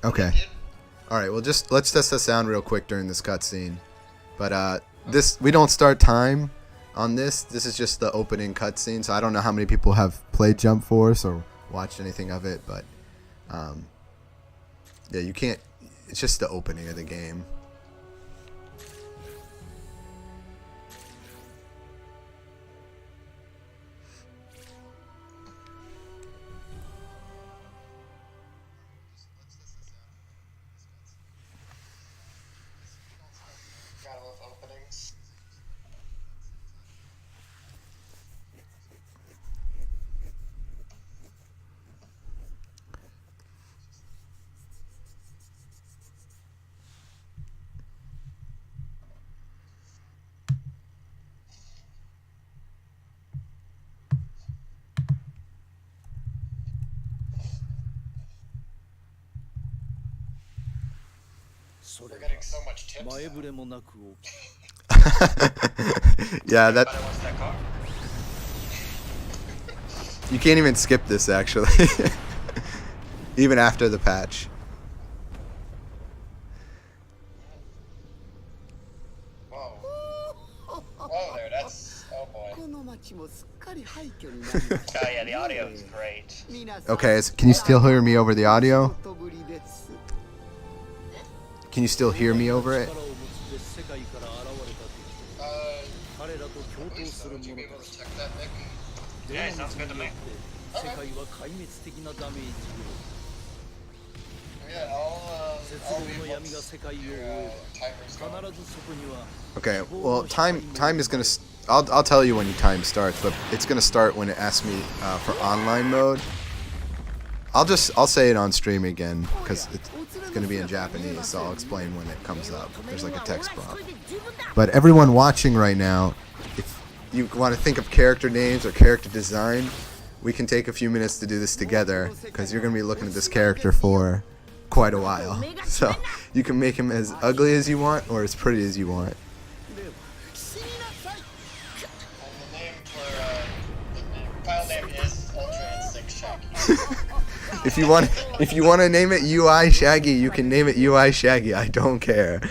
Okay. All right. Well, let's test the sound real quick during this cutscene. But we don't start time on this. This is just the opening cutscene. So I don't know how many people have played Jump Force or watched anything of it, but yeah, you can't. It's just the opening of the game. We're getting so much tips. Yeah, that. You can't even skip this actually, even after the patch. Whoa. Whoa there, that's... oh boy. Oh yeah, the audio is great. Okay, can you still hear me over the audio? Can you still hear me over it? Would you be able to check that, Nick? Yeah, sounds good to me. Okay. Yeah, I'll be once your timer's going. Okay, well, time is gonna. I'll tell you when your time starts, but it's gonna start when it asks me for online mode. I'll say it on stream again because it's gonna be in Japanese, so I'll explain when it comes up. There's like a text prompt. But everyone watching right now, if you want to think of character names or character design, we can take a few minutes to do this together because you're gonna be looking at this character for quite a while. So you can make him as ugly as you want or as pretty as you want. The name for the file name is Ultra Instinct Shaggy. If you want to name it UI Shaggy, you can name it UI Shaggy. I don't care.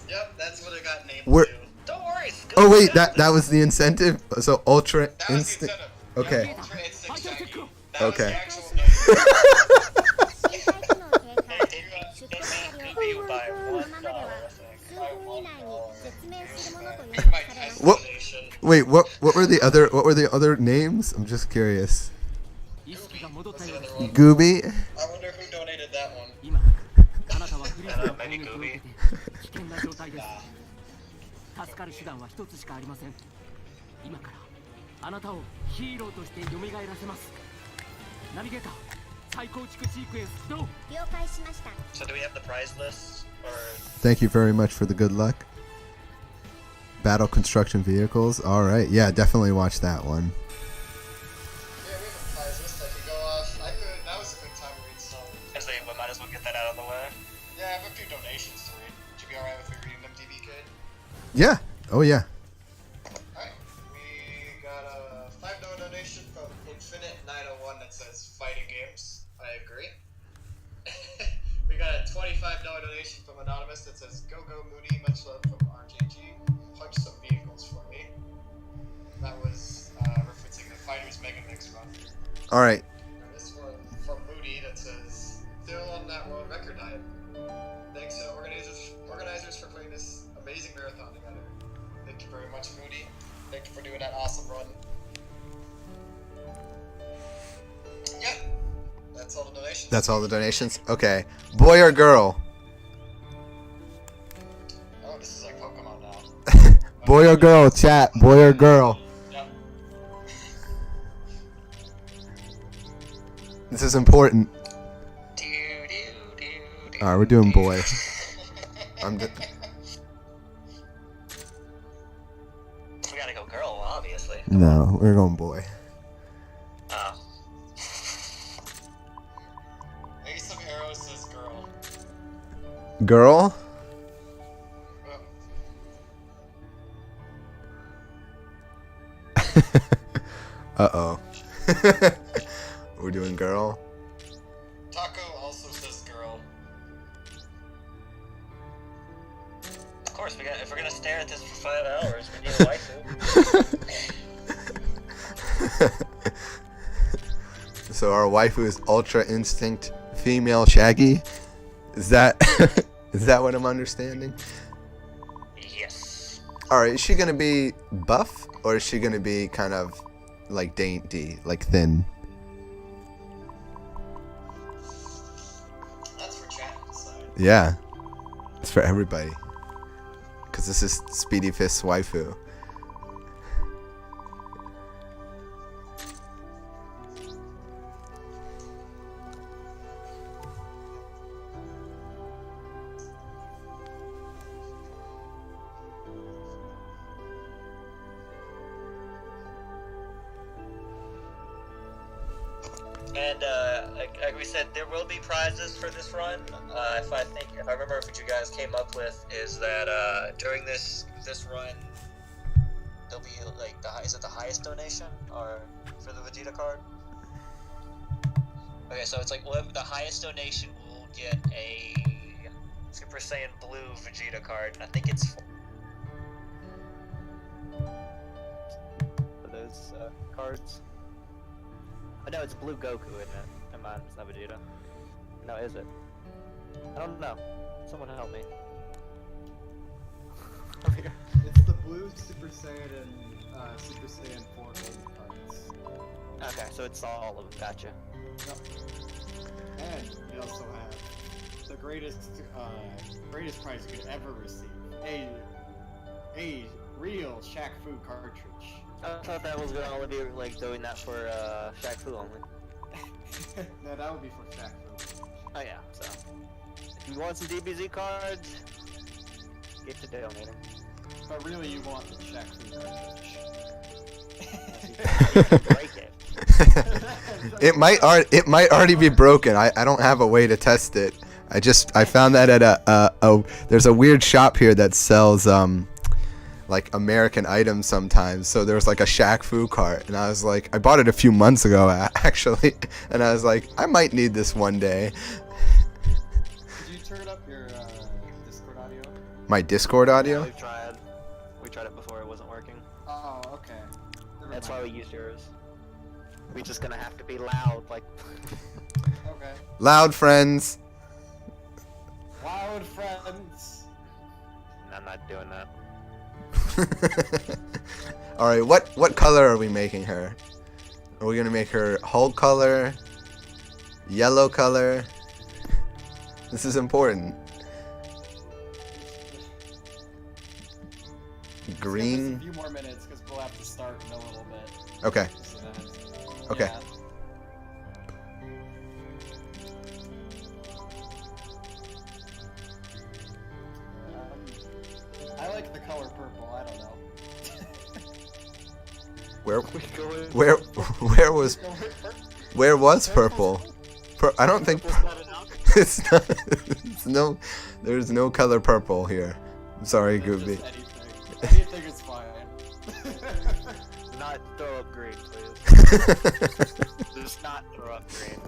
Yep, that's what it got named We're, to. Don't worry. Oh wait, that was the incentive. So Ultra Instinct. Okay. Okay. Ultra Instinct Shaggy. That Okay. was the actual name. You buy $1, I think. Buy $1. What? Wait, what were the other names? I'm just curious. Gooby. I wonder who donated that one. Maybe Gooby. So do we have the prize list? Or... Thank you very much for the good luck. Battle construction vehicles. All right, yeah, definitely watch that one. Yeah, we have a prize list. I could go off. That was a good time to read some. I say, we might as well get that out of the way. Yeah, I have a few donations to read. Would you be alright with me reading them, DBK? Yeah. Oh yeah. Alright. We got a $5 donation from Infinite901 that says fighting games. I agree. We got a $25 donation from Anonymous that says go go Moody, much love from RJG. Punch some vehicles for me. That was referencing the Fighters Mega Mix run. All right. And this one from Moody that says still on that world record diet. Thanks to organizers for putting this amazing marathon together. Thank you very much, Moody. Thank you for doing that awesome run. Yeah. That's all the donations. That's all the donations. Okay. Boy or girl? Oh, this is like Pokemon now. Boy or girl? Chat. Boy or girl? Yep. This is important. All right, we're doing boy. We gotta go girl, obviously. No, we're going boy. Oh. Ace of Arrows says girl. Girl? Uh-oh. We're doing girl. Taco also says girl. course. If we're gonna stare at this for 5 hours, we need a waifu. So our waifu is Ultra Instinct female Shaggy. Is that is that what I'm understanding? Yes. All right. Is she gonna be buff or is she gonna be kind of like dainty, like thin? That's for chat to decide. Yeah, it's for everybody. Cause this is Speedyfists waifu. And like we said, there will be prizes for this run. If I remember what you guys came up with is that during this run, there'll be like is it the highest donation or for the Vegeta card? Okay, so it's like the highest donation will get a Super Saiyan Blue Vegeta card. I think it's for those cards. Oh, no, it's Blue Goku, isn't it? Never mind, it's not Vegeta. No, is it? I don't know. Someone help me. It's the blue Super Saiyan and Super Saiyan 4 gold cards. Okay, so it's all of them. Gotcha. Yep. And we also have the greatest prize you could ever receive. A real Shaq Fu cartridge. I thought that was gonna only be like doing that for Shaq Fu only. No, that would be for Shaq Fu. Oh yeah, so if you want some DBZ cards, get to donating. But really, you want the Shaq Fu cartridge. You can break it. It might already be broken. I don't have a way to test it. I found that at there's a weird shop here that sells like American items sometimes. So there was like a Shaq Fu cart, and I was like, I bought it a few months ago actually, and I was like, I might need this one day. Did you turn up your Discord audio? My Discord audio? We tried it before, it wasn't working. Oh, okay. Never That's mind. why we used yours. We're just gonna have to be loud, like. Okay. Loud friends. Loud friends. I'm not doing that. All right, what color are we making her? Are we gonna make her Hulk color, yellow color? This is important. Green. Give us a few more minutes because we'll have to start in a little bit. Okay. Okay. Yeah. I like the color purple. I don't know. Where was purple? I don't think it's not. There's no color purple here. I'm sorry, Gooby. Anything is fine. Not throw up green, please. Just not throw up green.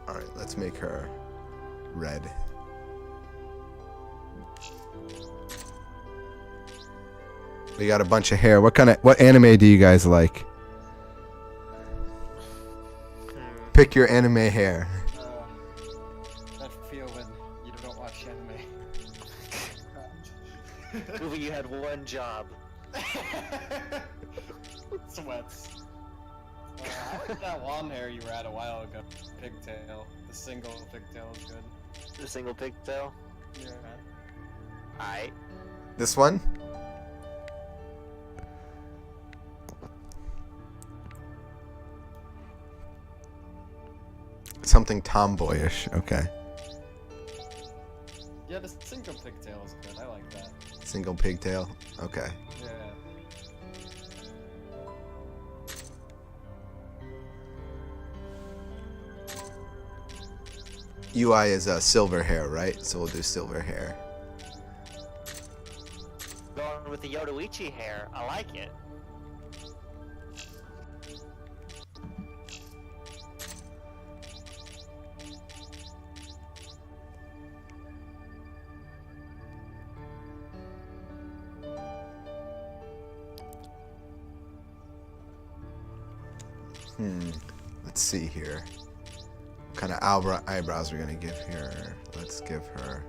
Alright, let's make her red. We got a bunch of hair. What anime do you guys like? Pick your anime hair. That feel when you don't watch anime. Movie, you had one job. Sweats. I like that long hair you had a while ago. Pigtail. The single pigtail is good. The single pigtail? Yeah. Aight. This one? Something tomboyish. Okay. Yeah, the single pigtail is good. I like that. Single pigtail. Okay. Yeah. UI is silver hair, right? So we'll do silver hair. Going with the Yodoichi hair. I like it. Let's see here. What kind of eyebrows we're gonna give her? Let's give her.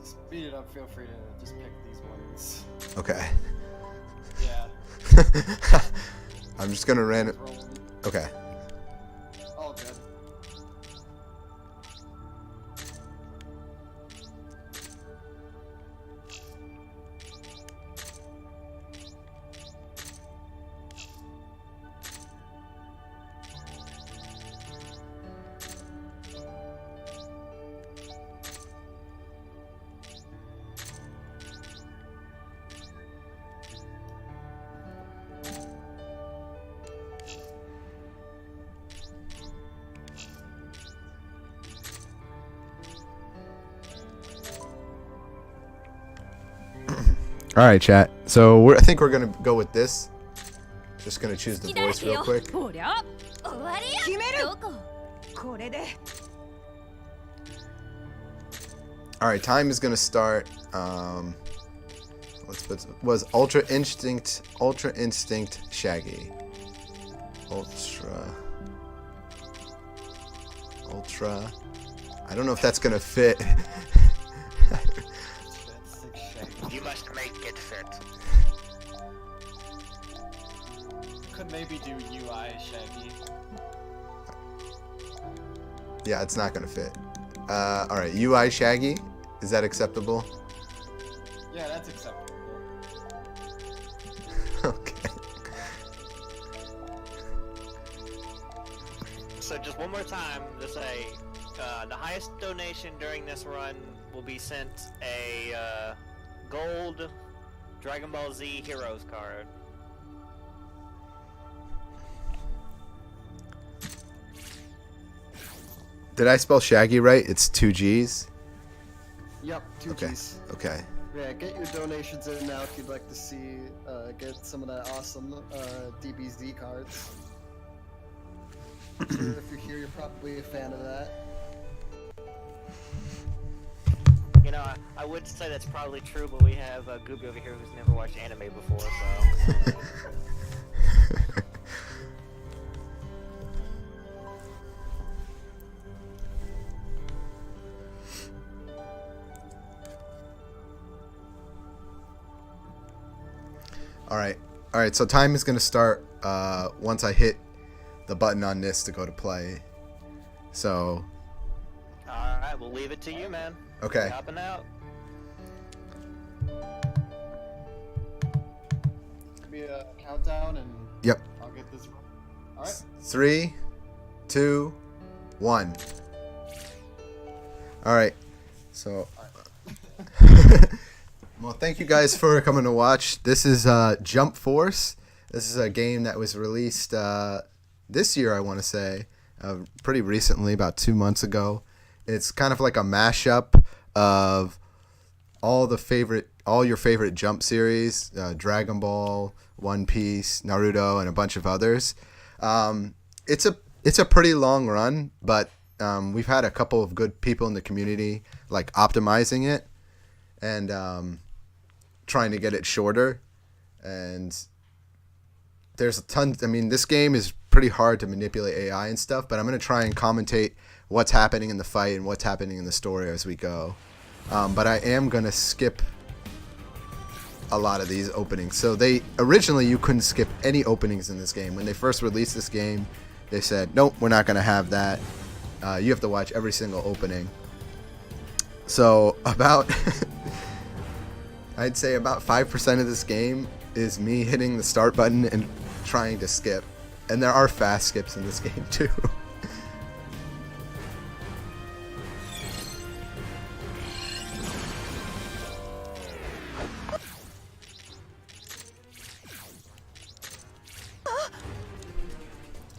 Speed it up. Feel free to just pick these ones. Okay. Yeah. I'm just gonna random. Roll. Okay. All good. All right, chat. So I think we're gonna go with this. Just gonna choose the voice real quick. こりゃ終わりや決めるこれで All right, time is gonna start. Was Ultra Instinct Shaggy. Ultra. I don't know if that's gonna fit. You must make it fit. Could maybe do UI Shaggy. Yeah, it's not gonna fit. All right, UI Shaggy. Is that acceptable? Yeah, that's acceptable. Okay. So just one more time to say, the highest donation during this run will be sent a gold Dragon Ball Z Heroes card. Did I spell Shaggy right? It's 2 G's. Yep, two Okay. G's. Okay. Yeah, get your donations in now if you'd like to see, get some of that awesome DBZ cards. I'm sure if you're here, you're probably a fan of that. You know, I would say that's probably true, but we have Gooby over here who's never watched anime before, so... All right. So time is gonna start once I hit the button on this to go to play. So. Alright, we'll leave it to you, man. Okay. Hopping out. Be a countdown and Yep. I'll get this. All right. 3, 2, 1. All right. So. Well, thank you guys for coming to watch. This is Jump Force. This is a game that was released this year, I want to say, pretty recently, about 2 months ago. It's kind of like a mashup of all your favorite Jump series, Dragon Ball, One Piece, Naruto, and a bunch of others. It's a pretty long run, but we've had a couple of good people in the community like optimizing it and trying to get it shorter. And there's a ton. I mean, this game is pretty hard to manipulate AI and stuff, but I'm going to try and commentate what's happening in the fight and what's happening in the story as we go. But I am going to skip a lot of these openings. So originally you couldn't skip any openings in this game. When they first released this game, they said, nope, we're not going to have that. You have to watch every single opening. So about, I'd say about 5% of this game is me hitting the start button and trying to skip. And there are fast skips in this game too.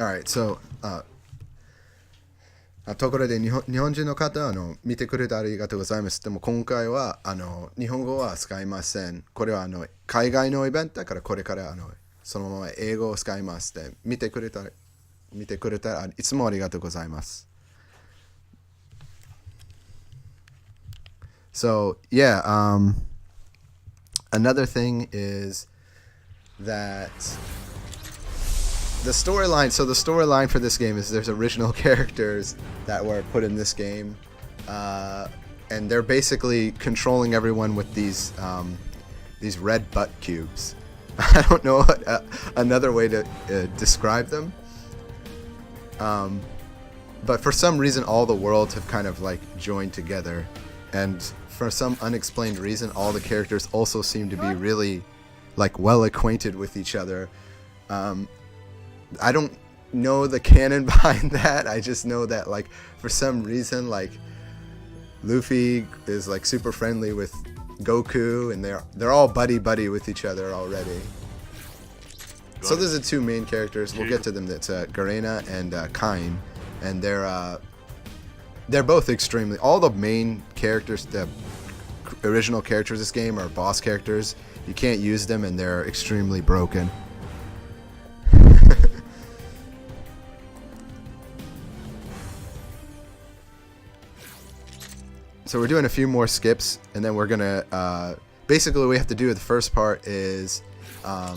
Alright, so, ところで日本人の方見てくれてありがとうございます。でも今回は日本語は使いません。これは海外のイベントだからこれからそのまま英語を使います。で見てくれたらいつもありがとうございます。So yeah, Another thing is that the storyline. So the storyline for this game is there's original characters that were put in this game, and they're basically controlling everyone with these red butt cubes. I don't know another way to describe them. But for some reason, all the worlds have kind of like joined together, and for some unexplained reason, all the characters also seem to be really like well acquainted with each other. I don't know the canon behind that. I just know that like for some reason, like Luffy is like super friendly with Goku, and they're all buddy with each other already. So there's the two main characters. We'll get to them. That's Garena and Kain, and they're both extremely. All the main characters, the original characters of this game, are boss characters. You can't use them, and they're extremely broken. So we're doing a few more skips, and then we're gonna basically what we have to do. The first part is we're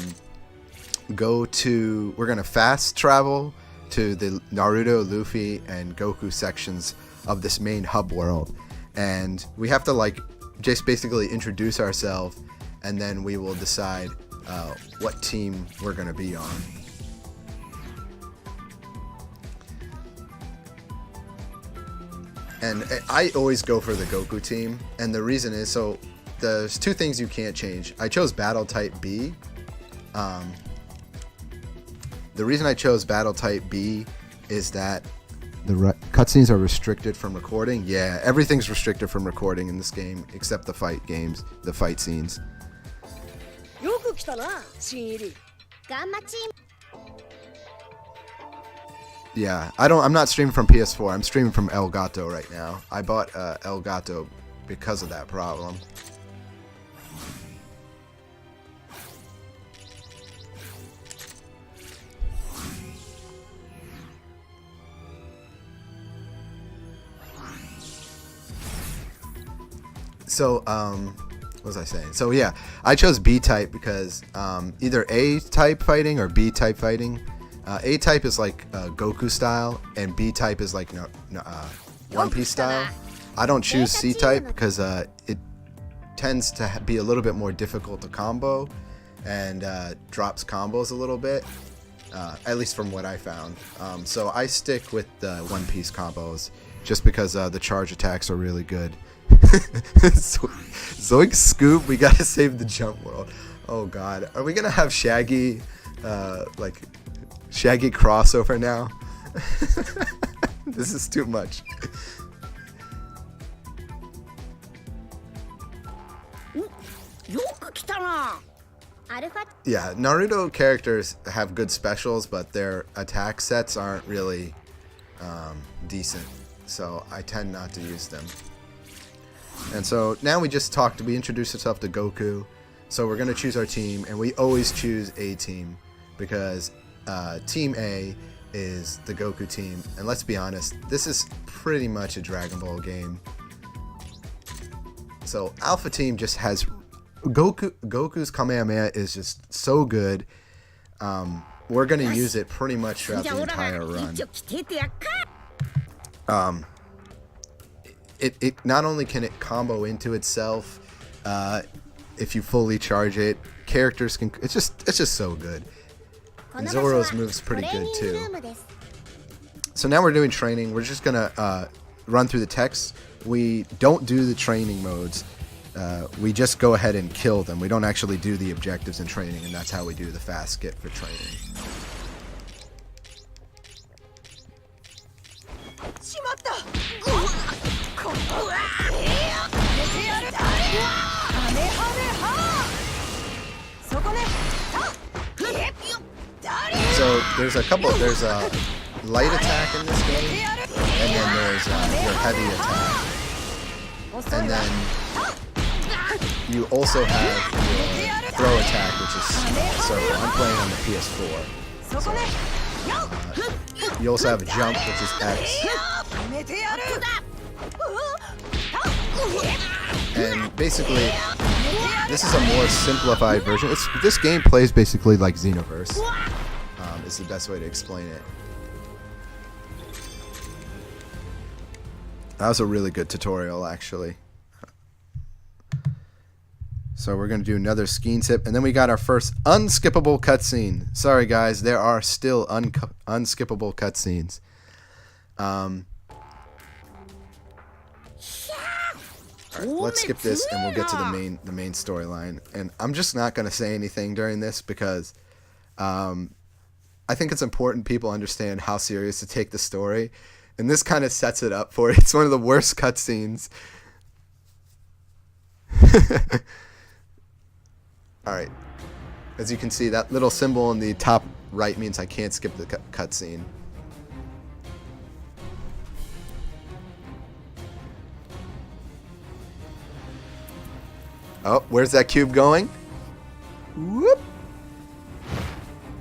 gonna fast travel to the Naruto, Luffy, and Goku sections of this main hub world, and we have to like just basically introduce ourselves, and then we will decide what team we're gonna be on. And I always go for the Goku team, and the reason is, so there's two things you can't change. I chose Battle Type B. The reason I chose Battle Type B is that the cutscenes are restricted from recording. Yeah, everything's restricted from recording in this game except the fight scenes. Yeah, I'm not streaming from PS4. I'm streaming from Elgato right now. I bought Elgato because of that problem. So, what was I saying? So yeah, I chose B type because either A type fighting or B type fighting. A type is like Goku style, and B type is like One Piece style. I don't choose C type because it tends to be a little bit more difficult to combo, and drops combos a little bit, at least from what I found. So I stick with the One Piece combos just because the charge attacks are really good. Zoink Scoop, we gotta save the jump world. Oh god, are we gonna have Shaggy Shaggy crossover now? This is too much. Yeah, Naruto characters have good specials, but their attack sets aren't really decent, so I tend not to use them. And so now we introduced ourselves to Goku, so we're going to choose our team, and we always choose A team, because Team A is the Goku team, and let's be honest, this is pretty much a Dragon Ball game. So Alpha Team just has Goku's Kamehameha is just so good. We're going to use it pretty much throughout the entire run. It not only can it combo into itself if you fully charge it, characters can, it's just so good. And Zoro's move's pretty good too. So now we're doing training. We're just gonna run through the text. We don't do the training modes. We just go ahead and kill them. We don't actually do the objectives in training, and that's how we do the fast skip for training. So there's a light attack in this game, and then there's your heavy attack, and then you also have your throw attack, which is, so I'm playing on the PS4. So, you also have a jump, which is X. And basically, This is a more simplified version. This game plays basically like Xenoverse. Is the best way to explain it. That was a really good tutorial, actually. So we're going to do another skiing tip, and then we got our first unskippable cutscene. Sorry guys, there are still unskippable cutscenes. Alright, let's skip this and we'll get to the main storyline. And I'm just not going to say anything during this because I think it's important people understand how serious to take the story. And this kind of sets it up for it. It's one of the worst cutscenes. Alright. As you can see, that little symbol in the top right means I can't skip the cutscene. Oh, where's that cube going? Whoop!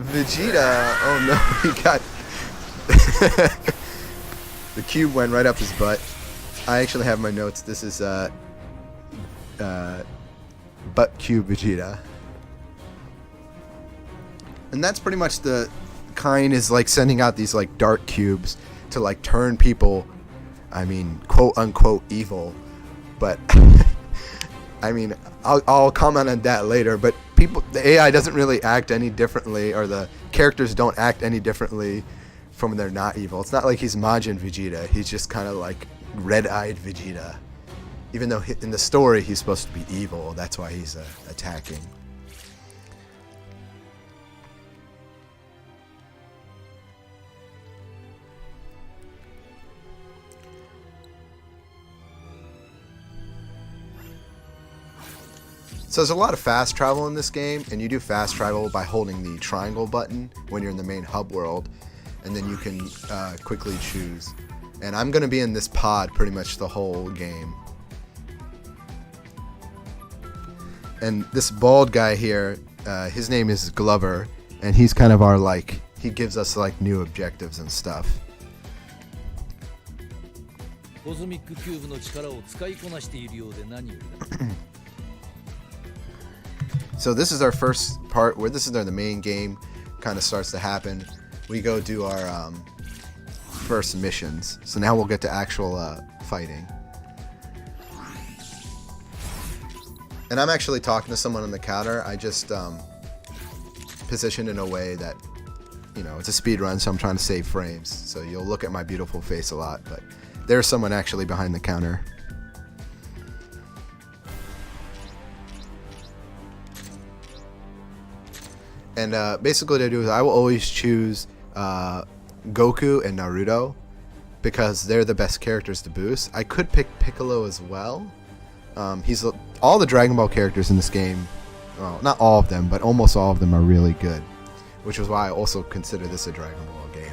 Vegeta! Oh no, he got... The cube went right up his butt. I actually have my notes. This is, butt cube Vegeta. And that's pretty much the kind is like sending out these like dark cubes to like turn people, I mean, quote unquote evil. But I mean, I'll comment on that later, but the AI doesn't really act any differently, or the characters don't act any differently from when they're not evil. It's not like he's Majin Vegeta. He's just kind of like red-eyed Vegeta. Even though in the story he's supposed to be evil, that's why he's attacking. So there's a lot of fast travel in this game, and you do fast travel by holding the triangle button when you're in the main hub world, and then you can quickly choose. And I'm going to be in this pod pretty much the whole game. And this bald guy here, his name is Glover, and he's kind of our like, he gives us like new objectives and stuff. So this is our first part where this is where the main game kind of starts to happen. We go do our first missions. So now we'll get to actual fighting. And I'm actually talking to someone on the counter. I just positioned in a way that, you know, it's a speed run, so I'm trying to save frames. So you'll look at my beautiful face a lot, but there's someone actually behind the counter. And basically what I do is I will always choose Goku and Naruto because they're the best characters to boost. I could pick Piccolo as well. All the Dragon Ball characters in this game, well, not all of them, but almost all of them are really good, which is why I also consider this a Dragon Ball game.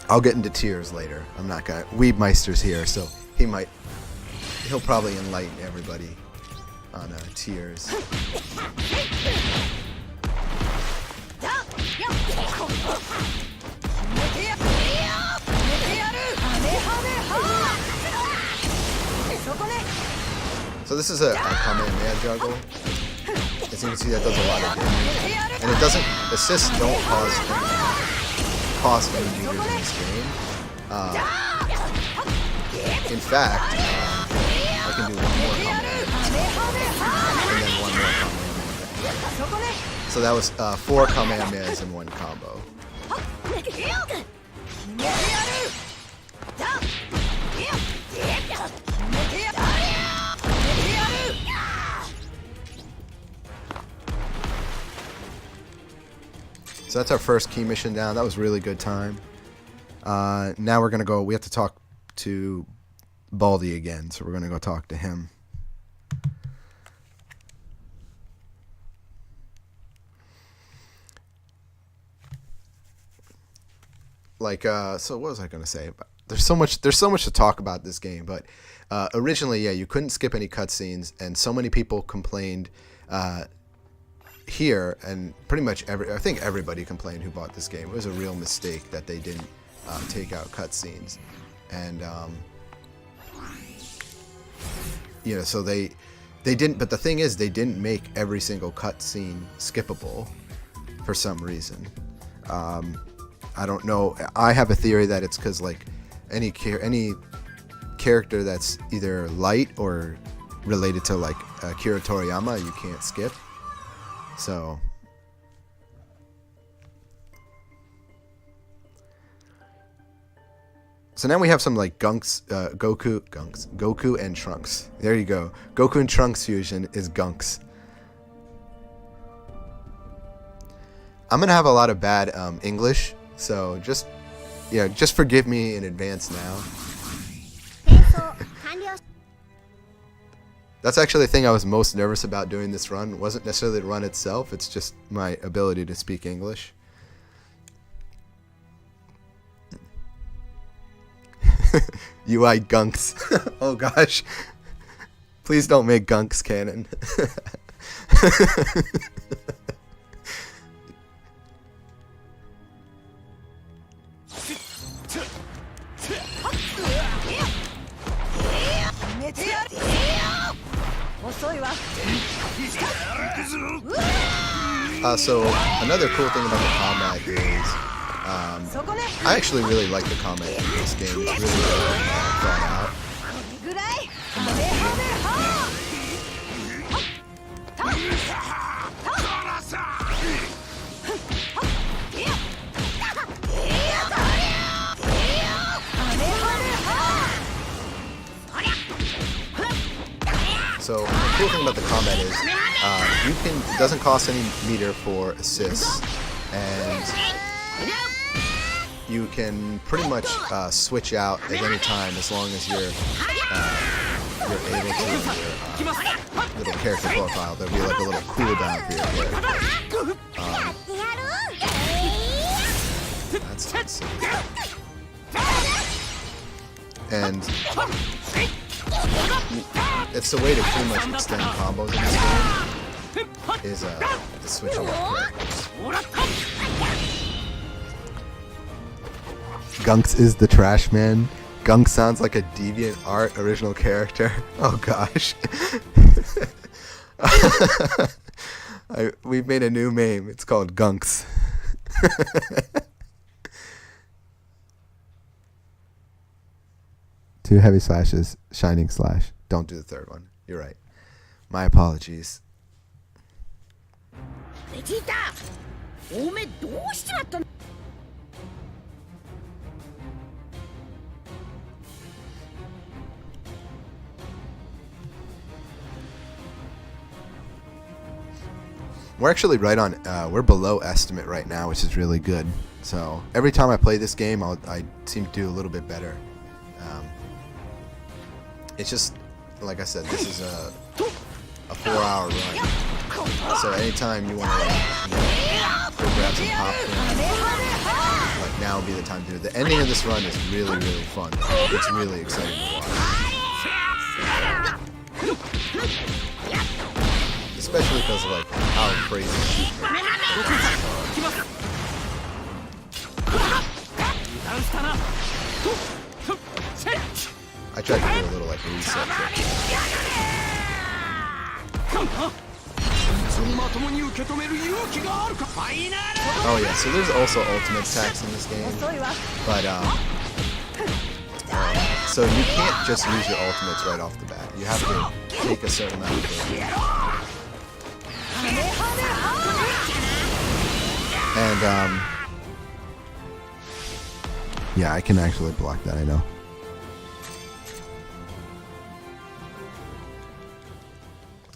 I'll get into tiers later. I'm not gonna. Weebmeister's here, so he'll probably enlighten everybody on tiers. So this is a Kamehameha juggle. As you can see, that does a lot of damage. And it doesn't, assists don't cost any meters in this game. In fact, I can do one more Kamehameha. And then one more Kamehameha. So that was 4 Kamehamehas in one combo. So that's our first key mission down. That was a really good time. Now we're going to go, we have to talk to Baldy again. So we're going to go talk to him. Like, so what was I going to say? There's so much to talk about this game, but originally, yeah, you couldn't skip any cutscenes, and so many people complained here, and pretty much I think everybody complained who bought this game. It was a real mistake that they didn't take out cutscenes, and so they didn't. But the thing is, they didn't make every single cutscene skippable for some reason. I don't know. I have a theory that it's because like any character that's either light or related to like Akira Toriyama, you can't skip. So now we have some like Goku and Trunks. There you go. Goku and Trunks fusion is Gunks. I'm gonna have a lot of bad English, so just forgive me in advance now. That's actually the thing I was most nervous about doing this run. It wasn't necessarily the run itself, it's just my ability to speak English. UI Gunks. Oh gosh. Please don't make Gunks canon. So another cool thing about the combat is I actually really like the combat in this game. It's really thought out. So the cool thing about the combat is it doesn't cost any meter for assists, and you can pretty much switch out at any time as long as you're able to in your little character profile. There'll be like a little cooldown for your character. That's insane. And it's the way to pretty much extend combos in this game is switching out characters. Gunks is the trash man. Gunk sounds like a DeviantArt original character. Oh gosh. We've made a new meme. It's called Gunks. 2 heavy slashes, shining slash. Don't do the third one. You're right. My apologies. We're actually right on, we're below estimate right now, which is really good. So every time I play this game, I seem to do a little bit better. It's just, like I said, this is a 4-hour run. So anytime you want to go grab some popcorn, like now would be the time to do it. The ending of this run is really, really fun. It's really exciting to watch. Especially because of like how crazy people I tried to do a little like reset trick. Oh yeah, so there's also ultimate attacks in this game, but so you can't just use your ultimates right off the bat. You have to take a certain amount of damage. And yeah, I can actually block that, I know.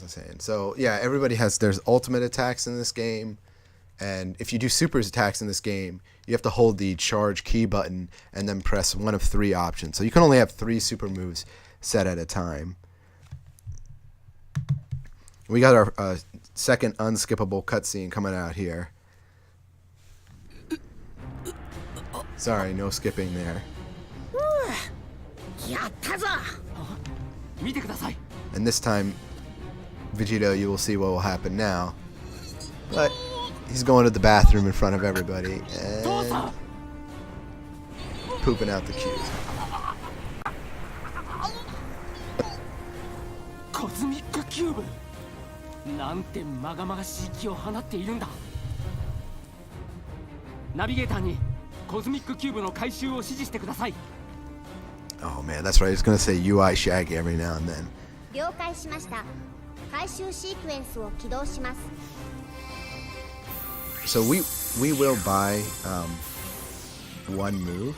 Saying. So yeah, everybody there's ultimate attacks in this game, and if you do super attacks in this game, you have to hold the charge key button and then press one of 3 options. So you can only have 3 super moves set at a time. We got our second unskippable cutscene coming out here. Sorry, no skipping there. And this time, Vegito, you will see what will happen now. But he's going to the bathroom in front of everybody and pooping out the cube. コズミックキューブ。なんてまがまがしい気を放っているんだ。ナビゲーターにコズミックキューブの回収を指示してください。 Oh man, that's right. He's gonna say UI Shaggy every now and then. 了解しました。回収シークエンスを起動します。 So we will buy one move.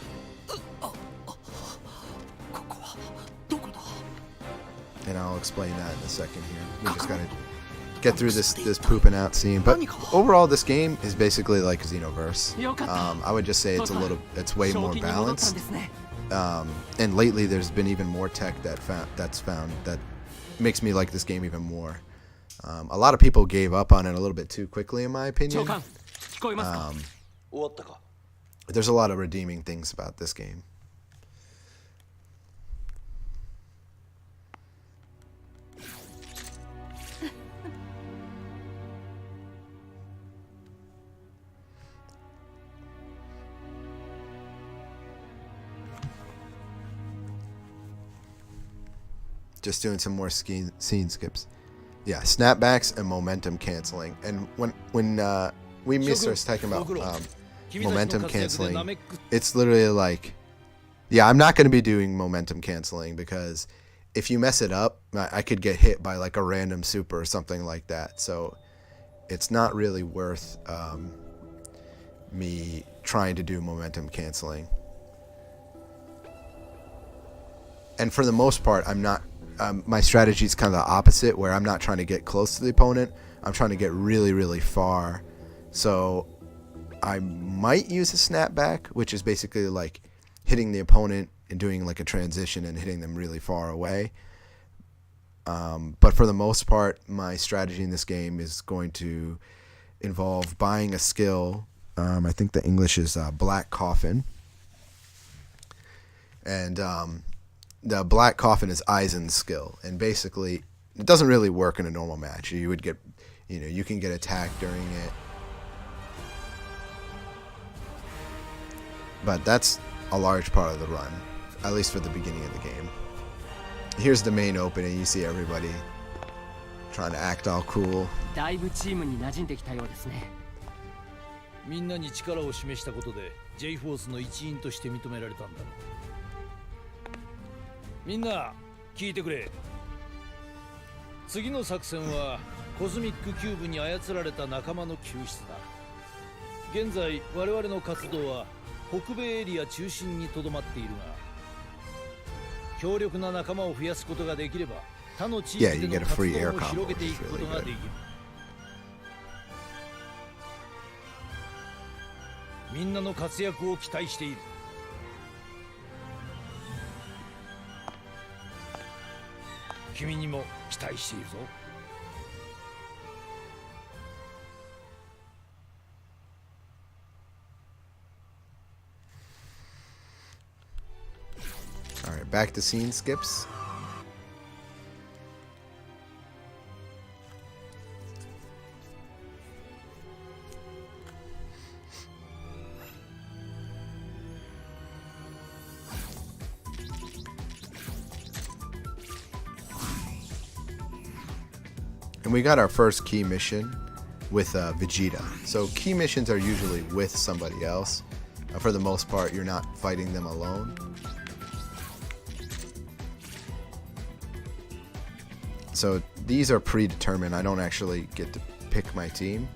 And I'll explain that in a second here. We just gotta get through this pooping out scene. But overall, this game is basically like Xenoverse. I would just say it's way more balanced. And lately, there's been even more tech that's found that makes me like this game even more. A lot of people gave up on it a little bit too quickly, in my opinion. There's a lot of redeeming things about this game. Just doing some more scene skips. Yeah, snapbacks and momentum canceling. And when we starts talking about momentum canceling, it's literally like, yeah, I'm not going to be doing momentum canceling because if you mess it up, I could get hit by like a random super or something like that. So it's not really worth me trying to do momentum canceling. And for the most part, I'm not. My strategy is kind of the opposite, where I'm not trying to get close to the opponent. I'm trying to get really, really far. So I might use a snapback, which is basically like hitting the opponent and doing like a transition and hitting them really far away. But for the most part, my strategy in this game is going to involve buying a skill. I think the English is Black Coffin. And the Black Coffin is Aizen's skill, and basically it doesn't really work in a normal match. You would get, you can get attacked during it, but that's a large part of the run, at least for the beginning of the game. Here's the main opening. You see everybody trying to act all cool. だいぶチームに馴染んできたようですね。みんなに力を示したことで J フォースの一員として認められたんだ。みんな聞いてくれ。次の作戦はコズミックキューブに操られた仲間の救出だ。現在我々の活動は北米エリア中心にとどまっているが、強力な仲間を増やすことができれば他の地域での活動を広げていくことができる。みんなの活躍を期待している。君にも期待しているぞ。All right, back to scene skips. And we got our first key mission with Vegeta. So key missions are usually with somebody else. For the most part, you're not fighting them alone. So these are predetermined. I don't actually get to pick my team.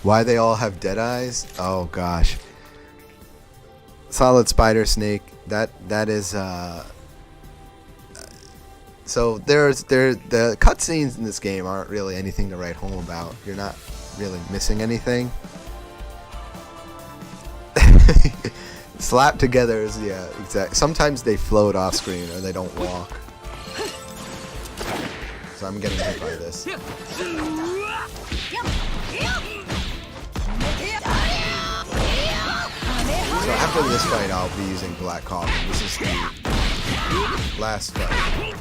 Why they all have dead eyes? Oh gosh. Solid Spider Snake. That is so the cutscenes in this game aren't really anything to write home about. You're not really missing anything. Slapped together is, yeah, exactly. Sometimes they float off screen or they don't walk. So I'm getting hit by this. So after this fight, I'll be using Black Coffin. This is the last fight.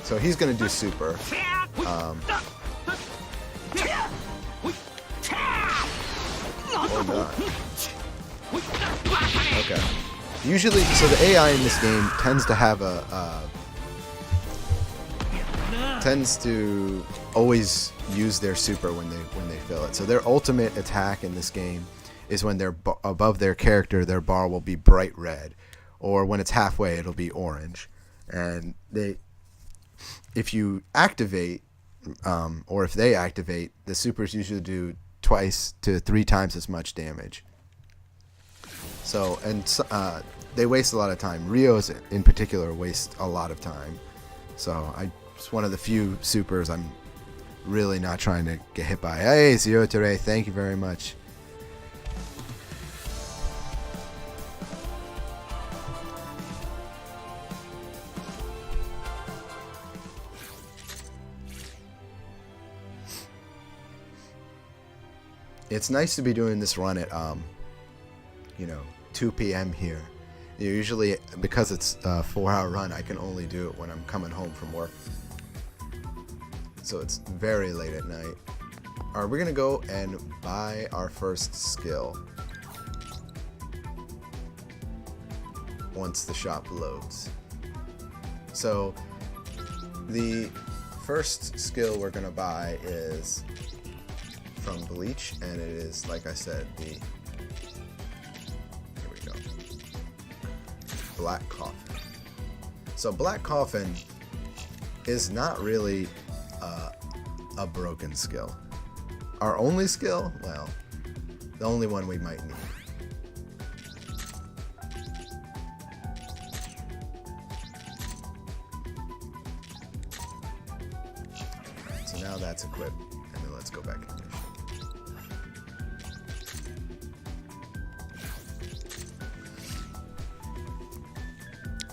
So he's gonna do super. Or not. Okay. Usually, so the AI in this game tends to have tends to always use their super when they fill it. So their ultimate attack in this game is when they're above their character, their bar will be bright red, or when it's halfway, it'll be orange. And if you activate, or if they activate, the supers usually do twice to 3 times as much damage. So, and they waste a lot of time. Rio's in particular waste a lot of time. So it's one of the few supers I'm really not trying to get hit by. Hey, Zero Tere, thank you very much. It's nice to be doing this run at 2 p.m. here. Usually, because it's a 4-hour run, I can only do it when I'm coming home from work. So it's very late at night. Alright, we're gonna go and buy our first skill once the shop loads. So the first skill we're gonna buy is from Bleach, and it is, like I said, here we go, Black Coffin. So Black Coffin is not really a broken skill. Our only skill, well, the only one we might need. So now that's equipped, and then let's go back to the mission.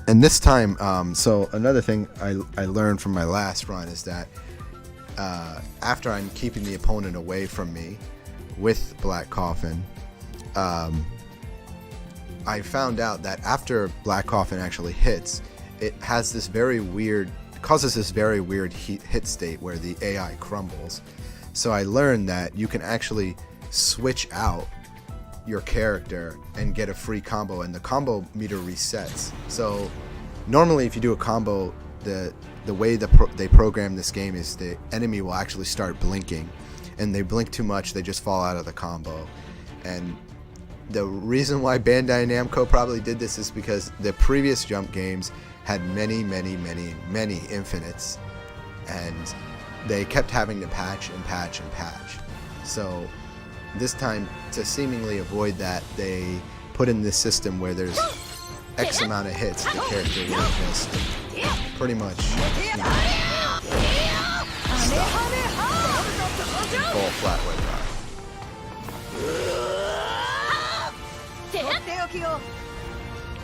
And this time, so another thing I learned from my last run is that after I'm keeping the opponent away from me with Black Coffin, I found out that after Black Coffin actually hits, it has this very weird, causes this very weird hit state where the AI crumbles. So I learned that you can actually switch out your character and get a free combo, and the combo meter resets. So normally if you do a combo, the way they program this game is the enemy will actually start blinking, and they blink too much, they just fall out of the combo. And the reason why Bandai Namco probably did this is because the previous Jump games had many infinites, and they kept having to patch and patch and patch. So this time, to seemingly avoid that, they put in this system where there's X amount of hits the character will just pretty much, stop. Fall flat like that.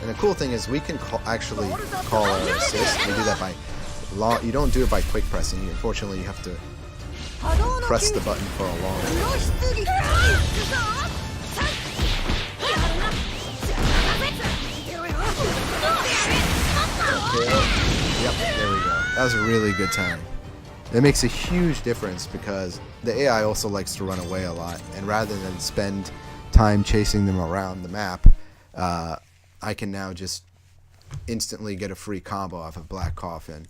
And the cool thing is we can actually call our assist. We do that by you don't do it by quick pressing. Unfortunately, you have to press the button for a long time. Yep, there we go. That was a really good time. It makes a huge difference because the AI also likes to run away a lot, and rather than spend time chasing them around the map, I can now just instantly get a free combo off of Black Coffin.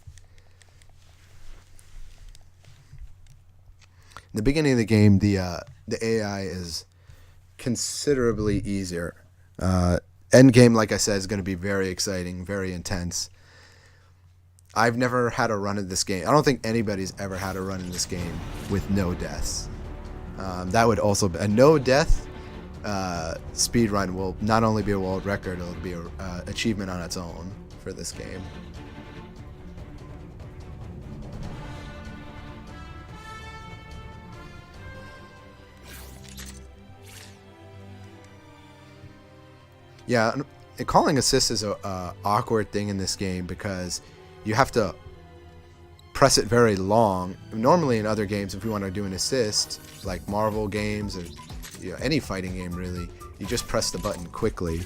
In the beginning of the game, the AI is considerably easier. End game, like I said, is going to be very exciting, very intense. I've never had a run of this game. I don't think anybody's ever had a run in this game with no deaths. That would also be a no death speed run will not only be a world record, it'll be an achievement on its own for this game. Yeah, calling assist is a awkward thing in this game because you have to press it very long. Normally in other games, if you want to do an assist, like Marvel games or any fighting game really, you just press the button quickly.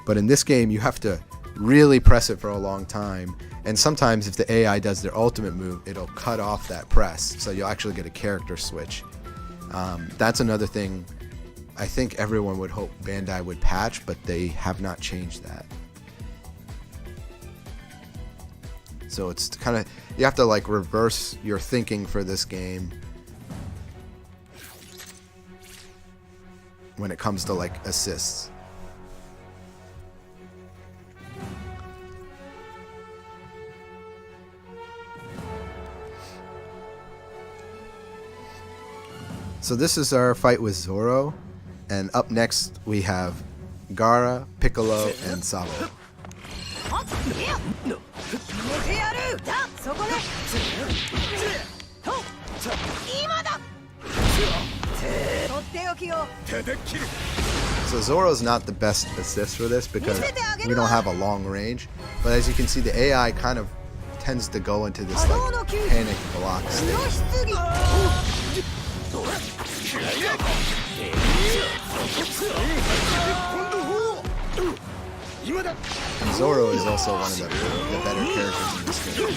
But in this game, you have to really press it for a long time. And sometimes if the AI does their ultimate move, it'll cut off that press. So you'll actually get a character switch. That's another thing I think everyone would hope Bandai would patch, but they have not changed that. So it's kind of, you have to like reverse your thinking for this game when it comes to like assists. So this is our fight with Zoro, and up next we have Gaara, Piccolo, and Sabo. So Zoro's not the best assist for this because we don't have a long range, but as you can see the AI kind of tends to go into this like panic block state. And Zoro is also one of the better characters in this game.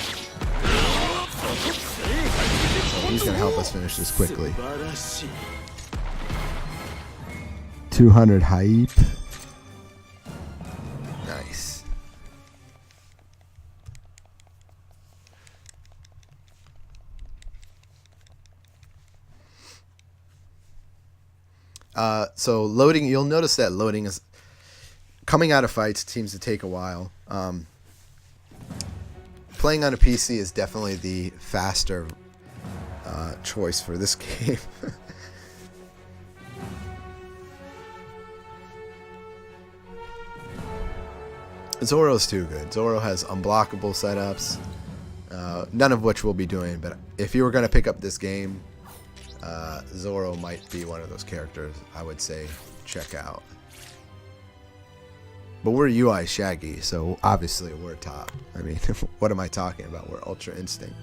So he's gonna help us finish this quickly. 200 hype. Nice. So loading, you'll notice that loading is coming out of fights seems to take a while. Playing on a PC is definitely the faster choice for this game. Zoro's too good. Zoro has unblockable setups, none of which we'll be doing, but if you were going to pick up this game, Zoro might be one of those characters I would say check out. But we're UI Shaggy, so obviously we're top. I mean, what am I talking about? We're Ultra Instinct.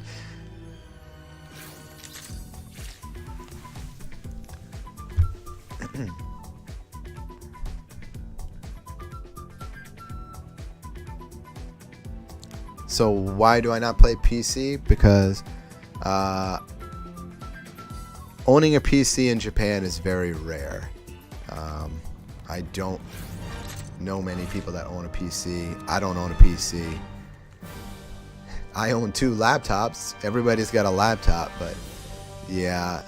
So why do I not play PC? Because owning a PC in Japan is very rare. I don't know many people that own a PC. I don't own a PC. I own 2 laptops. Everybody's got a laptop, but yeah,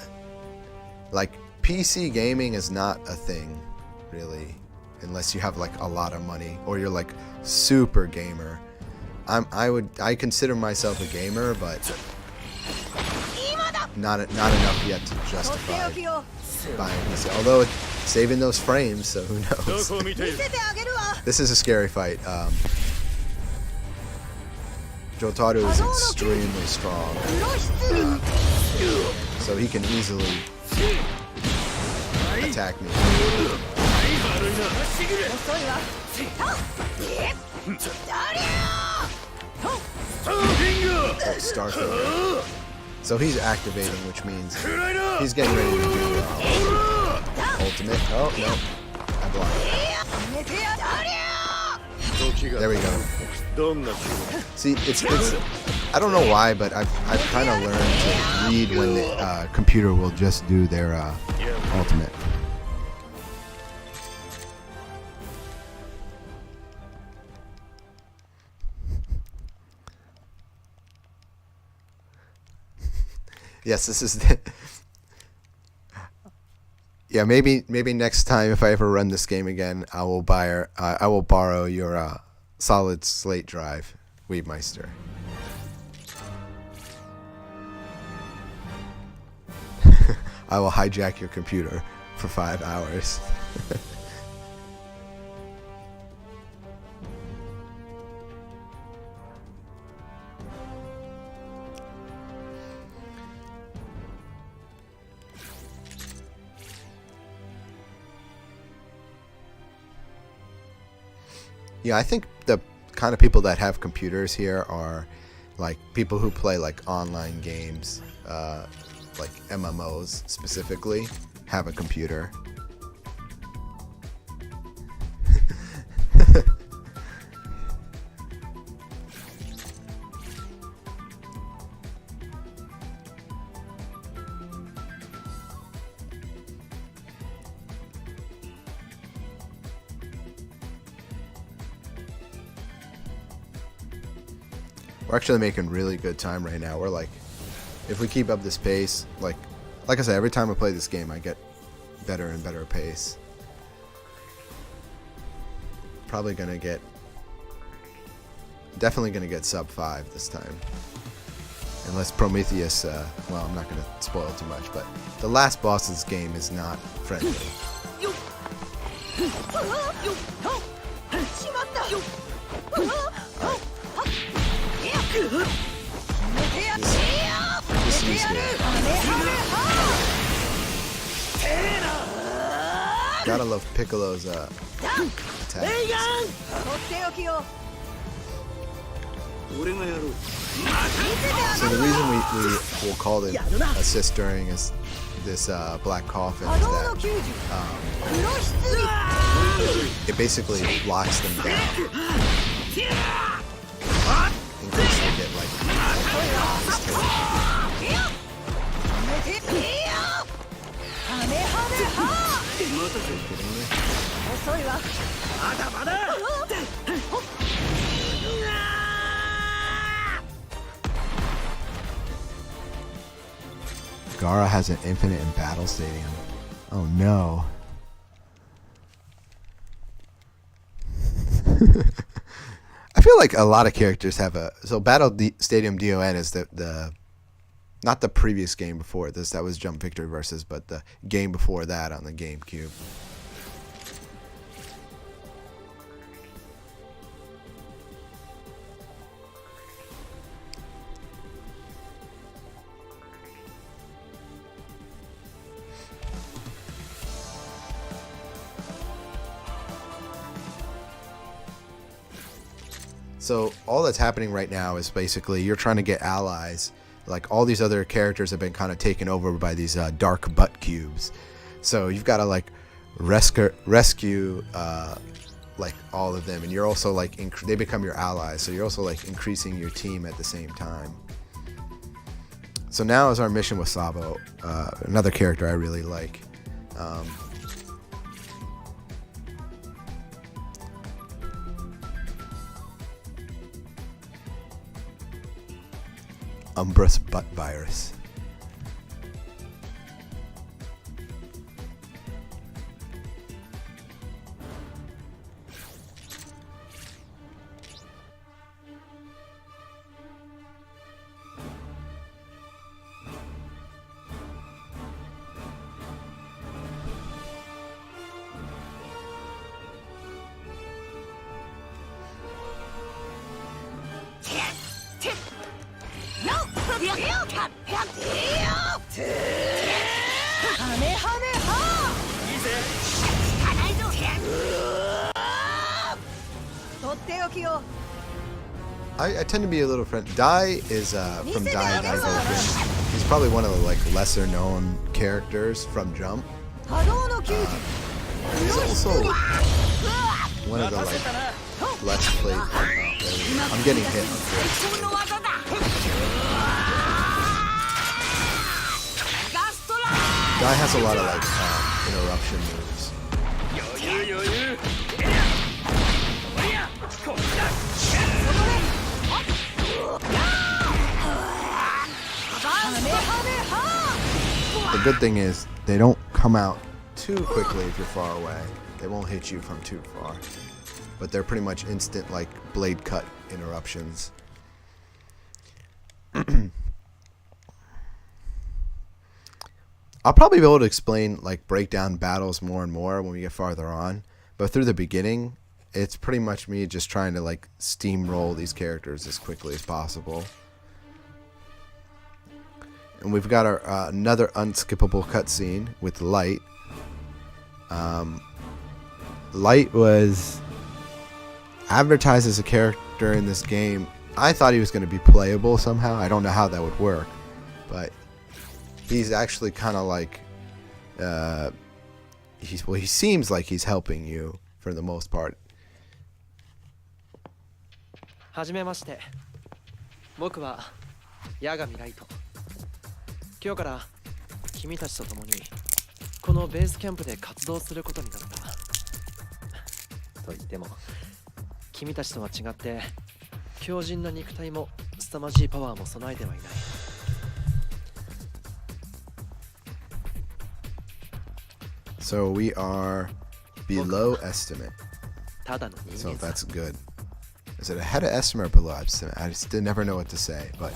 like PC gaming is not a thing really unless you have like a lot of money or you're like super gamer. I consider myself a gamer, but not enough yet to justify buying a PC. Although it's saving those frames, so who knows? This is a scary fight. Jotaro is extremely strong, so he can easily attack me. Oh, Starfield. So he's activating, which means he's getting ready to do ultimate. Oh, no. I blocked. There we go. See, it's I don't know why, but I've kind of learned to read when the computer will just do their ultimate. Yes, this is the yeah, maybe next time if I ever run this game again, I will borrow your solid slate drive, Weebmeister. I will hijack your computer for 5 hours. Yeah, I think the kind of people that have computers here are like people who play like online games, like MMOs specifically, have a computer. We're actually making really good time right now. We're like, if we keep up this pace, like I said, every time I play this game, I get better and better pace. Probably gonna get, definitely gonna get sub 5 this time. Unless Prometheus, well, I'm not gonna spoil too much, but the last boss of this game is not friendly. This needs to be. Gotta love Piccolo's attack. So the reason we will call it assist during is this black coffin is that it basically locks them down. In case they get like Gara has an infinite in battle stadium. Oh no. I feel like a lot of characters have a Stadium DON is the not the previous game before this, that was Jump Victory Versus, but the game before that on the GameCube. So all that's happening right now is basically you're trying to get allies. Like all these other characters have been kind of taken over by these dark butt cubes. So you've got to like rescue like all of them, and you're also like they become your allies. So you're also like increasing your team at the same time. So now is our mission with Sabo, another character I really like. Umbrus butt virus. I tend to be a little friend. Dai is from Dai Divergent. He's probably one of the like lesser known characters from Jump. He's also one of the like less played. I'm getting hit. Dai has a lot of like interruption moves. The good thing is they don't come out too quickly if you're far away. They won't hit you from too far. But they're pretty much instant like blade cut interruptions. I'll probably be able to explain like break down battles more and more when we get farther on. But through the beginning, it's pretty much me just trying to like steamroll these characters as quickly as possible. And we've got our another unskippable cutscene with Light. Light was advertised as a character in this game. I thought he was going to be playable somehow. I don't know how that would work, but he's actually kind of like, he seems like he's helping you for the most part. はじめまして。僕は八神ライト。今日から君たちと共にこのベースキャンプで活動することになった。と言っても、君たちとは違って強靭な肉体も凄まじいパワーも備えてはいない。So we are below estimate. ただの人 So 間さ。 that's good. Is it ahead of estimate or below estimate? I just never know what to say, but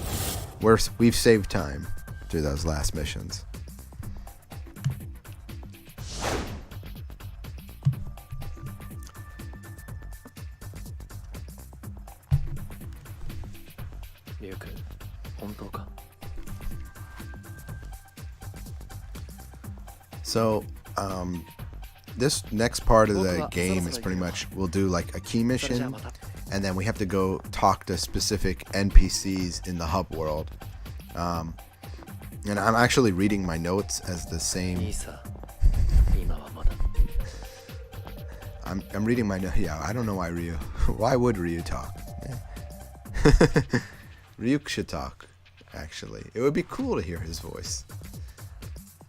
we've saved time through those last missions. Ryuk, 本当か? So, this next part of the game is pretty much, we'll do like a key mission, and then we have to go talk to specific NPCs in the hub world. And I'm actually reading my notes as the same. いいさ。今はまだ。I'm reading my notes. Yeah, I don't know why Ryu. Why would Ryu talk? Ryu should talk, actually. It would be cool to hear his voice.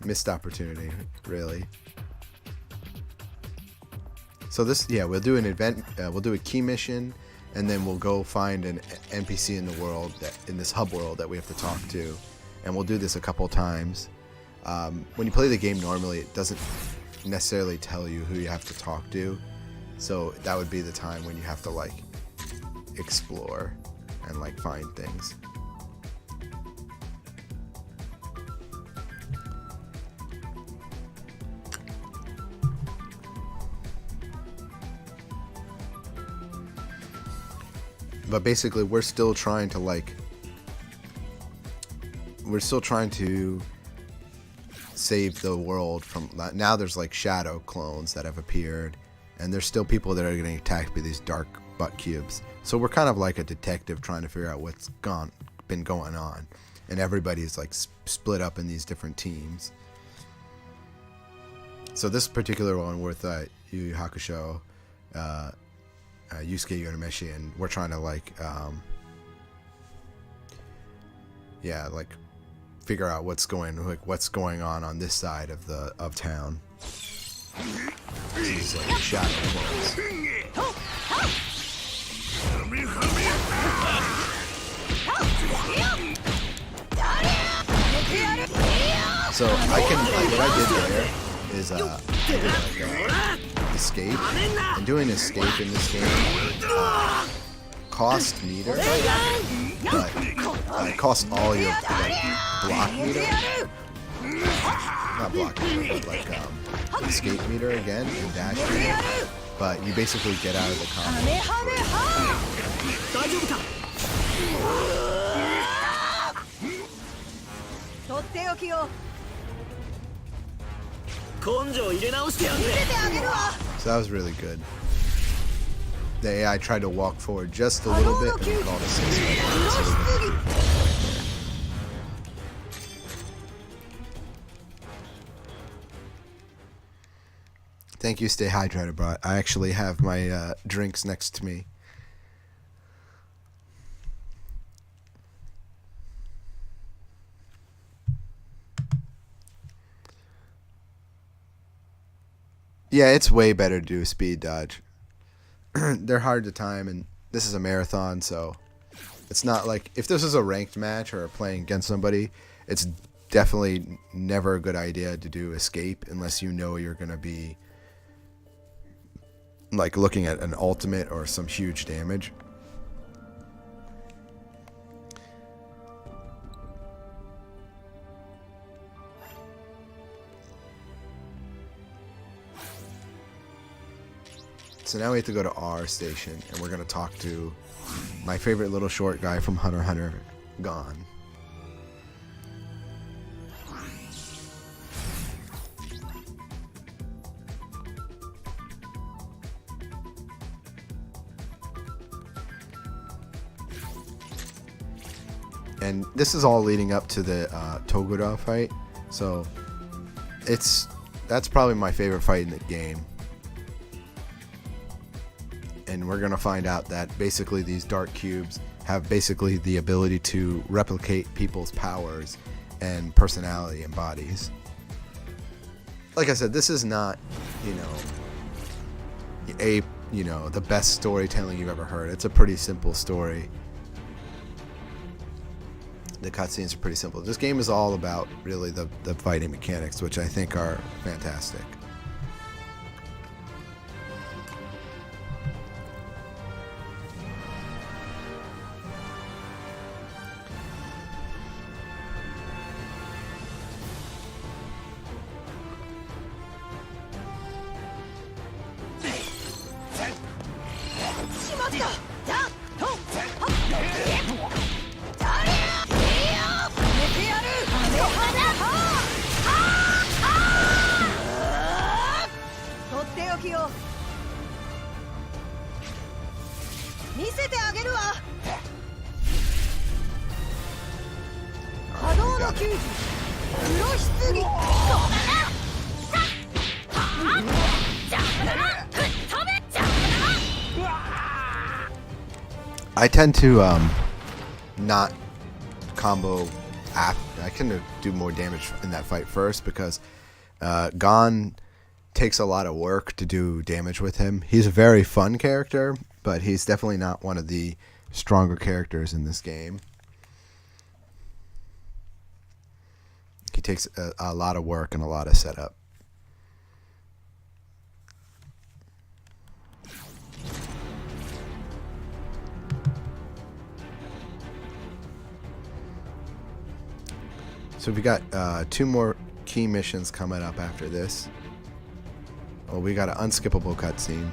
Missed opportunity, really. So this, yeah, we'll do an event, we'll do a key mission, and then we'll go find an NPC in the world, in this hub world that we have to talk to, and we'll do this a couple times. When you play the game normally, it doesn't necessarily tell you who you have to talk to, so that would be the time when you have to like explore and like find things. But basically, we're still trying to save the world from, now there's like shadow clones that have appeared, and there's still people that are getting attacked by these dark butt cubes. So we're kind of like a detective trying to figure out what's been going on, and everybody's like split up in these different teams. So this particular one with Yu Yu Hakusho, Yusuke Urameshi, and we're trying to like figure out what's going on this side of town. These like shadow clones. So I can, what I did there is escape, and doing escape in this game cost meter, but it costs all your block meter, not block meter, but like escape meter again and dash meter, but you basically get out of the combo. So that was really good. The AI tried to walk forward just a little bit and we called a 6. Thank you, Stay Hydrated, bro. I actually have my drinks next to me. Yeah, it's way better to do a speed dodge. They're hard to time, and this is a marathon, so it's not like, if this is a ranked match or playing against somebody, it's definitely never a good idea to do escape unless you know you're going to be like looking at an ultimate or some huge damage. So now we have to go to our station, and we're going to talk to my favorite little short guy from Hunter x Hunter, Gon. And this is all leading up to the Toguro fight, so that's probably my favorite fight in the game. And we're gonna find out that basically these dark cubes have basically the ability to replicate people's powers and personality and bodies. Like I said, this is not, the best storytelling you've ever heard. It's a pretty simple story. The cutscenes are pretty simple. This game is all about really the fighting mechanics, which I think are fantastic. I tend to not combo I can do more damage in that fight first because Gon takes a lot of work to do damage with him. He's a very fun character, but he's definitely not one of the stronger characters in this game. He takes a lot of work and a lot of setup. So we got 2 more key missions coming up after this. Oh, we got an unskippable cutscene.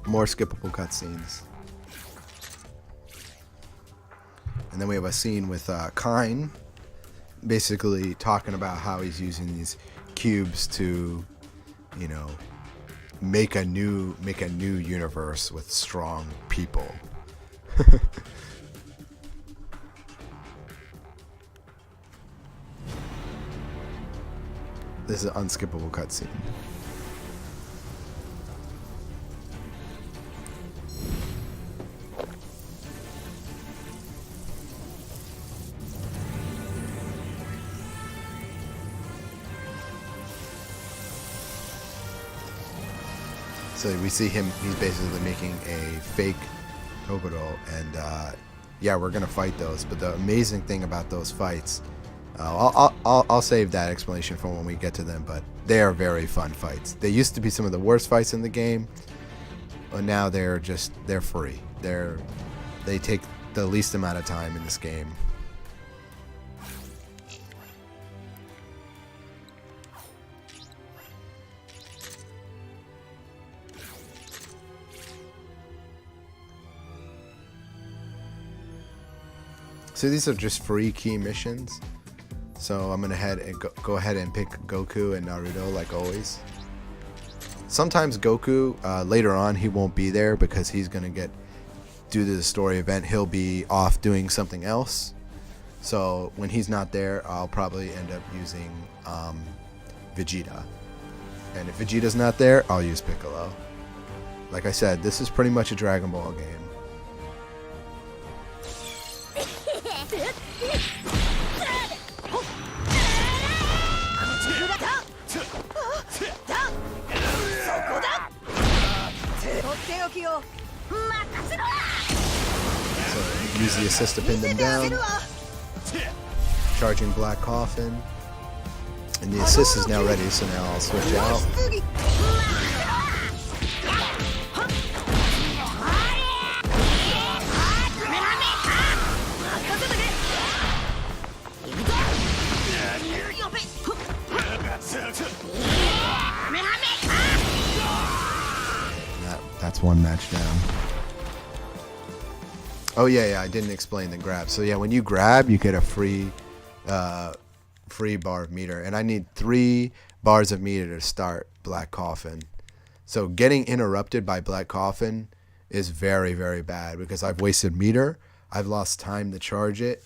More skippable cutscenes. And then we have a scene with Kine basically talking about how he's using these cubes to, you know, make a new universe with strong people. This is an unskippable cutscene. So we see him, he's basically making a fake Toguro, and yeah, we're gonna fight those. But the amazing thing about those fights, I'll save that explanation for when we get to them, but they are very fun fights. They used to be some of the worst fights in the game, but now they're free. They take the least amount of time in this game. So these are just free key missions. So I'm gonna go ahead and pick Goku and Naruto like always. Sometimes Goku, later on, he won't be there because he's gonna due to the story event, he'll be off doing something else. So when he's not there, I'll probably end up using Vegeta. And if Vegeta's not there, I'll use Piccolo. Like I said, this is pretty much a Dragon Ball game. So use the assist to pin them down. Charging Black Coffin. And the assist is now ready, so now I'll switch out. one match down. Oh yeah, I didn't explain the grab. So yeah, when you grab, you get a free bar of meter, and I need 3 bars of meter to start Black Coffin. So getting interrupted by Black Coffin is very, very bad because I've wasted meter. I've lost time to charge it,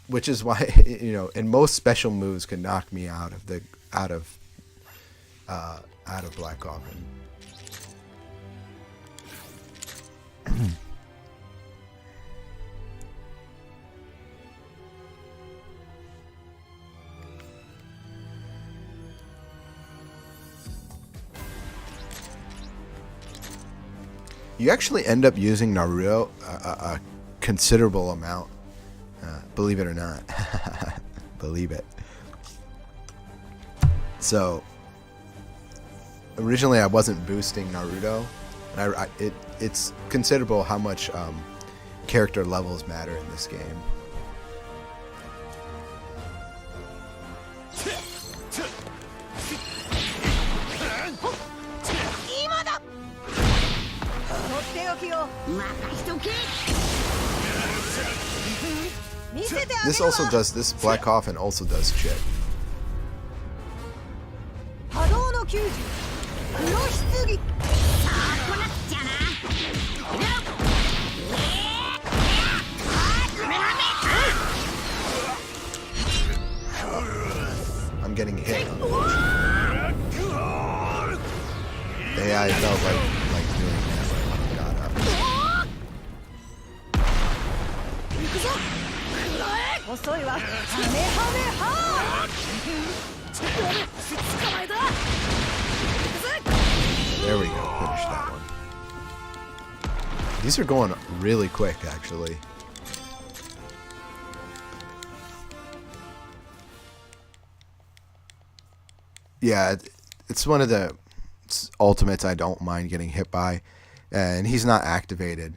which is why and most special moves can knock me out of Black Coffin. You actually end up using Naruto a considerable amount, believe it or not. Believe it. So originally I wasn't boosting Naruto, and it's considerable how much character levels matter in this game. This Black Coffin also does chip. I'm getting hit. AI felt like doing that when I got up. There we go, finish that one. These are going really quick, actually. Yeah, it's one of the ultimates I don't mind getting hit by, and he's not activated.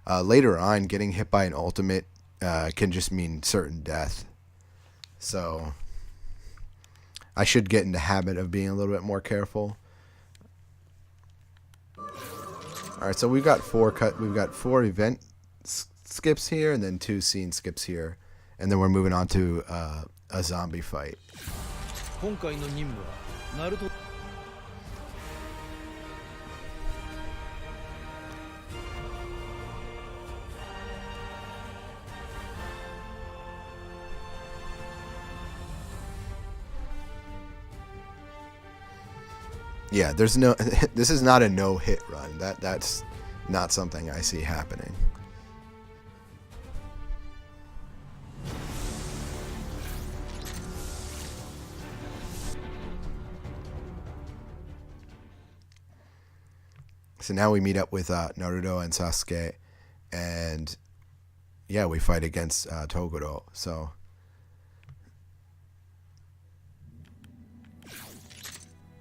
Later on, getting hit by an ultimate can just mean certain death. So I should get in the habit of being a little bit more careful. All right, so we've got 4 event skips here, and then 2 scene skips here, and then we're moving on to a zombie fight. Yeah, there's no. This is not a no-hit run. That's not something I see happening. So now we meet up with Naruto and Sasuke, and yeah, we fight against Toguro. So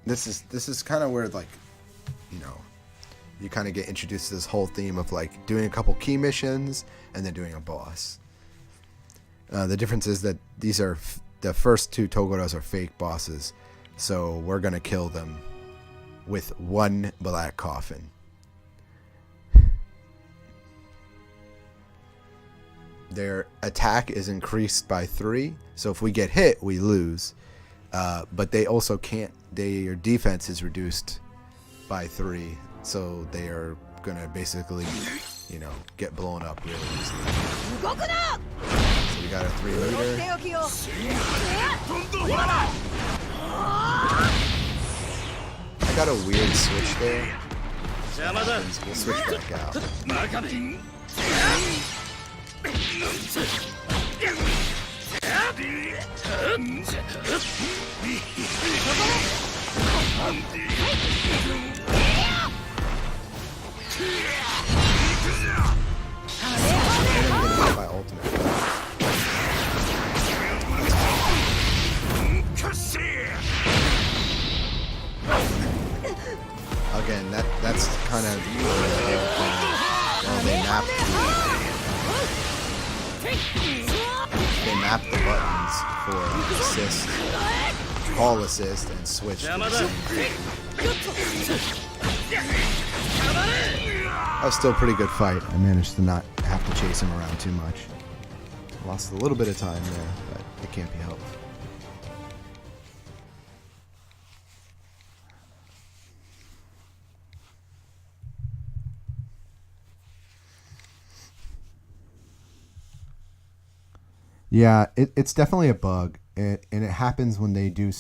this is kind of where, like, you kind of get introduced to this whole theme of like doing a couple key missions and then doing a boss. The difference is that these are the first 2 Toguros are fake bosses, so we're gonna kill them with 1 Black Coffin. Their attack is increased by 3, so if we get hit, we lose. But they also can't. Their defense is reduced by 3, so they are gonna basically, get blown up really easily. So we got a 3 meter. I got a weird switch there. We'll switch back out. My ultimate. Again, that's kind of they map the buttons for assist, call assist, and switch to the same. That was still a pretty good fight. I managed to not have to chase him around too much. Lost a little bit of time there, but it can't be helped. Yeah, it's definitely a bug, and it happens when they do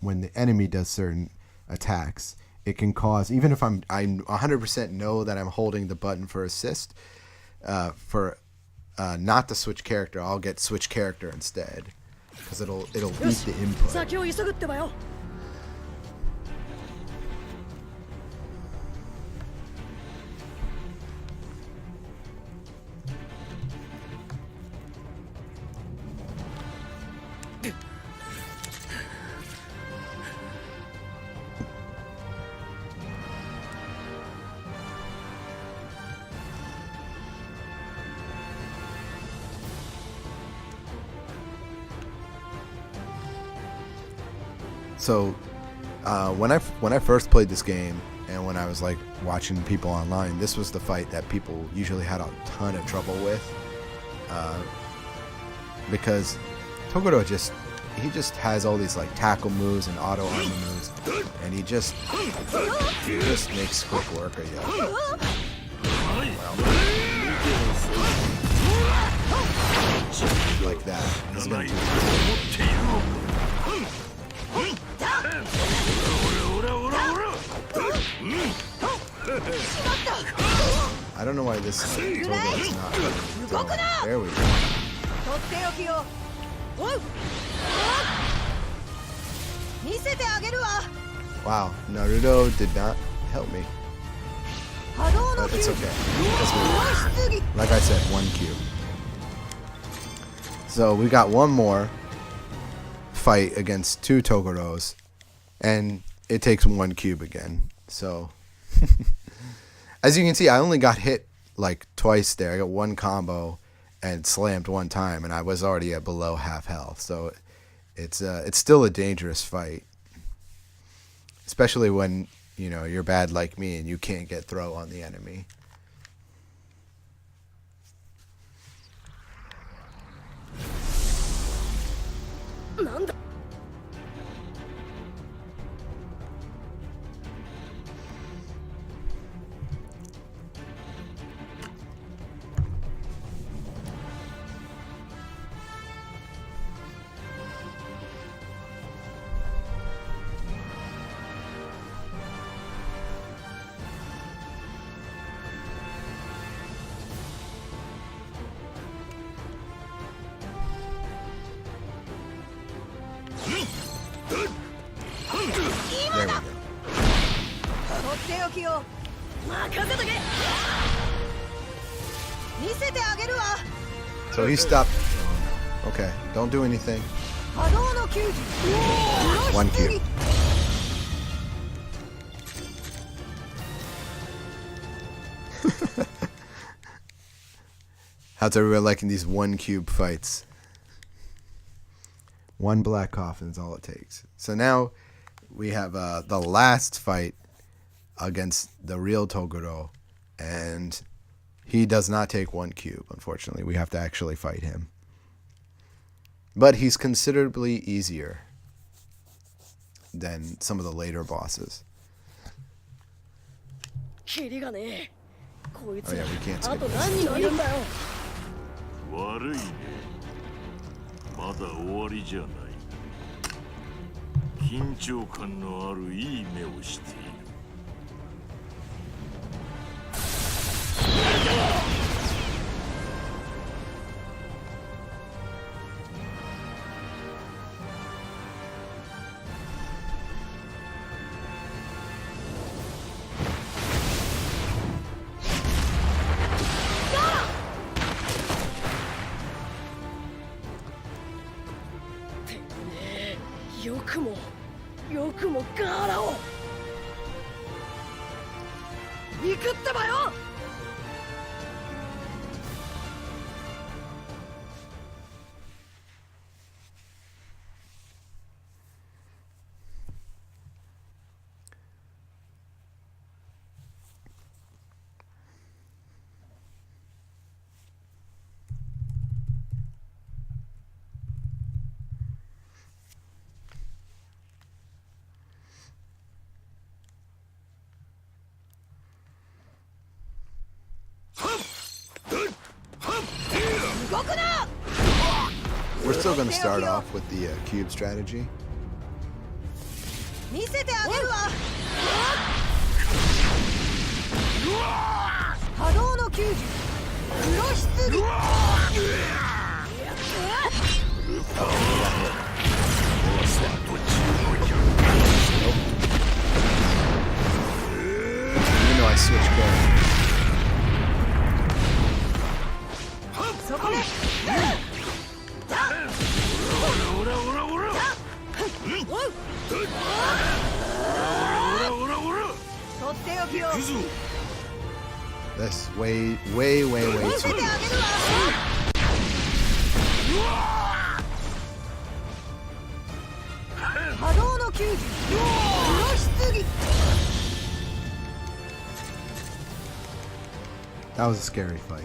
when the enemy does certain attacks. It can cause, even if I'm 100% know that I'm holding the button for assist, for not to switch character, I'll get switch character instead, because it'll beat the input. So, when I first played this game, and when I was like watching people online, this was the fight that people usually had a ton of trouble with, because Toguro just has all these like tackle moves and auto armor moves, and he just makes quick work of you. Like that. He's gonna do I don't know why this Toguro is not throwing. There we go. Wow, Naruto did not help me. But it's okay. Like I said, 1 cube. So we got one more fight against 2 Toguros, and it takes 1 cube again. So as you can see, I only got hit like twice there. I got 1 combo and slammed 1 time, and I was already at below half health. So it's still a dangerous fight, especially when you're bad like me and you can't get throw on the enemy. There we go. So he stopped. Okay, don't do anything. 1 cube. How's everyone liking these 1 cube fights? 1 black coffin is all it takes. So now we have the last fight against the real Toguro, and he does not take 1 cube, unfortunately. We have to actually fight him. But he's considerably easier than some of the later bosses. Oh yeah, we can't skip this. 悪いね。まだ終わりじゃない。緊張感のあるいい目をしている。よくもガーラを行くってばよ。We're still going to start off with the cube strategy. 見せてあげるわ波動の球児黒棺 Even though I switched characters. そこでとっておきを That's way too good. 波動の球児黒棺 That was a scary fight.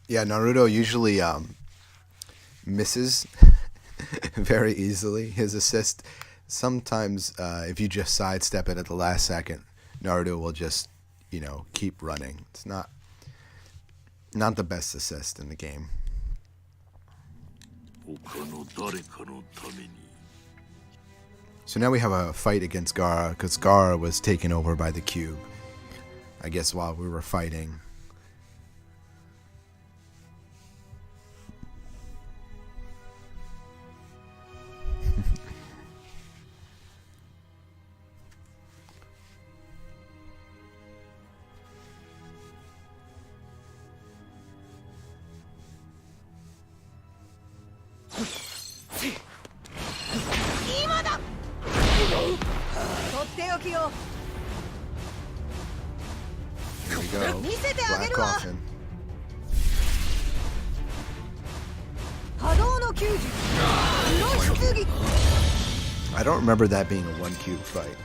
Yeah, Naruto usually misses very easily. His assist, sometimes if you just sidestep it at the last second, Naruto will just, keep running. It's not the best assist in the game. So now we have a fight against Gaara, because Gaara was taken over by the cube, I guess, while we were fighting. Here we go. Black Coffin. I don't remember that being a one cube fight,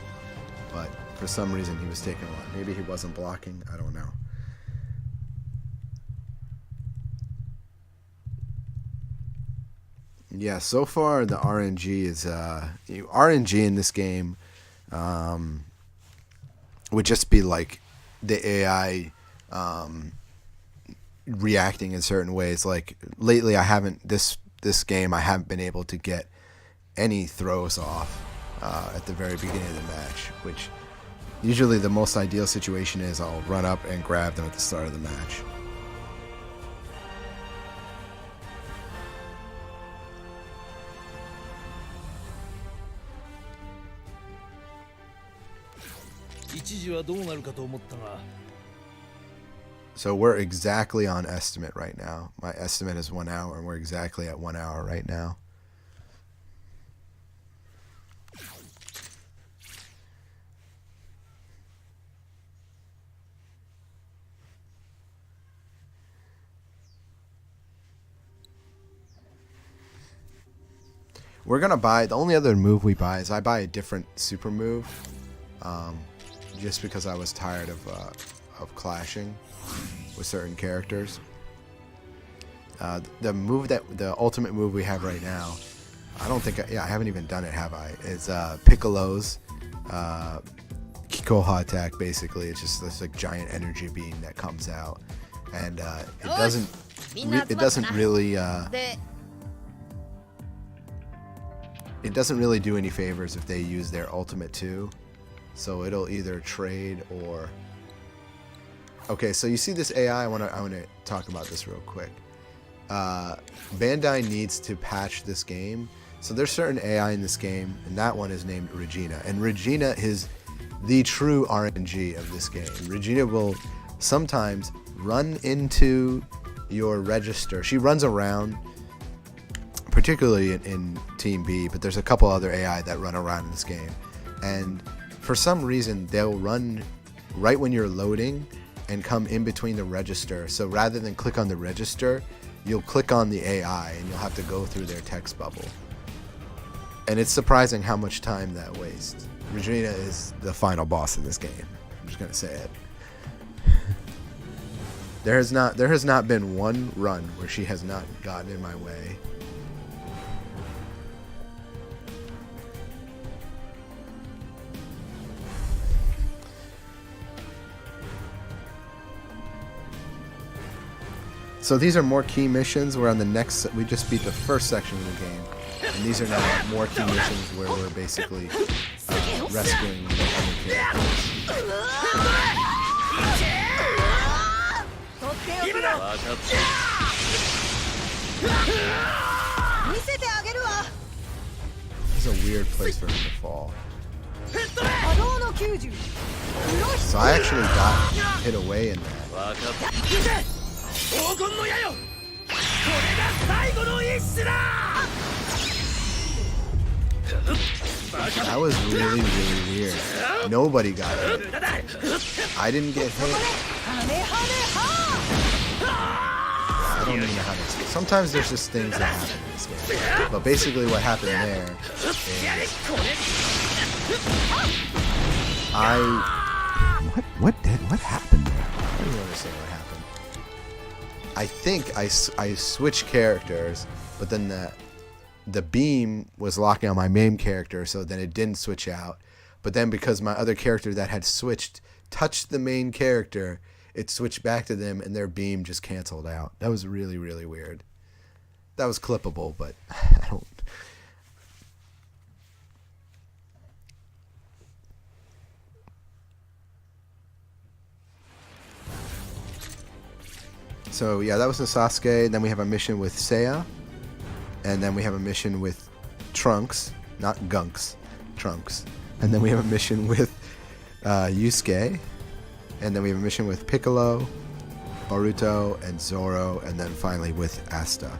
but for some reason he was taking a lot. Maybe he wasn't blocking. I don't know. Yeah, so far the RNG is RNG in this game would just be like the AI reacting in certain ways. Like lately, this game I haven't been able to get any throws off at the very beginning of the match, which usually the most ideal situation is I'll run up and grab them at the start of the match. So we're exactly on estimate right now. My estimate is 1 hour, and we're exactly at 1 hour right now. We're gonna buy, the only other move we buy is I buy a different super move, just because I was tired of clashing with certain characters. The ultimate move we have right now, I don't think, I haven't even done it, have I? Is Piccolo's Kikoha attack. Basically, it's just this like giant energy beam that comes out, and it doesn't really do any favors if they use their ultimate too. So it'll either trade or... Okay, so you see this AI, I want to talk about this real quick. Bandai needs to patch this game. So there's certain AI in this game, and that one is named Regina. And Regina is the true RNG of this game. Regina will sometimes run into your register. She runs around, particularly in Team B, but there's a couple other AI that run around in this game. And for some reason, they'll run right when you're loading and come in between the register. So rather than click on the register, you'll click on the AI and you'll have to go through their text bubble. And it's surprising how much time that wastes. Regina is the final boss in this game. I'm just gonna say it. There has not been one run where she has not gotten in my way. So these are more key missions. We're on the next. We just beat the first section of the game, and these are now more key missions where we're basically rescuing the other characters. This is a weird place for him to fall. So I actually got hit away in that. That was really, really weird. Nobody got hit. I didn't get hit. I don't even know how to explain. Sometimes there's just things that happen in this game. But basically what happened there is what happened there? I don't even understand what happened. I think I switched characters, but then the beam was locking on my main character, so then it didn't switch out. But then because my other character that had switched touched the main character, it switched back to them and their beam just canceled out. That was really, really weird. That was clippable, but I don't... So yeah, that was the Sasuke. Then we have a mission with Seiya. And then we have a mission with Trunks. Not Gunks. Trunks. And then we have a mission with Yusuke. And then we have a mission with Piccolo, Boruto, and Zoro. And then finally with Asta.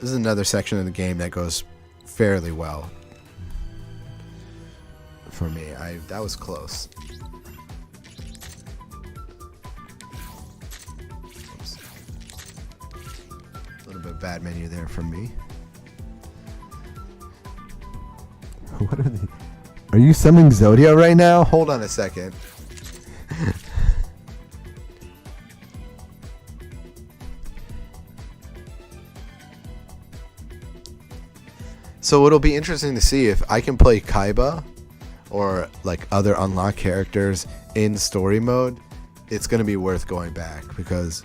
This is another section of the game that goes fairly well for me. That was close. Oops. A little bit bad menu there from me. What are they? Are you summoning Zodia right now? Hold on a second. So it'll be interesting to see if I can play Kaiba or like other unlocked characters in story mode. It's going to be worth going back because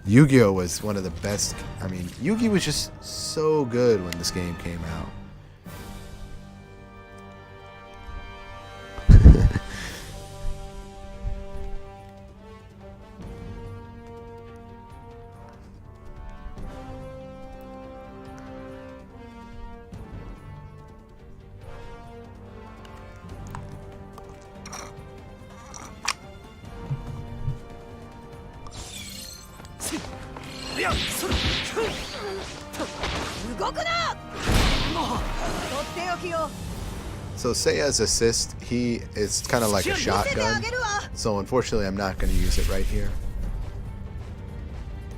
Yu-Gi-Oh was one of the best. I mean, Yu-Gi was just so good when this game came out. So Seiya's assist, he is kind of like a shotgun. So unfortunately, I'm not going to use it right here.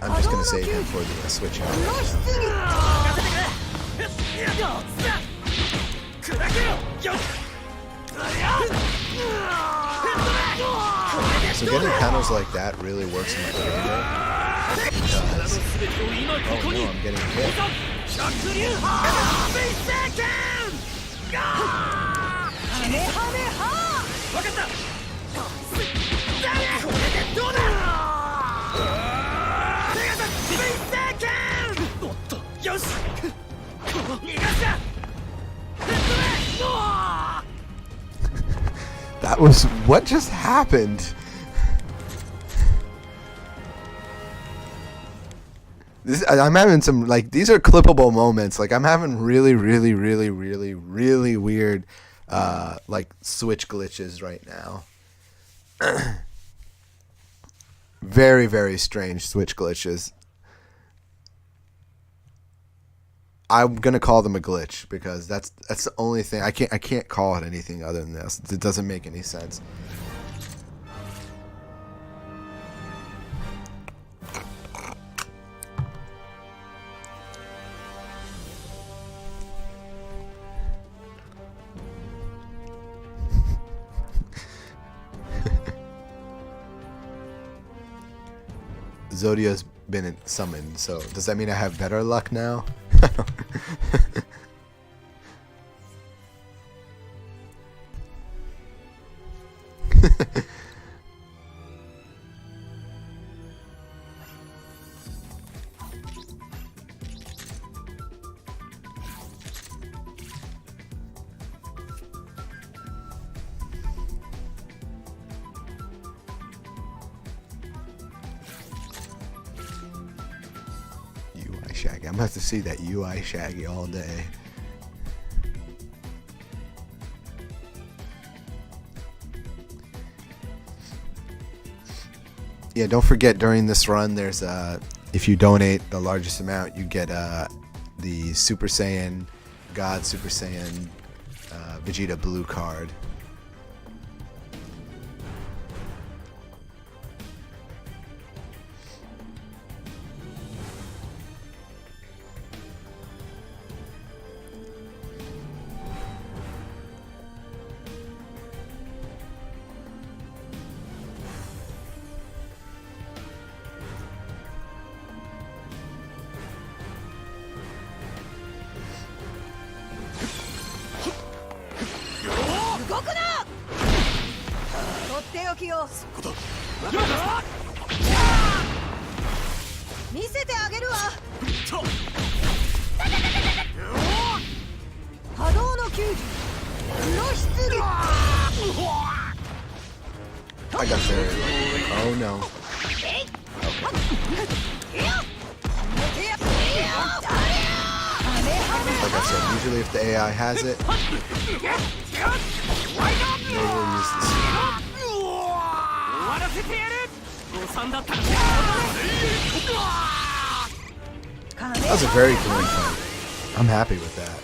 I'm just going to save him for the switch out. So getting panels like that really works in my favor. Because, oh no, I'm getting hit. That was what just happened. I'm having some, like, these are clippable moments. Like, I'm having really, really, really, really, really weird, like, switch glitches right now. Very, very strange switch glitches. I'm gonna call them a glitch because that's the only thing. I can't call it anything other than this. It doesn't make any sense. Zodia's been summoned, so does that mean I have better luck now? UI Shaggy. I'm gonna have to see that UI Shaggy all day. Yeah, don't forget during this run, there's if you donate the largest amount, you get the Super Saiyan God Super Saiyan Vegeta Blue card. I got there. Oh no. Like I said, usually if the AI has it, they will use this. That was a very clean fight. I'm happy with that.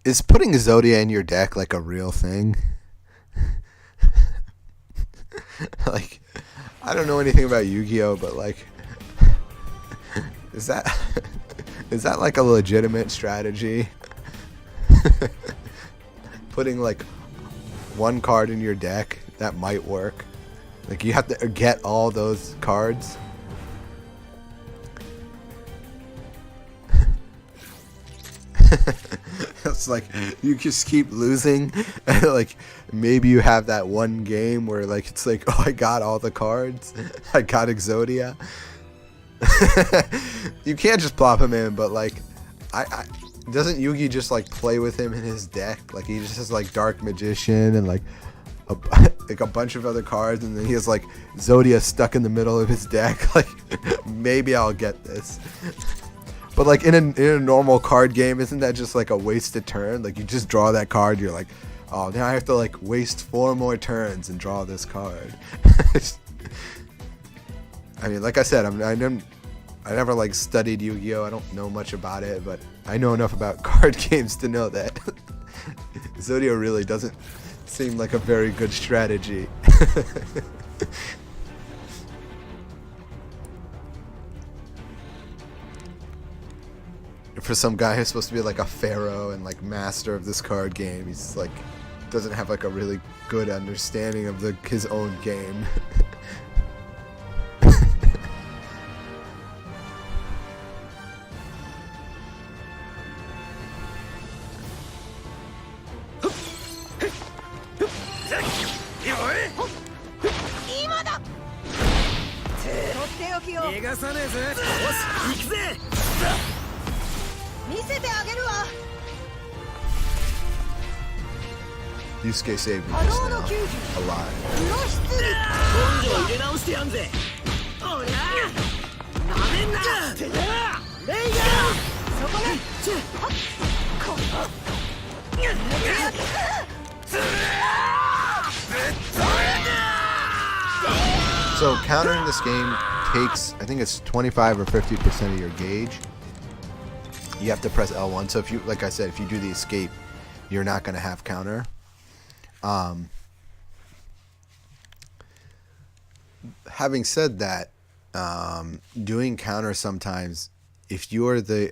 Is putting Zodia in your deck like a real thing? Like, I don't know anything about Yu-Gi-Oh, but like, is that like a legitimate strategy? Putting like one card in your deck, that might work. Like, you have to get all those cards. It's like you just keep losing, and like maybe you have that one game where like it's like, oh, I got all the cards, I got Exodia. You can't just plop him in, but like I doesn't Yugi just like play with him in his deck? Like he just has like Dark Magician and like a bunch of other cards, and then he has like Zodia stuck in the middle of his deck. Like, maybe I'll get this. But like in a normal card game, isn't that just like a wasted turn? Like you just draw that card, you're like, oh, now I have to like waste 4 more turns and draw this card. I mean, like I said, I never like studied Yu-Gi-Oh. I don't know much about it, but I know enough about card games to know that Zodia really doesn't seem like a very good strategy. For some guy who's supposed to be like a pharaoh and like master of this card game, he's like doesn't have like a really good understanding of his own game. Yusuke saved me just now. Alive. So countering this game takes, I think it's 25 or 50% of your gauge. You have to press L1. So if you, like I said, if you do the escape, you're not going to have having said that, doing counter sometimes, if you're the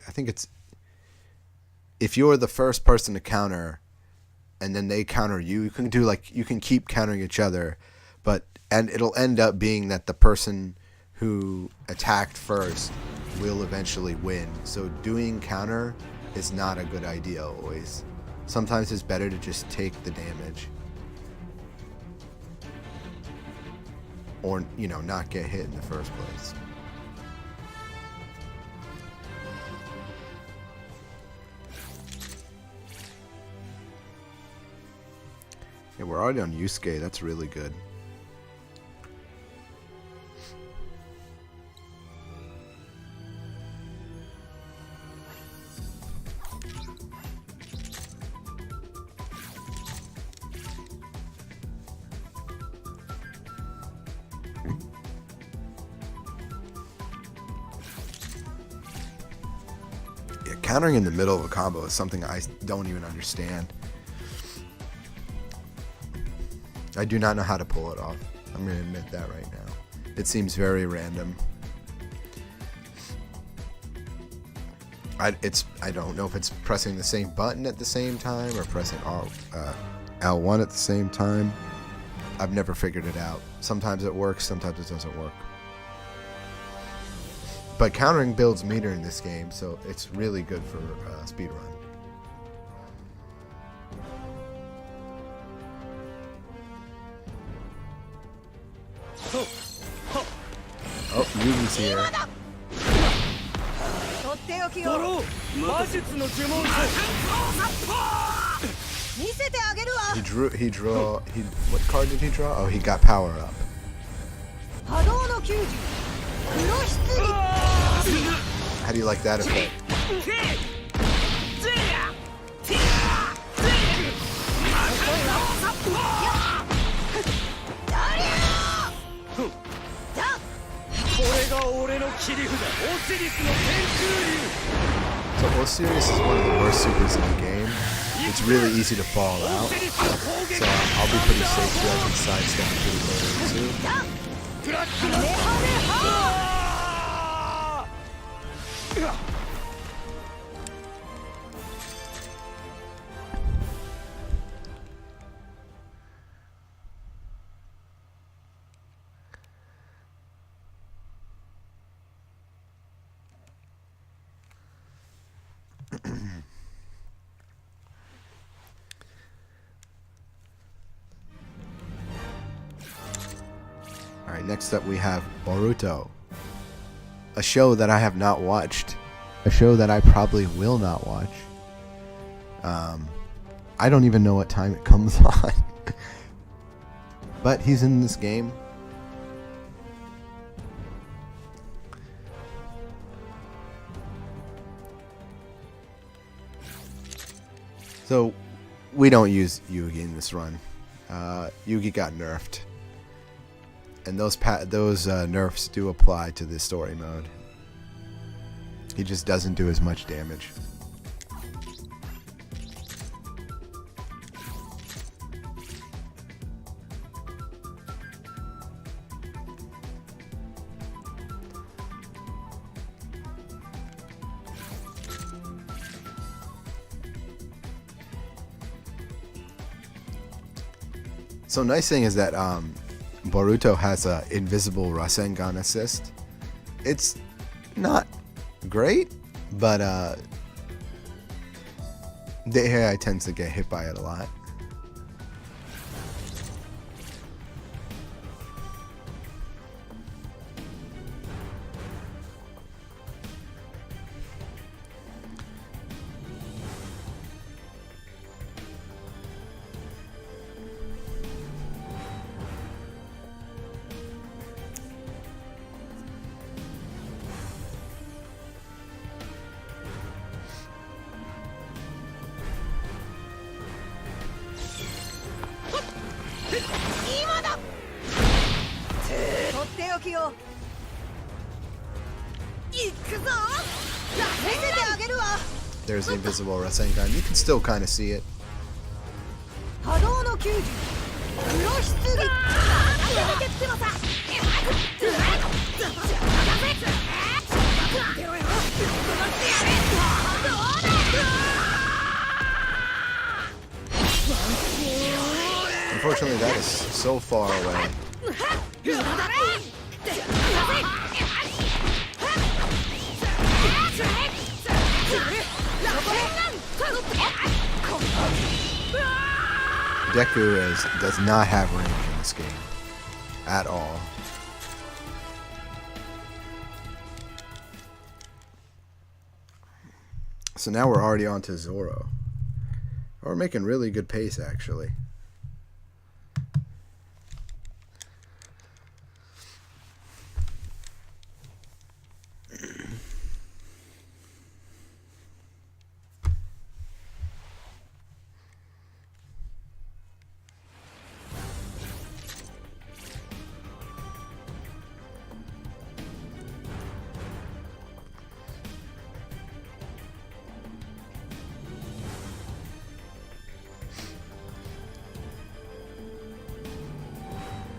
first person to counter, and then they counter you, you can keep countering each other, and it'll end up being that the person who attacked first will eventually win. So doing counter is not a good idea always. Sometimes it's better to just take the damage. Or, not get hit in the first place. Yeah, we're already on Yusuke. That's really good. Yeah, countering in the middle of a combo is something I don't even understand. I do not know how to pull it off. I'm going to admit that right now. It seems very random. I don't know if it's pressing the same button at the same time or pressing L1 at the same time. I've never figured it out. Sometimes it works, sometimes it doesn't work. But countering builds meter in this game, so it's really good for speedrun. Oh, Yugi's here. What card did he draw? Oh, he got power up. How do you like that effect? So Osiris is one of the worst supers in the game. It's really easy to fall out. So I'll be pretty safe here. I can sidestep pretty low too. Alright, next up we have Boruto. A show that I have not watched. A show that I probably will not watch. I don't even know what time it comes on. But he's in this game. So, we don't use Yugi in this run. Yugi got nerfed. And those nerfs do apply to this story mode. He just doesn't do as much damage. So nice thing is that Boruto has a invisible Rasengan assist. It's not great, but the AI tends to get hit by it a lot. There's the invisible Rasengan. You can still kind of see it. Unfortunately, that is so far away. Does not have range in this game at all. So now we're already on to Zoro. We're making really good pace, actually.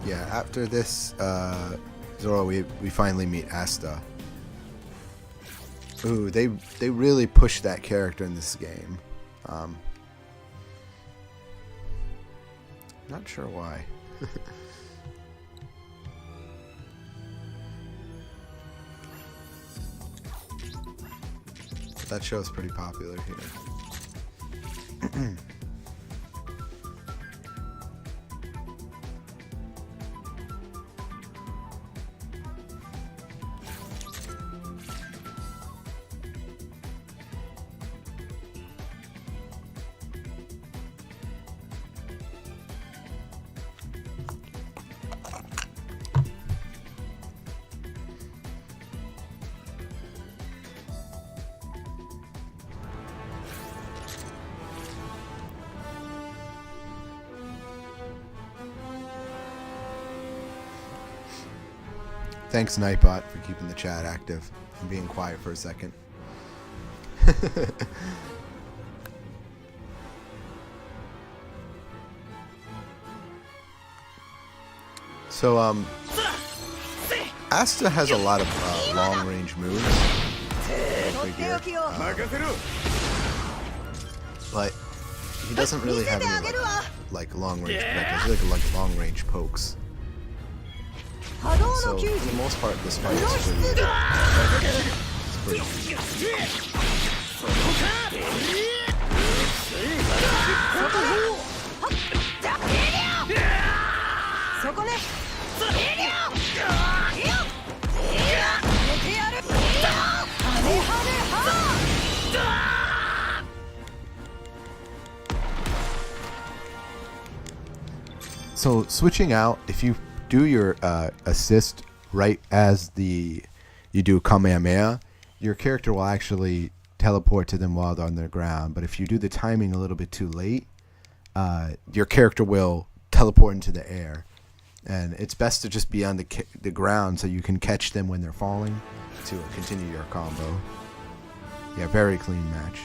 Yeah, after this, Zoro, we finally meet Asta. Ooh, they really pushed that character in this game. Not sure why. But that show's pretty popular here. Thanks, Nightbot, for keeping the chat active and being quiet for a second. So, Asta has a lot of long-range moves. But he doesn't really have any like long-range projectiles, like long-range pokes. So, for the most part, this fight is So, switching out, if you do your assist right as you do Kamehameha, your character will actually teleport to them while they're on the ground. But if you do the timing a little bit too late, your character will teleport into the air. And it's best to just be on the ground so you can catch them when they're falling to continue your combo. Yeah, very clean match.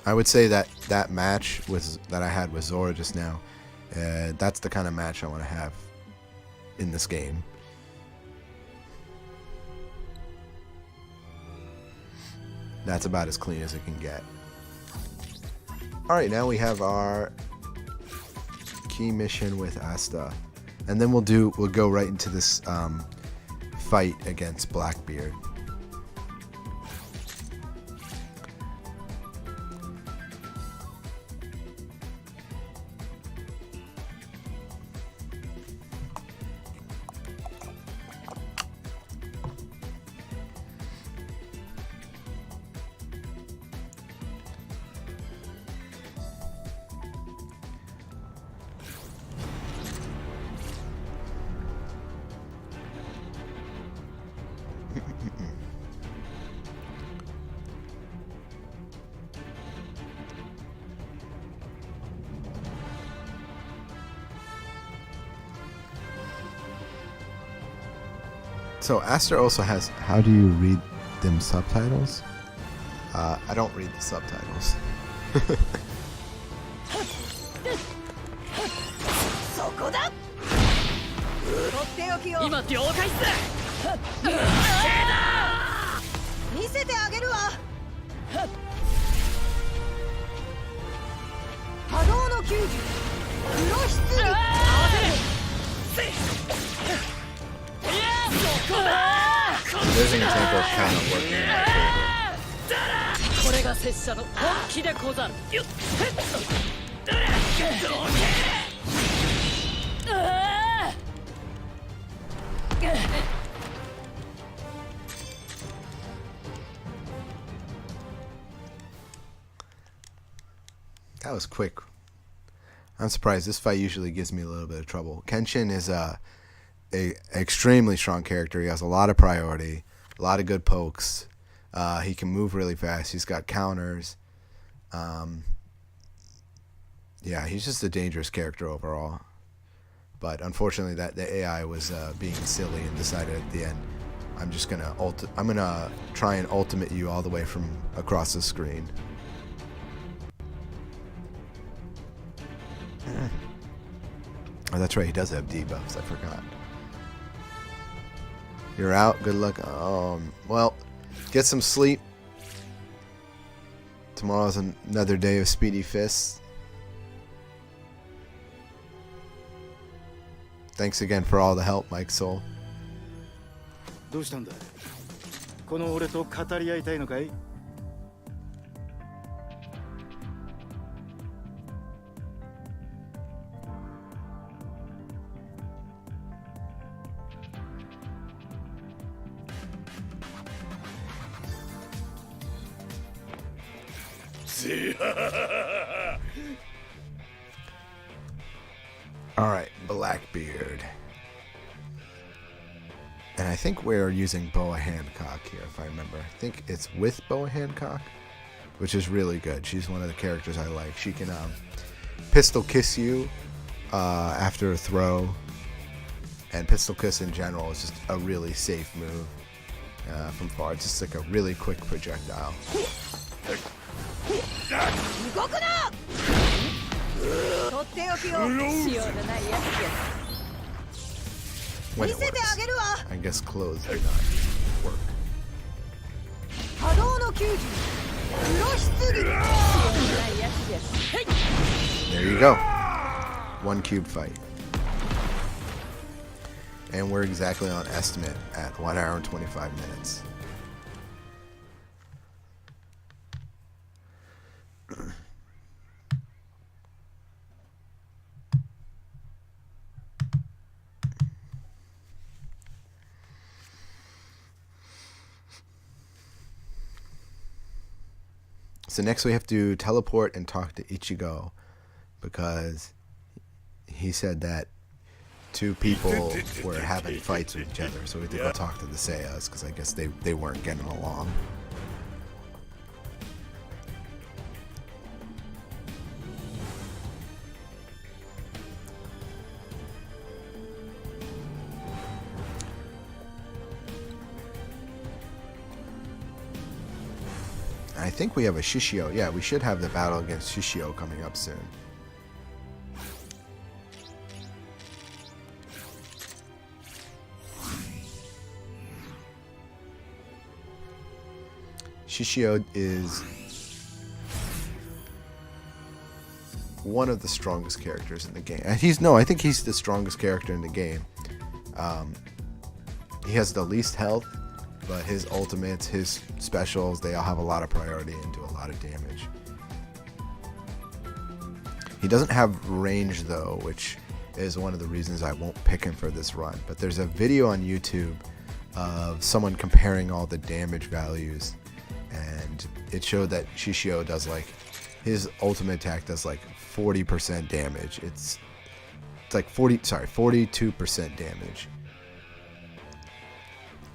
I would say that match that I had with Zoro just now, that's the kind of match I want to have in this game. That's about as clean as it can get. Alright, now we have our key mission with Asta. And then we'll go right into this fight against Blackbeard. So Aster also has. How do you read them subtitles? I don't read the subtitles. そこだとっておきを今了解っす。見せてあげるわ波動の球児黒ひつぎ合わせる There's an example of kind of working in my favor. これが拙者の本気でござる。よっ。That was quick. I'm surprised. This fight usually gives me a little bit of trouble. Kenshin is a extremely strong character. He has a lot of priority, a lot of good pokes. He can move really fast. He's got counters. Yeah, he's just a dangerous character overall. But unfortunately, that the AI was being silly and decided at the end, I'm gonna try and ultimate you all the way from across the screen. Oh, that's right. He does have debuffs. I forgot. You're out. Good luck. Well, get some sleep. Tomorrow's another day of Speedyfists. Thanks again for all the help, Mike Soul. どうしたんだこの俺と語り合いたいのかいAlright, Blackbeard. And I think we're using Boa Hancock here, if I remember. I think it's with Boa Hancock, which is really good. She's one of the characters I like. She can pistol kiss you after a throw. And pistol kiss in general is just a really safe move from far. It's just like a really quick projectile. 動くなとっておきをしようのないやつです When it 見せてあ works. げるわ I guess clothes do not work. 波動の球児黒ひつぎしようのないやつです There you go. One cube fight. And we're exactly on estimate at 1 hour and 25 minutes. So next we have to teleport and talk to Ichigo because he said that two people were having fights with each other. So we have to go talk to the Saiyas because I guess they weren't getting along. I think we have a Shishio. Yeah, we should have the battle against Shishio coming up soon. Shishio is one of the strongest characters in the game. I think he's the strongest character in the game. He has the least health, but his ultimates, his specials, they all have a lot of priority and do a lot of damage. He doesn't have range though, which is one of the reasons I won't pick him for this run. But there's a video on YouTube of someone comparing all the damage values, and it showed that Shishio does his ultimate attack does 40% damage. It's like 42% damage.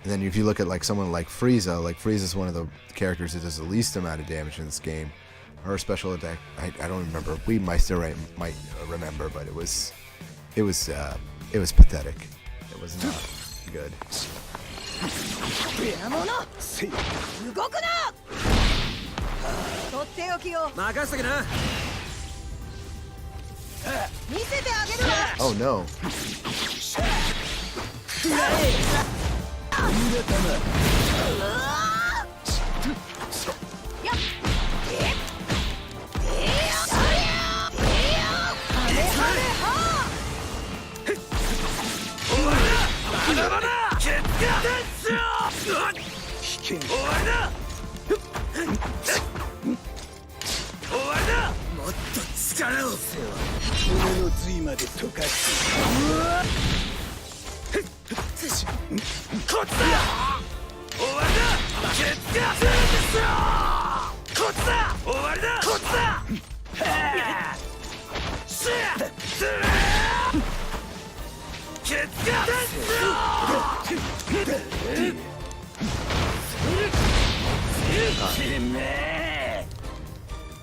And then if you look at someone like Frieza, Frieza's one of the characters that does the least amount of damage in this game. Her special attack, I don't remember. We might remember, but it was pathetic. It was not good. やもの動くな。とっておきを任せとけな。見せてあげるわ。 Oh no.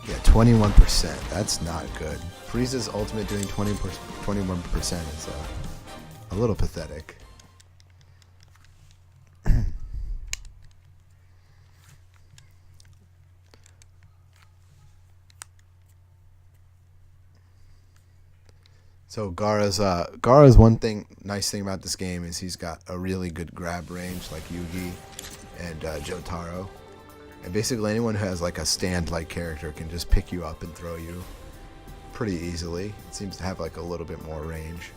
Yeah, 21%. That's not good. Frieza's ultimate doing 21% is a little pathetic. So Gaara's nice thing about this game is he's got a really good grab range like Yugi and Jotaro. And basically anyone who has like a stand-like character can just pick you up and throw you pretty easily. It seems to have like a little bit more range.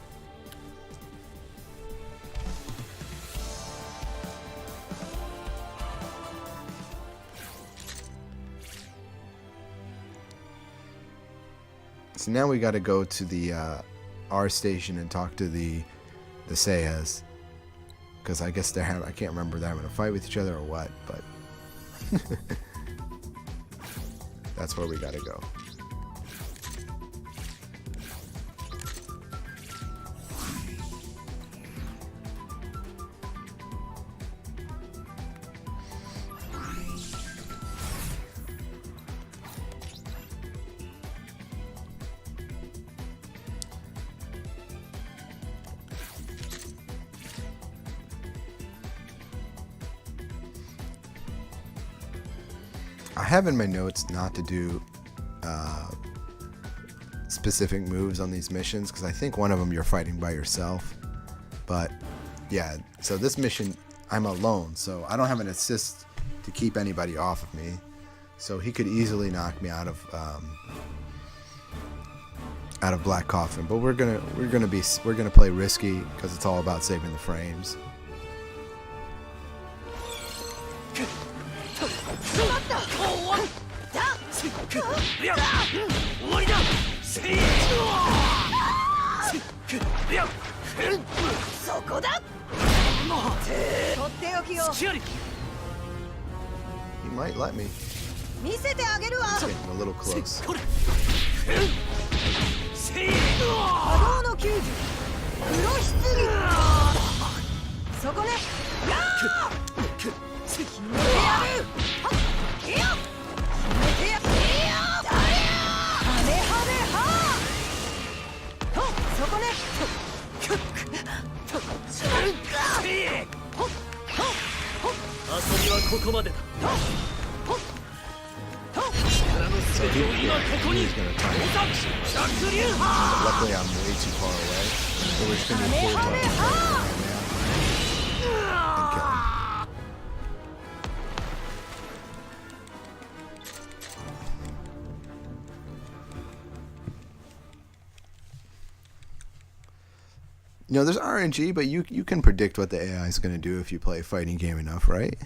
So now we got to go to the R station and talk to the Saiyas, because I guess I can't remember they're having a fight with each other or what, but that's where we got to go. I have in my notes not to do specific moves on these missions because I think one of them you're fighting by yourself. But yeah, so this mission I'm alone, so I don't have an assist to keep anybody off of me. So he could easily knock me out of Black Coffin. But we're gonna play risky because it's all about saving the frames. He might let me. It's getting a little close. So he's gonna try and but luckily I'm way too far away. So we're just gonna do full right now and kill him. You know, there's RNG, but you can predict what the AI is going to do if you play a fighting game enough, right?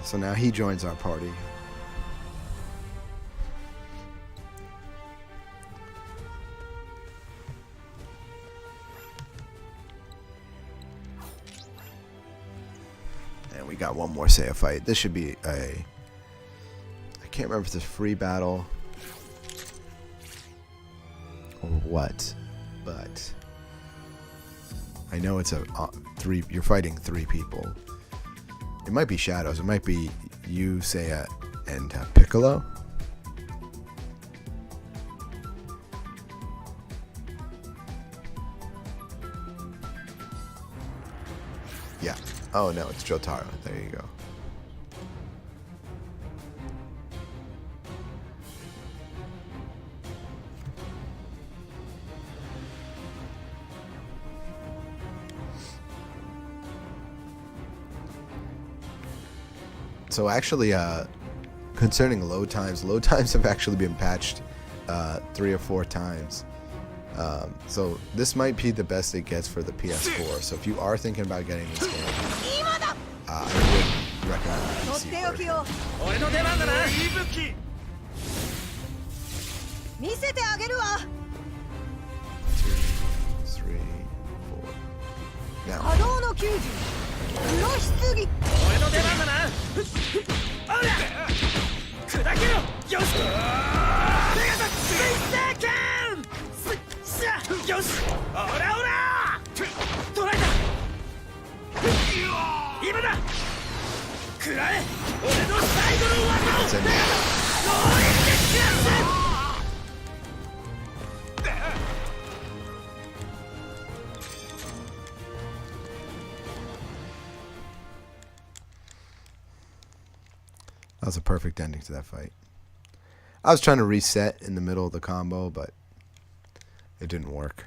So now he joins our party. And we got one more Seiya fight. This should be I can't remember if it's a free battle or what, but I know it's a three. You're fighting 3 people. It might be Shadows. It might be you, Seiya, and Piccolo. Yeah. Oh no, it's Jotaro. There you go. So actually, concerning load times have actually been patched 3 or 4 times. So this might be the best it gets for the PS4. So if you are thinking about getting this game, I would recommend the PC version. 俺の出番だな。見せてあげるわ。 2, 3, 4. Now. 波動の球児。黒棺。俺の出番だな。おら。砕けろ。よし。ペガサスイッターキャン。よし。オラオラ。捕らえた。今だ。食らえ。俺の最後の技を。ノーリスキャン。 That was a perfect ending to that fight. I was trying to reset in the middle of the combo, but it didn't work.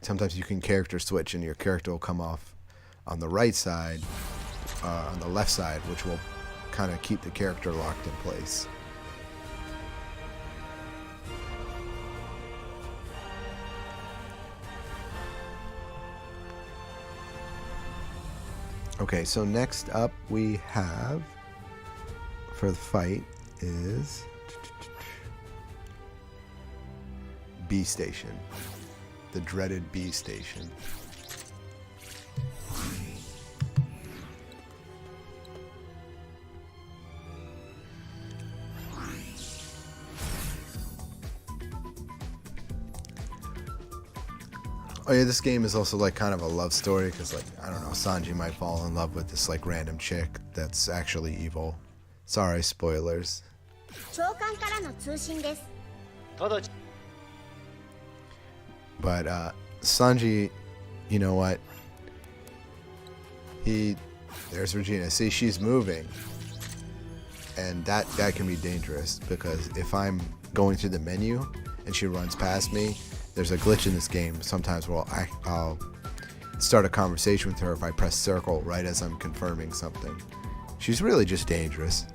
Sometimes you can character switch and your character will come off on the right side, on the left side, which will kind of keep the character locked in place. Okay, so next up we have for the fight is B Station. The dreaded B Station. Oh yeah, this game is also like kind of a love story because, like, I don't know, Sanji might fall in love with this like random chick that's actually evil. Sorry, spoilers. But Sanji, you know what? There's Regina. See, she's moving, and that can be dangerous because if I'm going through the menu and she runs past me. There's a glitch in this game sometimes where I'll start a conversation with her if I press circle right as I'm confirming something. She's really just dangerous.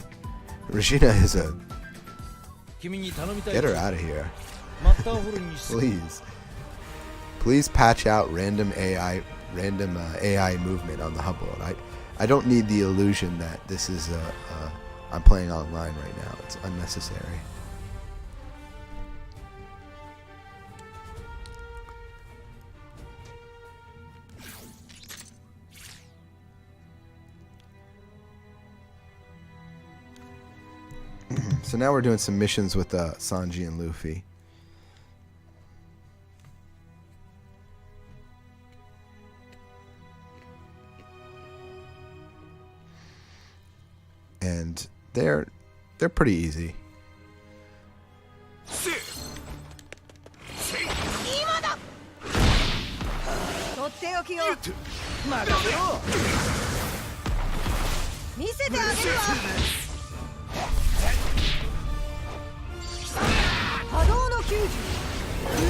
Regina is a... Get her out of here. Please. Please patch out random AI movement on the hub world. I don't need the illusion that this is I'm playing online right now. It's unnecessary. So now we're doing some missions with Sanji and Luffy. And they're pretty easy.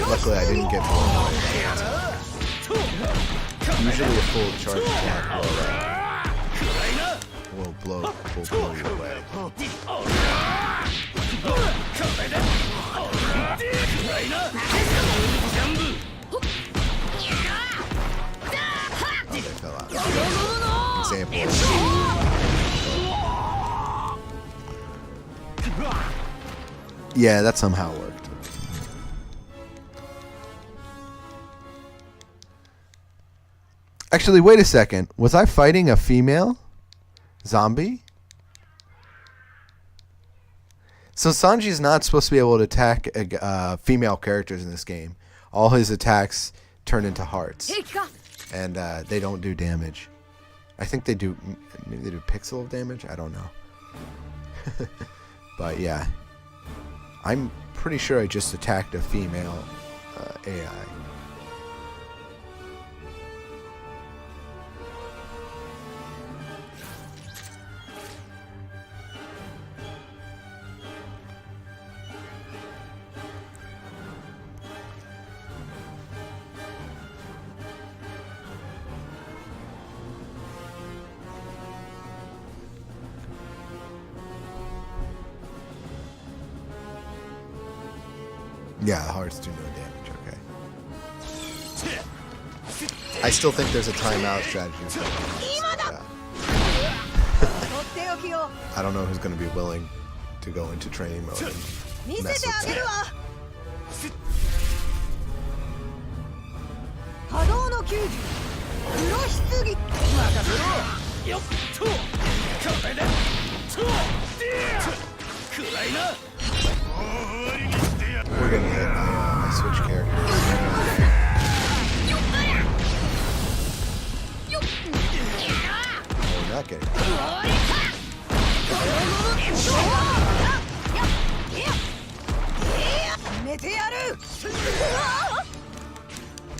Luckily, I didn't get blown away. Usually, a full charge attack will blow you away. Oh, they fell out. Example. Yeah, that somehow worked. Actually, wait a second. Was I fighting a female zombie? So Sanji's not supposed to be able to attack female characters in this game. all his attacks turn into hearts, and they don't do damage. I think they do. Maybe they do pixel of damage. I don't know. But yeah, I'm pretty sure I just attacked a female AI. Yeah, the hearts do no damage, okay. I still think there's a timeout strategy for that. I don't know who's going to be willing to go into training mode and mess with that. We're gonna hit my switch characters. We're not getting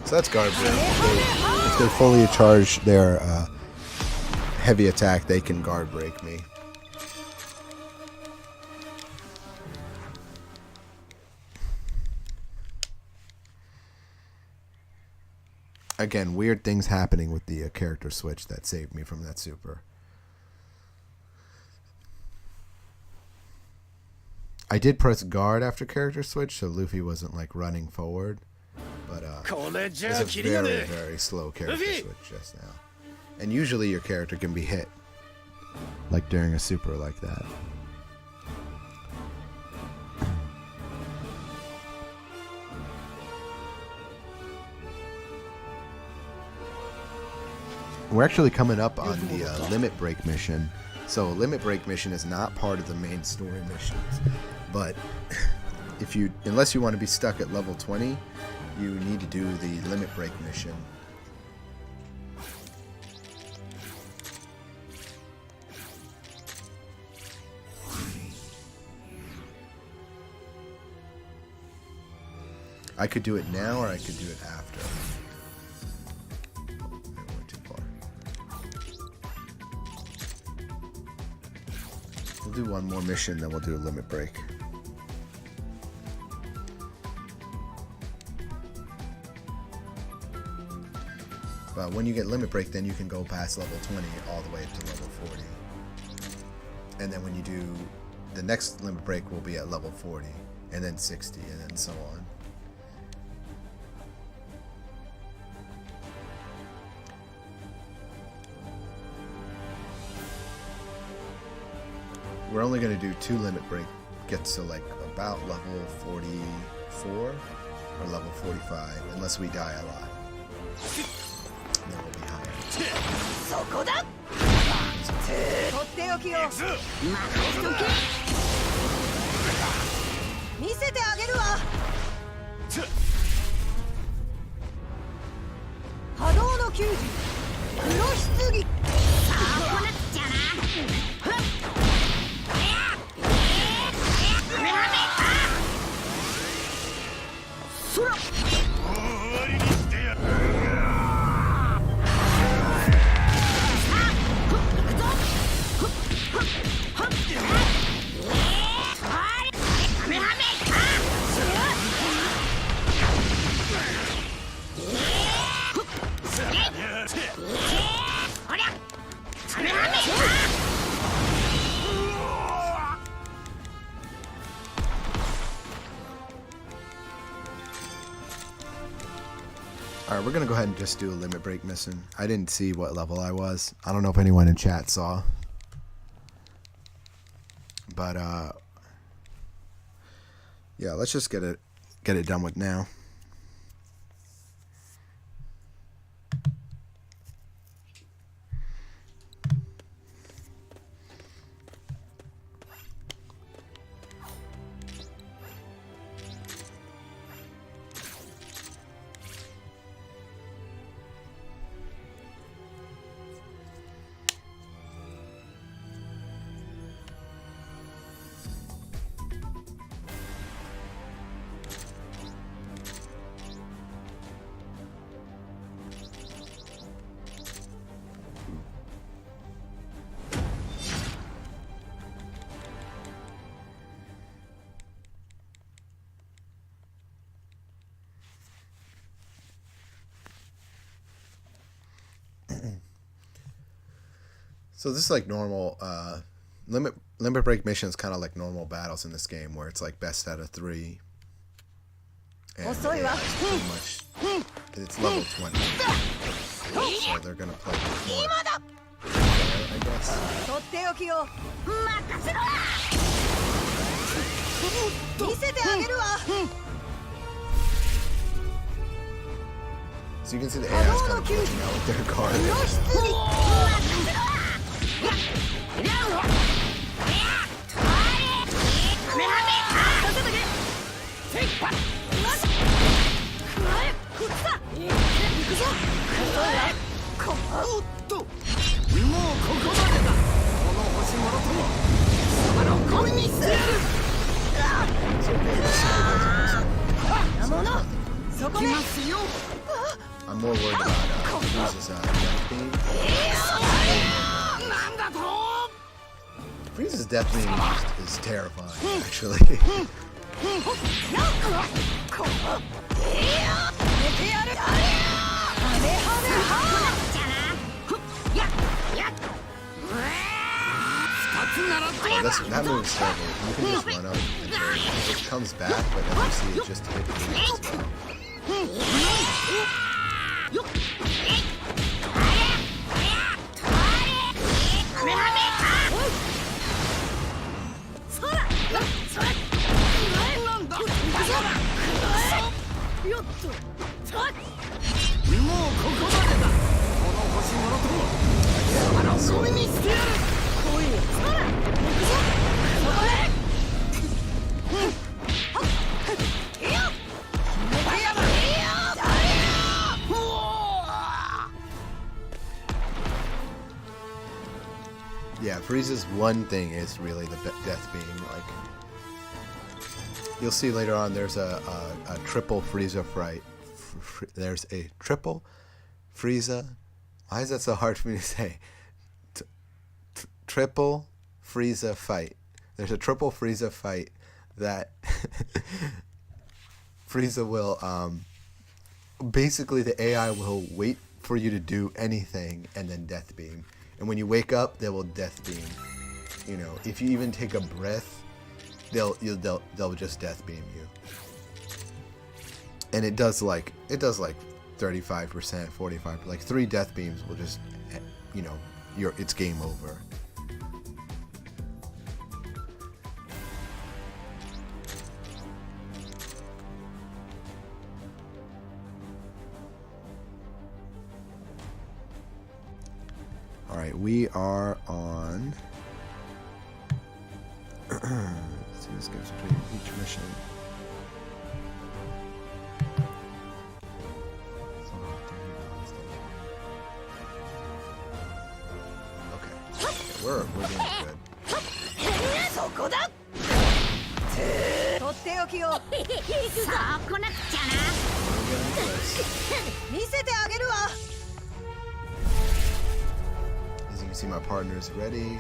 So that's guard break. If they fully charge their heavy attack, they can guard break me. Again, weird things happening with the character switch that saved me from that super. I did press guard after character switch, so Luffy wasn't like running forward. But it's a very, very slow character switch just now. And usually your character can be hit, like during a super like that. We're actually coming up on the limit break mission. So limit break mission is not part of the main story missions, but if you, unless you want to be stuck at level 20, you need to do the limit break mission. I could do it now or I could do it after. We'll do one more mission, then we'll do a limit break. But when you get limit break, then you can go past level 20 all the way to level 40. And then when you do the next limit break will be at level 40, and then 60, and then so on. We're only going to do 2 limit break gets to like about level 44 or level 45 unless we die a lot. And then we'll be higher. Alright, we're going to go ahead and just do a limit break mission. I didn't see what level I was. I don't know if anyone in chat saw. But, yeah, let's just get it done with now. So this is like normal limit break missions, kind of like normal battles in this game, where it's like best out of 3. And the AI is pretty much, it's level 20. So they're gonna play more fair, I guess. So you can see the AI is kind of glitching out with their cards. I'm more worried about Frieza's death beam. Frieza's death beam is terrifying, actually. Oh, that move's terrible. You can just run up and it comes back, but as you see, it just hit the as well. Yeah, Frieza's one thing is really the death beam. Like, you'll see later on, there's a triple Frieza fight. There's a triple Frieza. Why is that so hard for me to say? Triple Frieza fight. There's a triple Frieza fight that Frieza will basically the AI will wait for you to do anything and then death beam. And when you wake up, they will death beam. You know, if you even take a breath, they'll just death beam you. And it does like 35%, 45%. Like 3 death beams will just, you know, it's game over. Alright, we are on... Let's see, this gives each mission. Okay, we're doing good. As you can see, my partner's ready.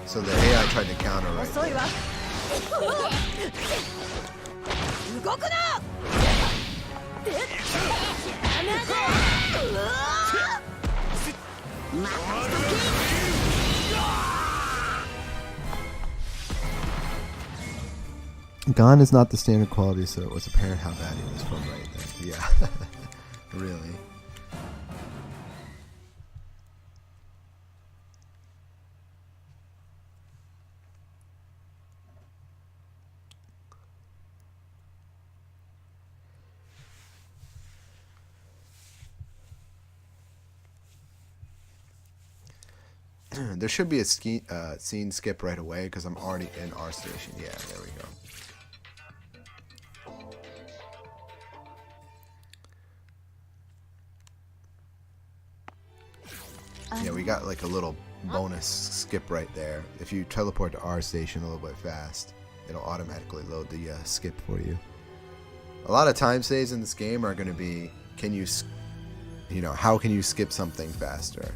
So the AI tried to counter right there. Gon is not the standard quality, so it was apparent how bad he was from right there. Yeah, really. There should be a scene skip right away because I'm already in our station. Yeah, there we go. Yeah, we got like a little bonus skip right there. If you teleport to R station a little bit fast, it'll automatically load the skip for you. A lot of time saves in this game are going to be, how can you skip something faster?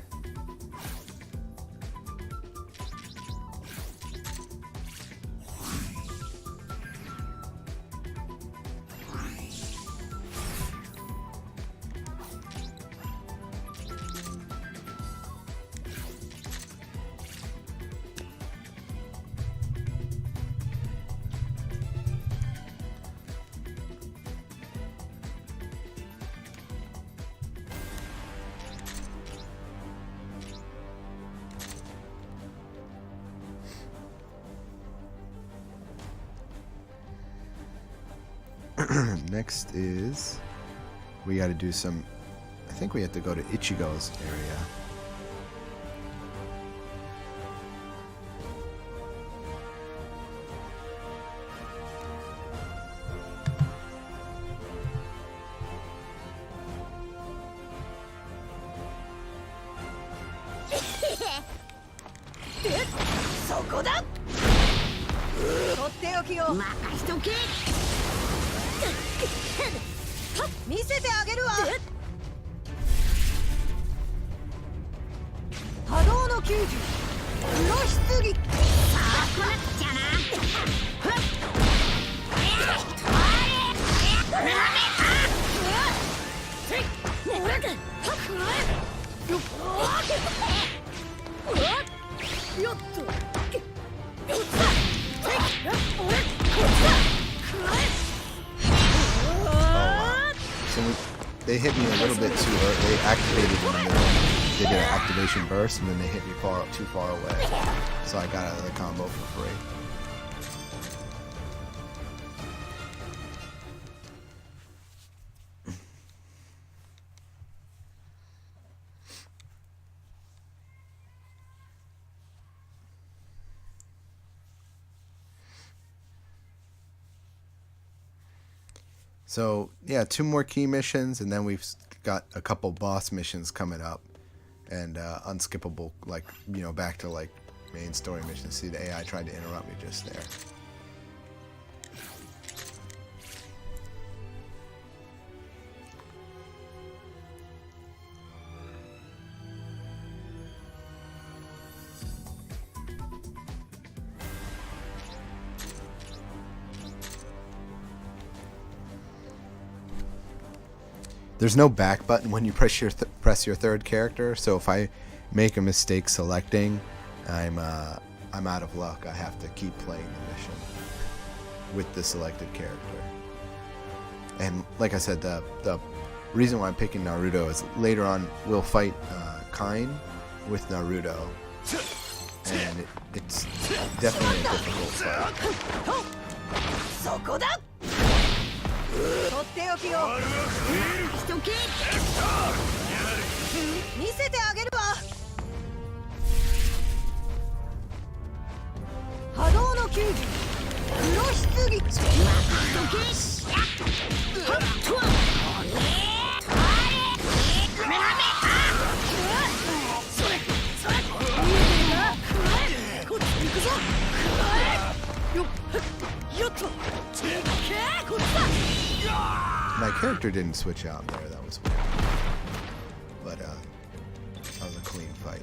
Next is we got to do some. I think we have to go to Ichigo's area. They hit me a little bit too early. They activated in the middle. They did an activation burst, and then they hit me too far away. So I got out of the combo for free. So yeah, 2 more key missions, and then we've got a couple boss missions coming up, and unskippable, back to main story missions. See, the AI tried to interrupt me just there. There's no back button when you press your third character, so if I make a mistake selecting, I'm out of luck. I have to keep playing the mission with the selected character. And like I said, the reason why I'm picking Naruto is later on we'll fight Kain with Naruto, and it's definitely a difficult fight. とっておきをしとけ見せてあげるわ波動の球技黒棺任せとけはっとわそれそれ見えてるなこっち行くぞよっよっとこっちだMy character didn't switch out there, that was weird. But that was a clean fight.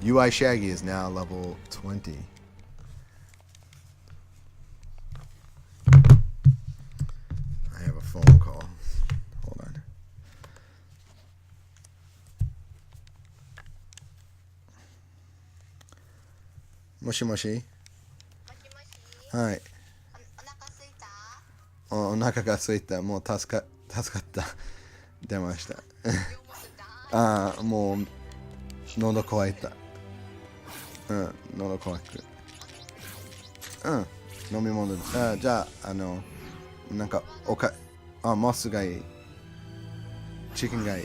UI Shaggy is now level 20. I have a phone call. Hold on. Moshi moshi. Hi. お腹が空いた。もう助かった。出ました。ああ、もう喉乾いた。喉乾く。飲み物。じゃあなんかモスがいい。チキンがいい。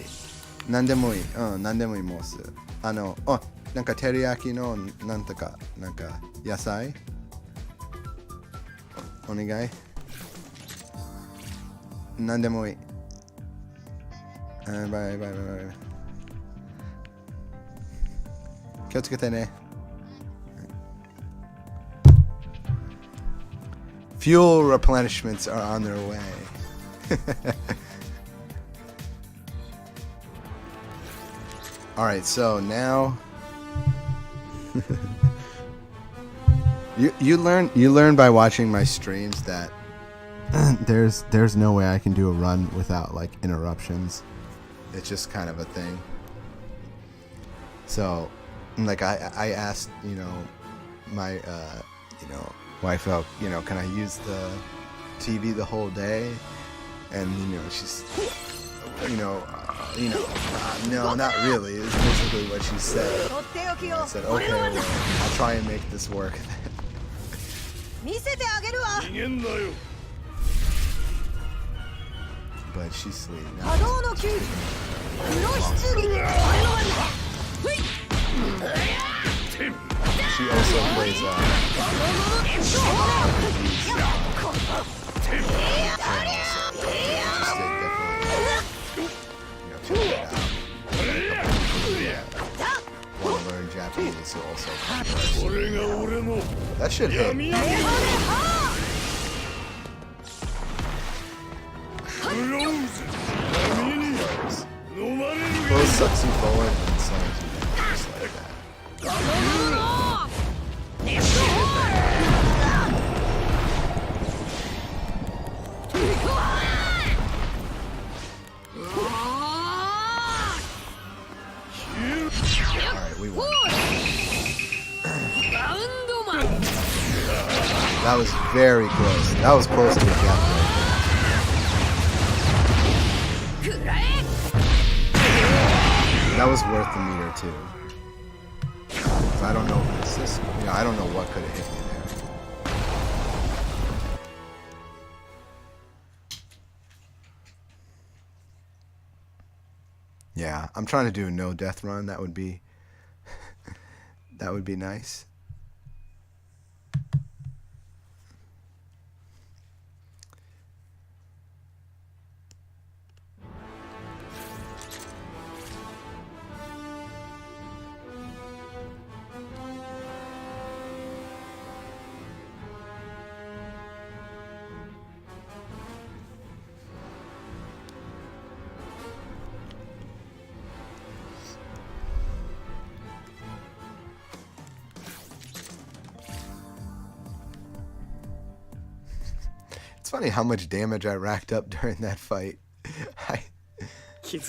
なんでもいい。なんでもいいモス。なんか照り焼きのなんとかなんか野菜。お願い。なんでもいい。バイバイバイバイ。Kyotsuke ne. Fuel replenishments are on their way. Alright, so now you learn by watching my streams that there's no way I can do a run without like interruptions. It's just kind of a thing. So like I asked, my wife out, can I use the TV the whole day? And she's no, not really, is basically what she said. And I said, okay, well, I'll try and make this work. But she's sweet. Now she also plays want to learn Japanese, so also that should hit. Both sucks you forward and slams you down just like that. Alright, we won. That was very close. That was close to a gap right there. That was worth the meter too. I don't know if it's this. I don't know what could have hit me there. Yeah, I'm trying to do a no death run. That would be that would be nice. It's funny how much damage I racked up during that fight.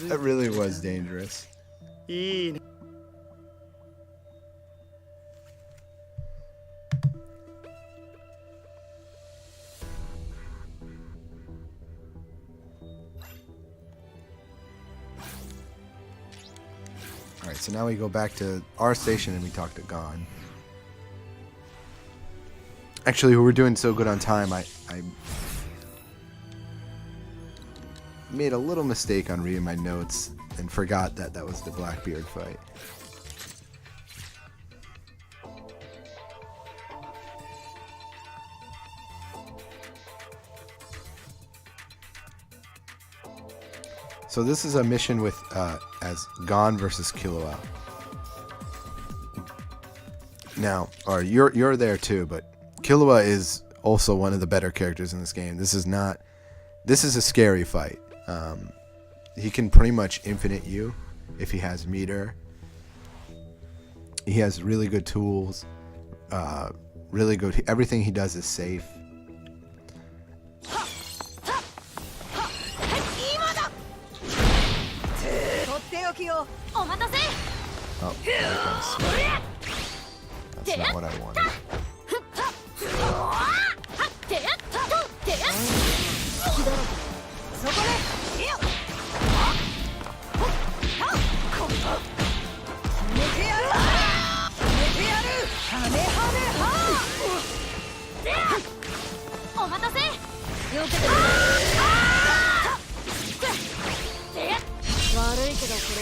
That really was dangerous. Alright, so now we go back to our station and we talk to Gon. Actually, we were doing so good on time, I made a little mistake on reading my notes and forgot that that was the Blackbeard fight. So this is a mission with as Gon versus Killua. Now, or you're there too, but Killua is also one of the better characters in this game. This is a scary fight. He can pretty much infinite you if he has meter. He has really good tools. Really good. Everything he does is safe. Oh, that's not what I wanted.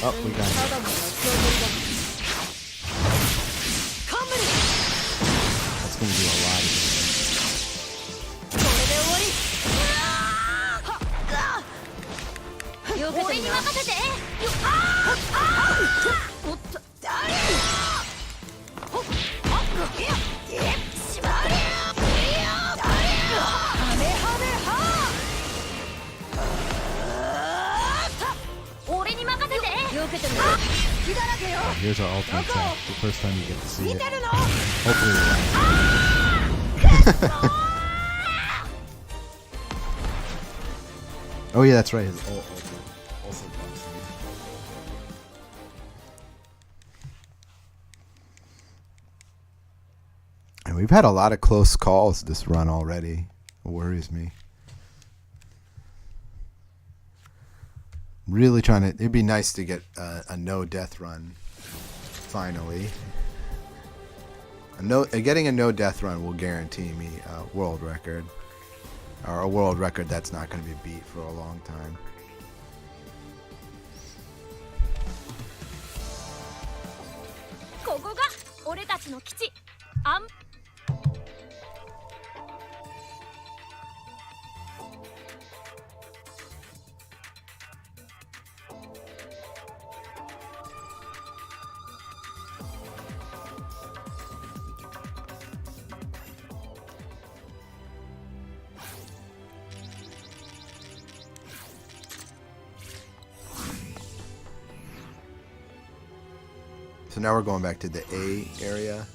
Oh, we got it. That's going to do a lot of Here's our ultimate attack. The first time you get to see it. Hopefully the last. Oh yeah, that's right. His ult also comes in. And we've had a lot of close calls this run already. It worries me. Really trying to. It'd be nice to get a no death run. Finally, getting a no death run will guarantee me a world record, or a world record that's not going to be beat for a long time. So now we're going back to the A area.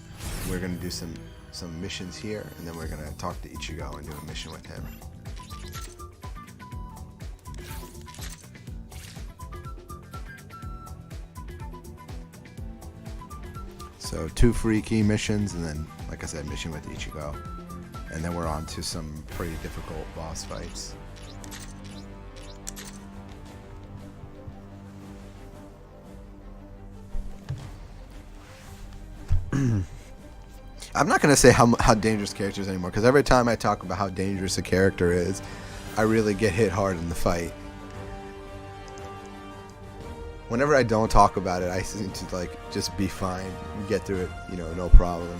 We're going to do some missions here, and then we're going to talk to Ichigo and do a mission with him. So 2 free key missions, and then, like I said, mission with Ichigo. And then we're on to some pretty difficult boss fights. I'm not going to say how dangerous characters anymore, because every time I talk about how dangerous a character is, I really get hit hard in the fight. Whenever I don't talk about it, I seem to like just be fine, get through it, you know, no problem.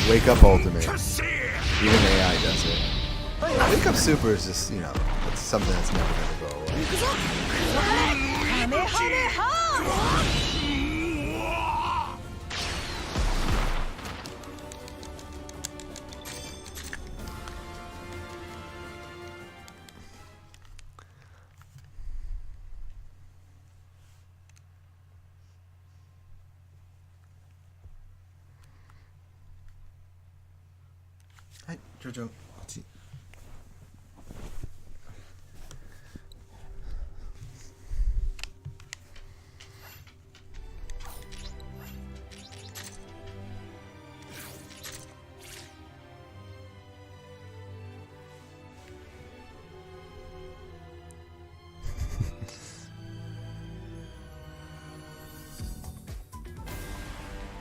Wake up ultimate. Even AI does it. Wake up super is just, you know, it's something that's never gonna go away. Hi, Jojo.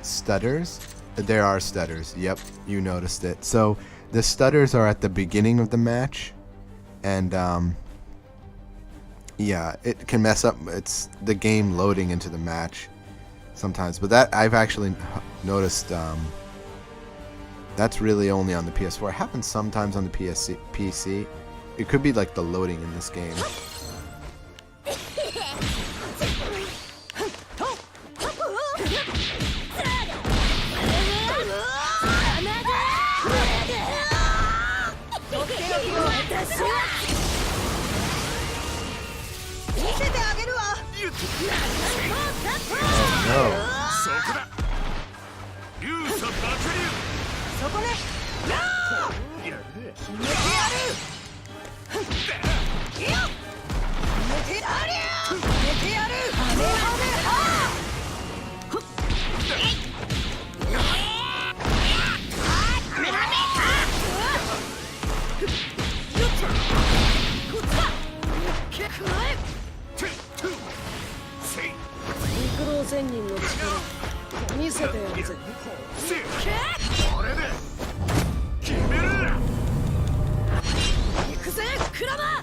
Stutters? There are stutters. Yep, you noticed it. So the stutters are at the beginning of the match, and yeah, it can mess up. It's the game loading into the match sometimes. But that I've actually noticed. That's really only on the PS4. It happens sometimes on the PC. It could be like the loading in this game.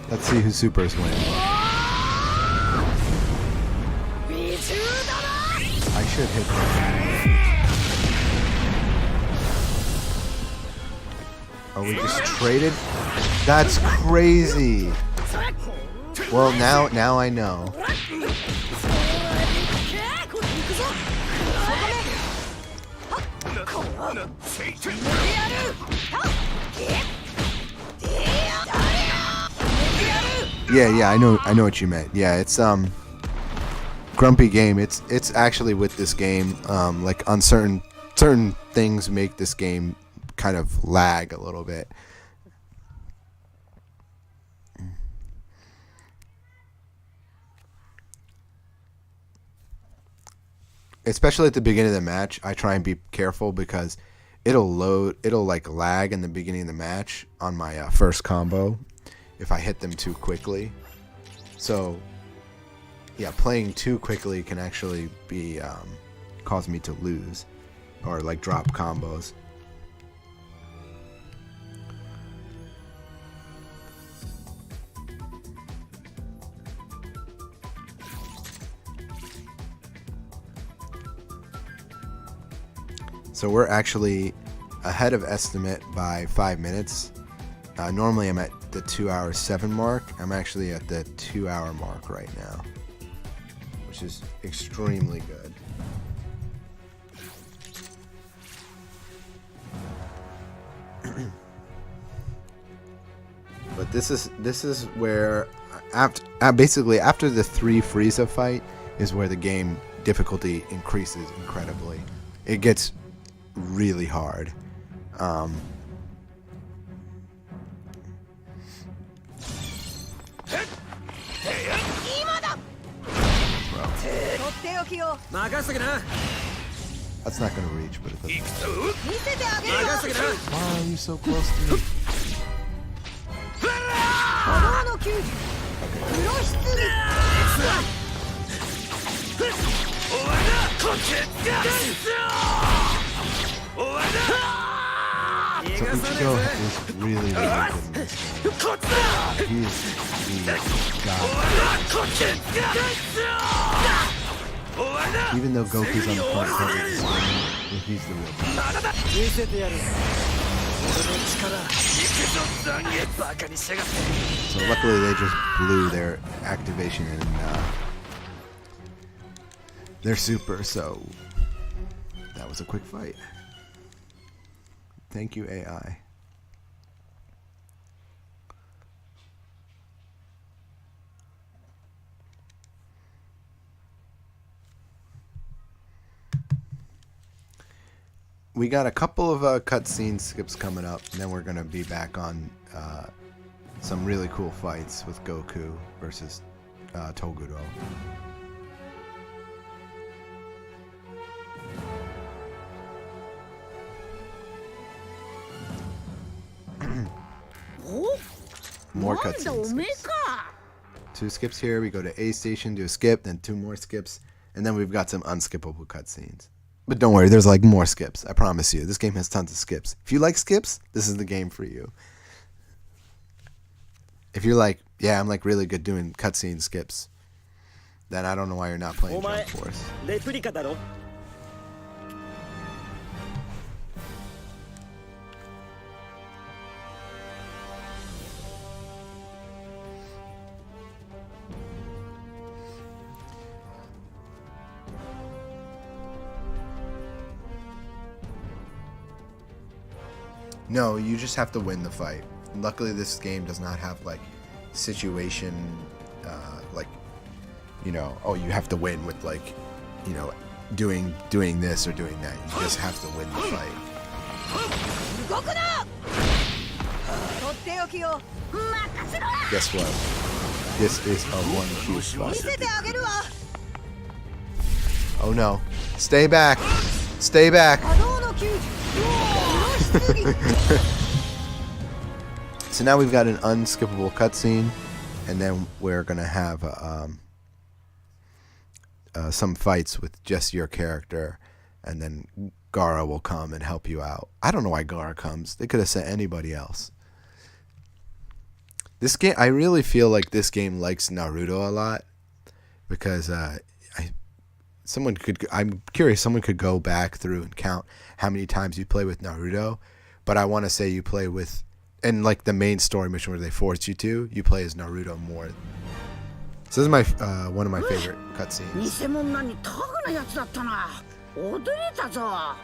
Let's see who supers win. I should hit that. Oh, we just traded? That's crazy. Well, now I know. Yeah, I know what you meant. Yeah, it's grumpy game. It's actually with this game, like on certain things make this game kind of lag a little bit. Especially at the beginning of the match, I try and be careful because it'll like lag in the beginning of the match on my first combo if I hit them too quickly. So yeah, playing too quickly can actually be cause me to lose or like drop combos. So we're actually ahead of estimate by 5 minutes. Normally I'm at the 2 hour 7 mark. I'm actually at the 2 hour mark right now, which is extremely good. But this is where basically after the 3 Frieza fight is where the game difficulty increases incredibly. It gets really hard. That's not gonna reach, but it doesn't matter. Why are you so close to me? So Ichigo is really good in this game. He is the god. Even though Goku's on the front cover of this game, he's the real god. So luckily they just blew their activation and their super, so that was a quick fight. Thank you, AI. We got a couple of cutscene skips coming up, and then we're going to be back on some really cool fights with Goku versus Toguro. More cutscenes. 2 skips here. We go to A station, do a skip, then 2 more skips, and then we've got some unskippable cutscenes. But don't worry, there's like more skips. I promise you. This game has tons of skips. If you like skips, this is the game for you. If you're like, yeah, I'm like really good doing cutscene skips, then I don't know why you're not playing Jump Force. No, you just have to win the fight. Luckily, this game does not have like situation, like, you know, oh, you have to win with like, you know, doing this or doing that. You just have to win the fight. Guess what? This is a 1Q fight. Oh no! Stay back! Stay back! So now we've got an unskippable cutscene, and then we're gonna have some fights with just your character, and then Gaara will come and help you out. I don't know why Gaara comes. They could have sent anybody else. This game, I really feel like this game likes Naruto a lot because I'm curious. Someone could go back through and count how many times you play with Naruto, but I want to say you play with, and like the main story mission where they force you to, you play as Naruto more. So this is my one of my favorite cutscenes. 偽物なにタフなやつだったな。驚いたぞ。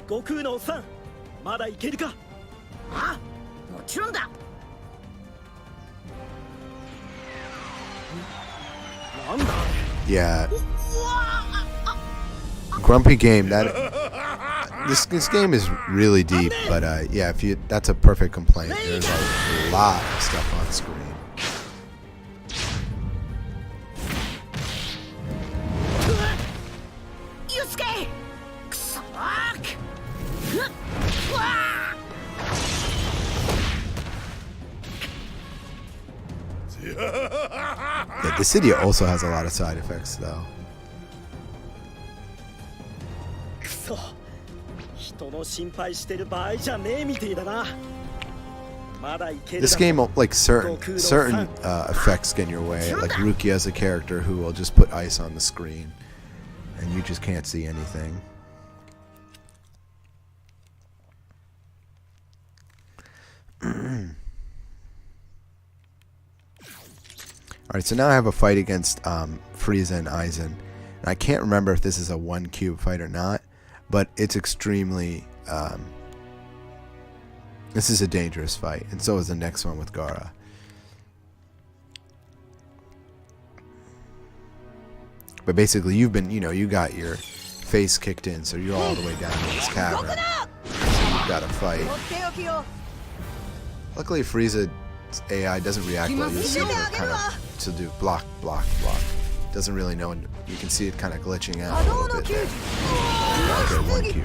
悟空のおっさん、まだいけるか？あ、もちろんだ。なんだ？ Yeah. Grumpy game. This game is really deep, but yeah, if you that's a perfect complaint. There's a lot of stuff on screen. Yusuke! Kusook! Yeah, the city also has a lot of side effects, though. くそ、人の心配してる場合じゃねえみてえだな。まだいけるだろ。 This game, like certain effects get in your way. Like Rukia is a character who will just put ice on the screen, and you just can't see anything. Alright, so now I have a fight against Frieza and Aizen. And I can't remember if this is a 1 cube fight or not, but it's extremely... this is a dangerous fight, and so is the next one with Gaara. But basically, you've been, you got your face kicked in, so you're all the way down in this cavern. So you've got to fight. Luckily, Frieza's AI doesn't react well. You'll see her kind of to do block, block, block. Doesn't really know, and you can see it kind of glitching out a little bit there. Okay, 1 cube.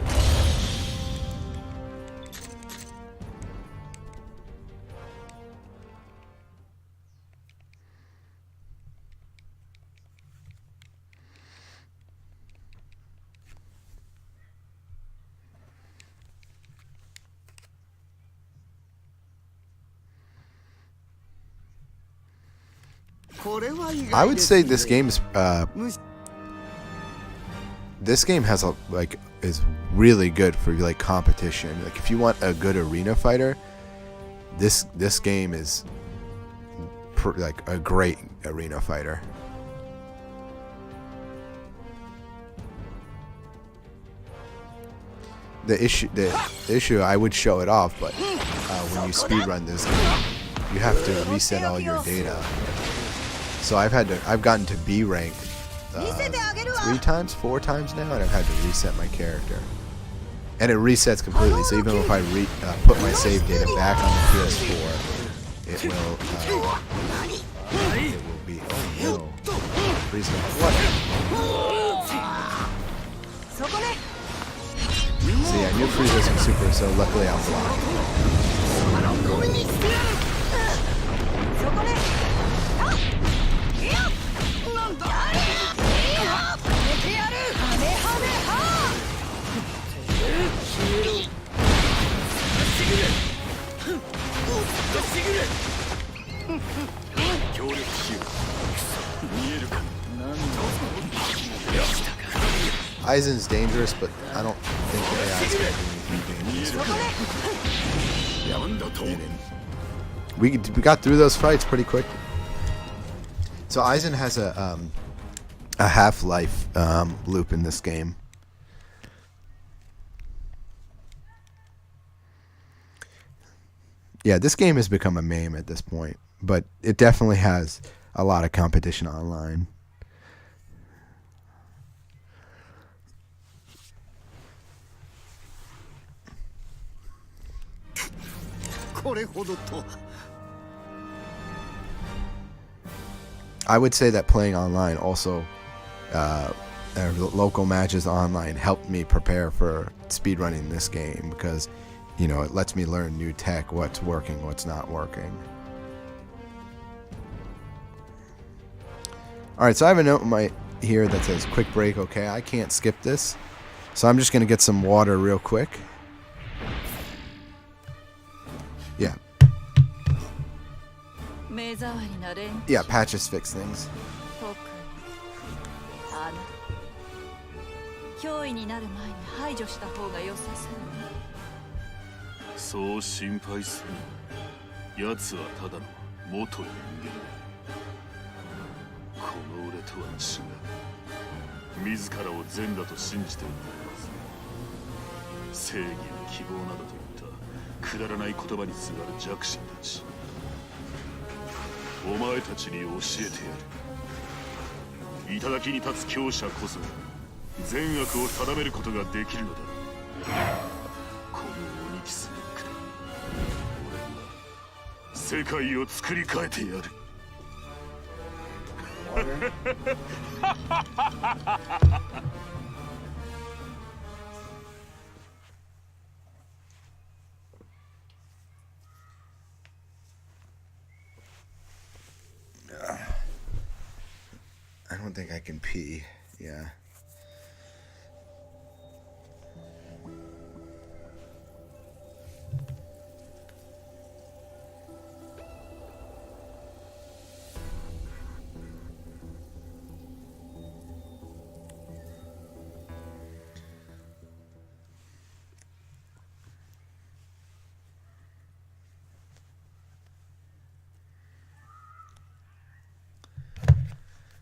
I would say this game is is really good for like competition. Like if you want a good arena fighter, this game is like a great arena fighter. The issue I would show it off, but when you speedrun this game, you have to reset all your data. So I've gotten to B rank 3 times, 4 times now, and I've had to reset my character. And it resets completely, so even if I put my save data back on the PS4, it will be, oh no, Frieza, what? See, I knew Frieza was super, so luckily I'm blocked. Aizen's dangerous, but I don't think the AI is going to do anything dangerous. Yeah, we got through those fights pretty quick. So Aizen has a half-life loop in this game. Yeah, this game has become a meme at this point, but it definitely has a lot of competition online. I would say that playing online also, local matches online helped me prepare for speedrunning this game because, it lets me learn new tech, what's working, what's not working. Alright, so I have a note in my here that says quick break. Okay, I can't skip this. So I'm just going to get some water real quick. Yeah. Yeah, patches fix things. 脅威になる前に排除した方が良さそうね。そう心配するな。奴はただの元人間だ。この俺とは違う。自らを善だと信じているはず。正義や希望などといったくだらない言葉にすがる弱者たち。お前たちに教えてやる。頂に立つ強者こそが善悪を定めることができるのだ。この鬼キスの国、俺が世界を作り変えてやる。I don't think I can pee. Yeah.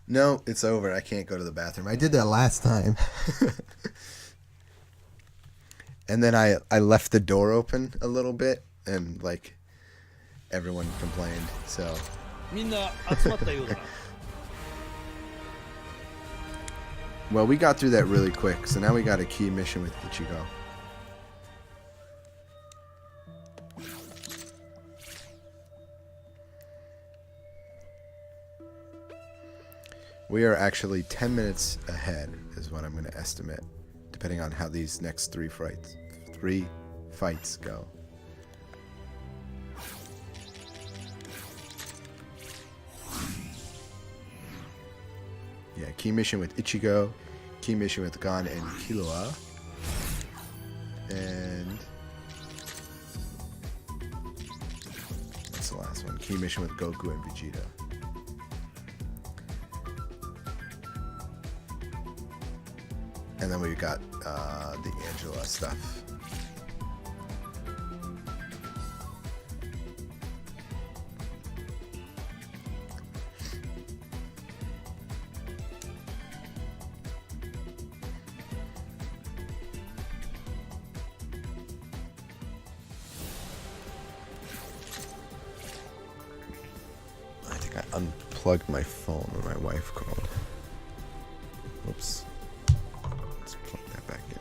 No, it's over. I can't go to the bathroom. I did that last time. And then I left the door open a little bit and like everyone complained. So well, we got through that really quick. So now we got a key mission with Ichigo. We are actually 10 minutes ahead, is what I'm going to estimate, depending on how these next three fights go. Yeah, key mission with Ichigo, key mission with Gon and Killua, and what's the last one? Key mission with Goku and Vegeta. And then we got the Angela stuff. I think I unplugged my phone when my wife called. Whoops. Plug that back in.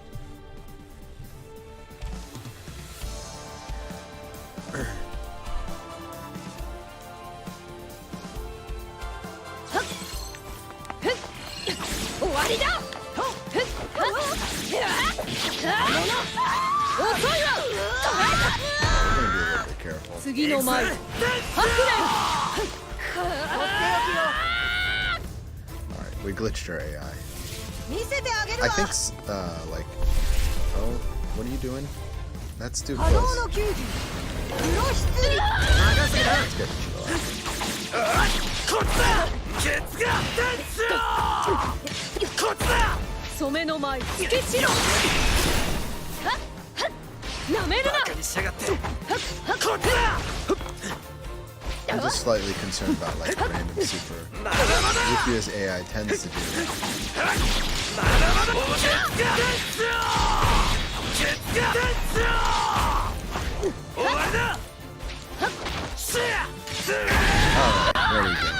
Alright, we glitched our AI. I think, like, oh, what are you doing? That's too close. Let's get I'm just slightly concerned about like random super. Rupia's AI tends to do Alright, there we go.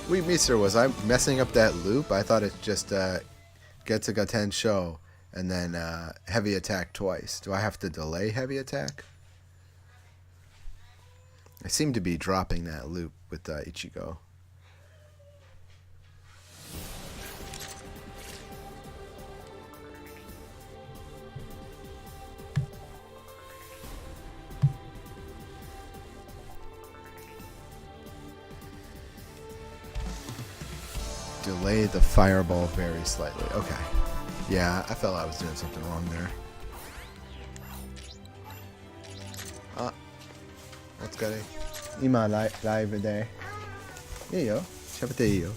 Wait, Mister, was I messing up that loop? I thought it just get to Gaten show and then heavy attack twice. Do I have to delay heavy attack? I seem to be dropping that loop with Ichigo. Delay the fireball very slightly. Okay. Yeah, I felt I was doing something wrong there. Let's go. 今ライブで。いいよ。喋っていいよ。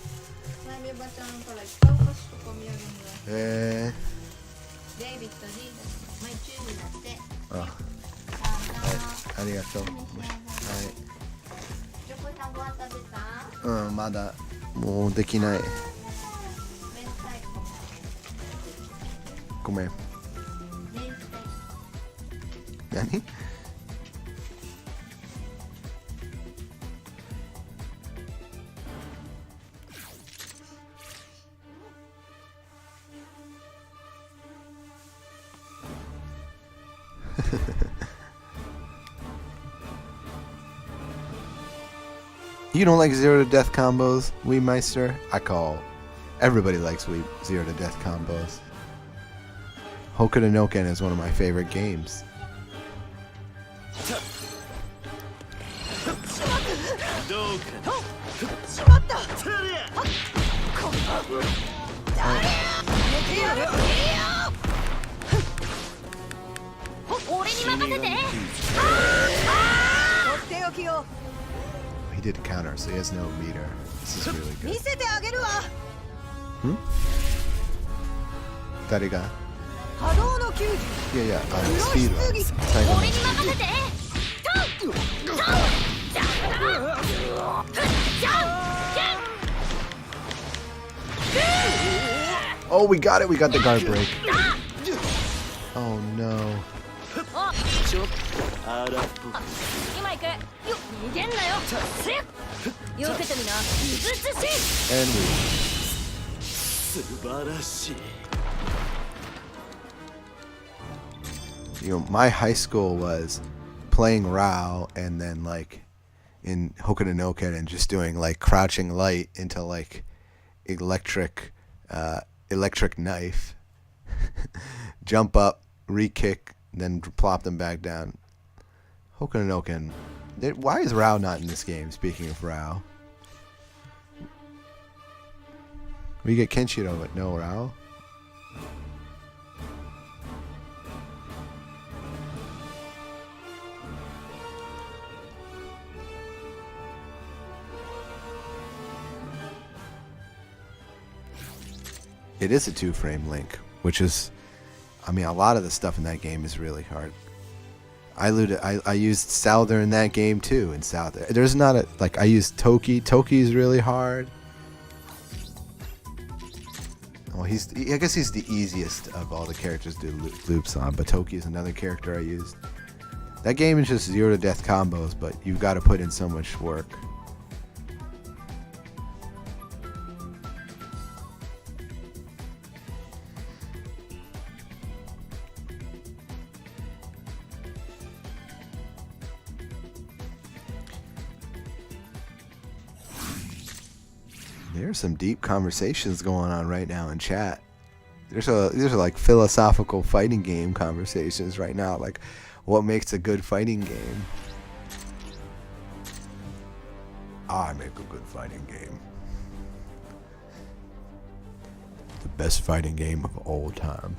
前メバちゃんからいっぱいお菓子とかお土産もらって。デイビッド・リーダー、マイチューブだって。あ、はい、ありがとう。はい。チョコさんご飯食べた？うん、まだもうできない。ごめん。何You don't like zero to death combos, Wii Meister? I call. Everybody likes zero to death combos. Hokuto no Ken is one of my favorite games. He did a counter, so he has no meter. This is really good. Hmm? 誰が? Yeah, speed runs. 最後のスピード。Oh, we got it. We got the guard break. Oh no. And we. You know, my high school was playing Rao and then like in Hokuto no Ken and just doing like crouching light into like electric knife, jump up, re-kick, then plop them back down. Hokuto no Ken. Why is Rao not in this game? Speaking of Rao, we get Kenshiro but no Rao. It is a 2-frame link, which is, I mean, a lot of the stuff in that game is really hard. I used Souther in that game too. In Souther, there's not a like I used Toki. Toki is really hard. Well, I guess he's the easiest of all the characters to do loops on. But Toki is another character I used. That game is just zero to death combos, but you've got to put in so much work. There's some deep conversations going on right now in chat. These are like philosophical fighting game conversations right now, like what makes a good fighting game. I make a good fighting game. The best fighting game of all time.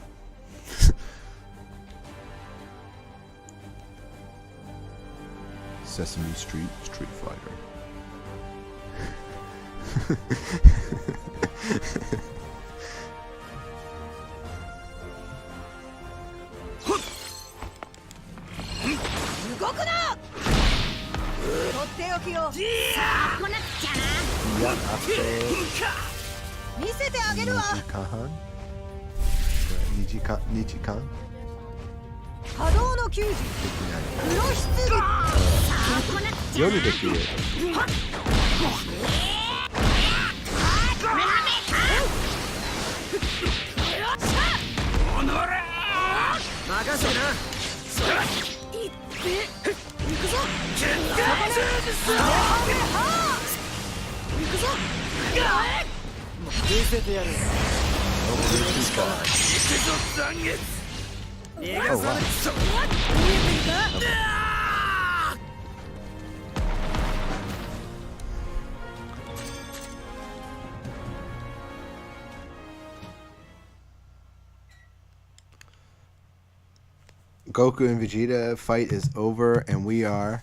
Sesame Street Fighter. Nijikan? Yoru dekiru. Oh, wow. Goku and Vegeta fight is over, and we are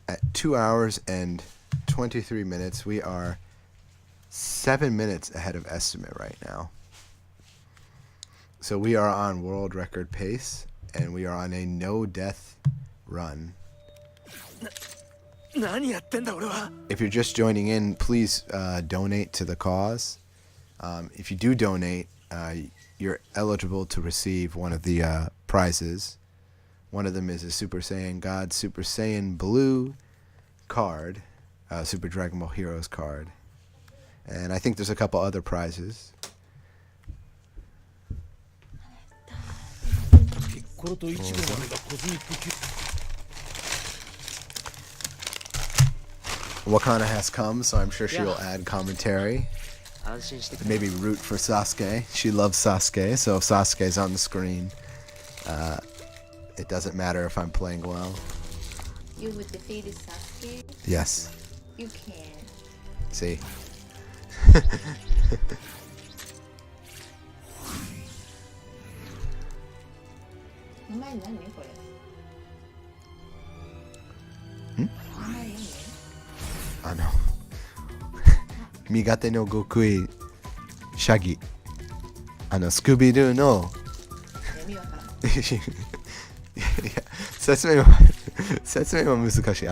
at 2 hours and 23 minutes. We are 7 minutes ahead of estimate right now. So we are on world record pace, and we are on a no-death run. If you're just joining in, please donate to the cause. If you do donate, you're eligible to receive one of the prizes. One of them is a Super Saiyan God Super Saiyan Blue card, Super Dragon Ball Heroes card. And I think there's a couple other prizes. Wakana has come, so I'm sure she'll add commentary. Maybe root for Sasuke. She loves Sasuke, so if Sasuke's on the screen, it doesn't matter if I'm playing well. You would defeat Sasuke? Yes. You can. See? I know. Migate no Gokui Shagi. Scooby-Doo no. 説明は難しい。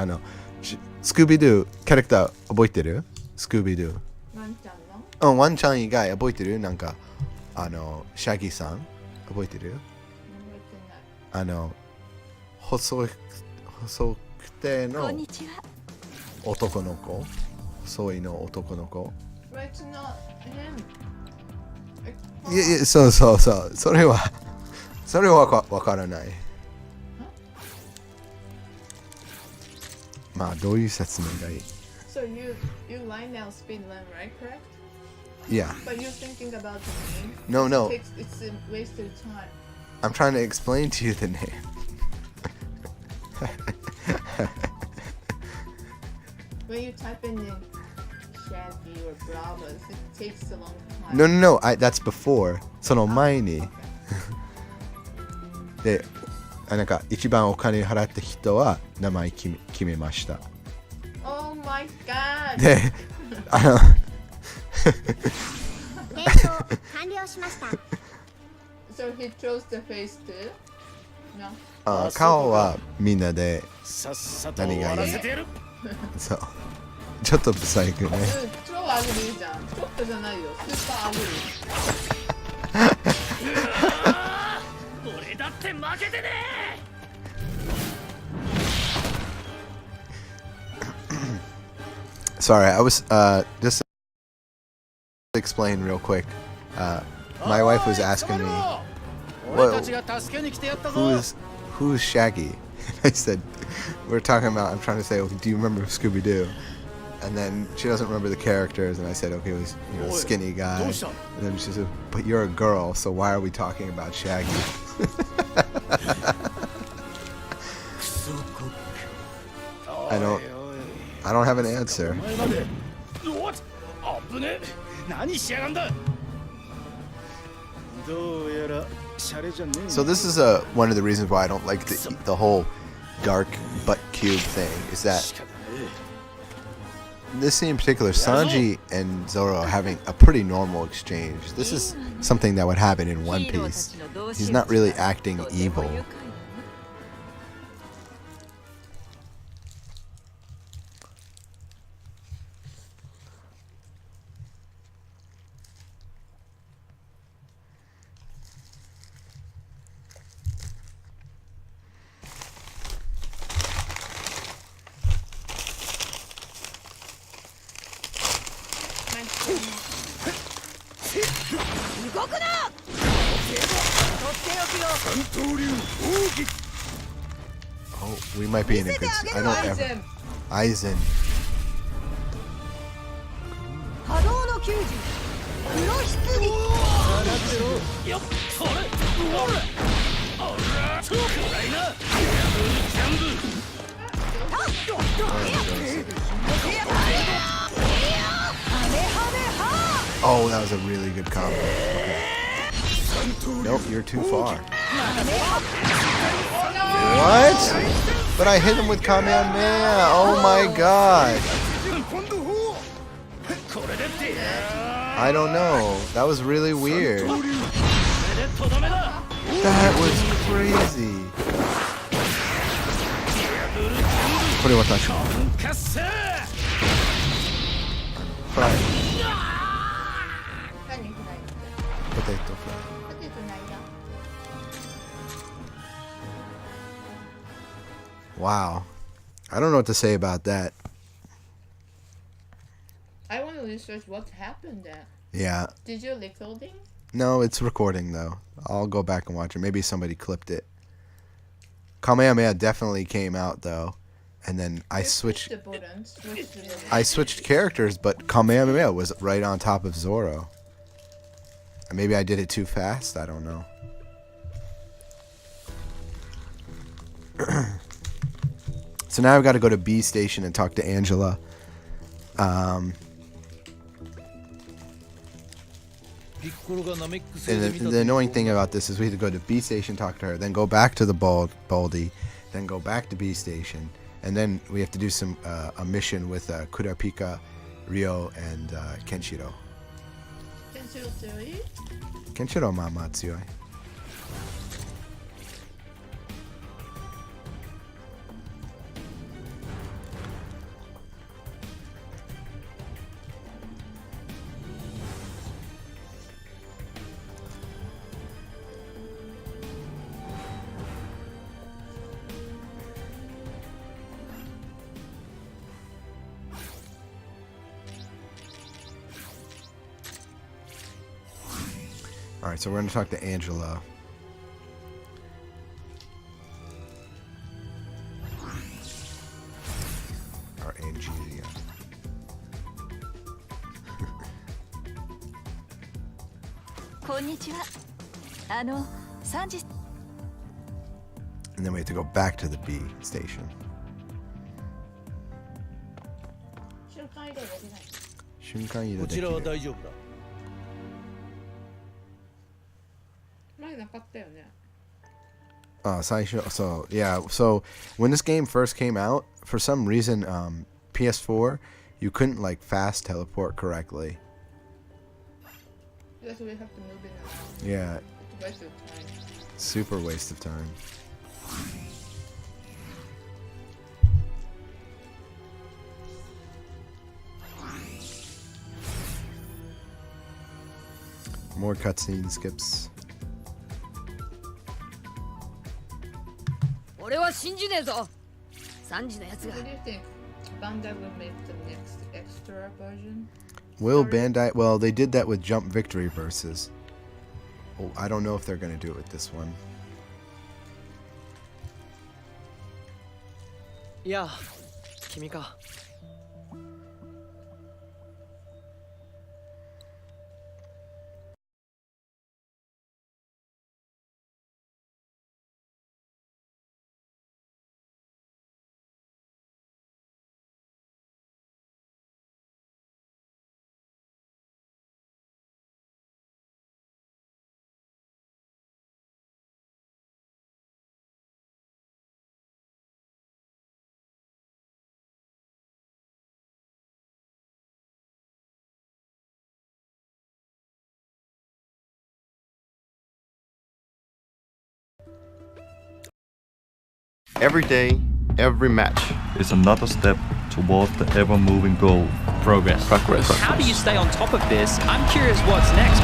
スクービードゥキャラクター覚えてる？スクービードゥ。ワンちゃんの？ワンちゃん以外覚えてる？なんかシャギさん覚えてる？覚えてない。細くての男の子。細いの男の子。It's not him. いやそうそれはわからない。まあどういう説明がいい？ So you line now Speedland, right? Correct? Yeah. But you're thinking about the name. No. It's a wasted time. I'm trying to explain to you the name. When you type in Shaggy or Bravas, it takes a long time. No. That's before. その前に。で、なんか一番お金払った人は名前決めました。Oh my god! で、So he chose the face too? No? 顔はみんなで何がいい？そう。ちょっとブサイクね。超アグリーじゃん。ちょっとじゃないよ。スーパーアグリー。俺だって負けてねSorry, I was just explain real quick. My wife was asking me, who's Shaggy? I said, we're talking about. I'm trying to say, do you remember Scooby-Doo? And then she doesn't remember the characters, and I said, okay, it was a skinny guy. And then she said, but you're a girl, so why are we talking about Shaggy? I don't have an answer. So this is one of the reasons why I don't like the whole dark butt cube thing, is that this scene in particular, Sanji and Zoro are having a pretty normal exchange. This is something that would happen in One Piece. He's not really acting evil. Oh, we might be in a good. I don't ever. Aizen. Oh, that was a really good combo. Okay. Nope, you're too far. What? But I hit him with Kamehameha. Oh my god. I don't know. That was really weird. That was crazy. これ私。フライ。何フライポテトフライ。ポテトないよ。 Wow. I don't know what to say about that. I want to research what happened there. Yeah. Did you recording? No, it's recording though. I'll go back and watch it. Maybe somebody clipped it. Kamehameha definitely came out though. And then I switched The button, switch the button. I switched characters, but Kamehameha was right on top of Zoro. Maybe I did it too fast, I don't know. So now I've got to go to B station and talk to Angela. And the annoying thing about this is we have to go to B station, talk to her, then go back to the Baldy, then go back to B station, and then we have to do some a mission with Kurapika, Ryo, and Kenshiro. Kenshiro theory? Kenshiro Mamatsuyoi. Alright, so we're going to talk to Angela. Or Angelia. And then we have to go back to the B station. 瞬間移動できない。瞬間移動こちらはできる。大丈夫だ。前なかったよね。 So yeah, so when this game first came out, for some reason, PS4, you couldn't like fast teleport correctly. That's why we have to move it now. Yeah, It's a waste of time. super waste of time. More cutscene skips. 俺は信じねえぞ。3時のやつが What do you think? Bandai will make the next extra version? Will Bandai? Well, they did that with Jump Victory versus. Oh, I don't know if they're gonna do it with this one. いや君かEvery day, every match is another step towards the ever-moving goal. Progress. How do you stay on top of this? I'm curious what's next.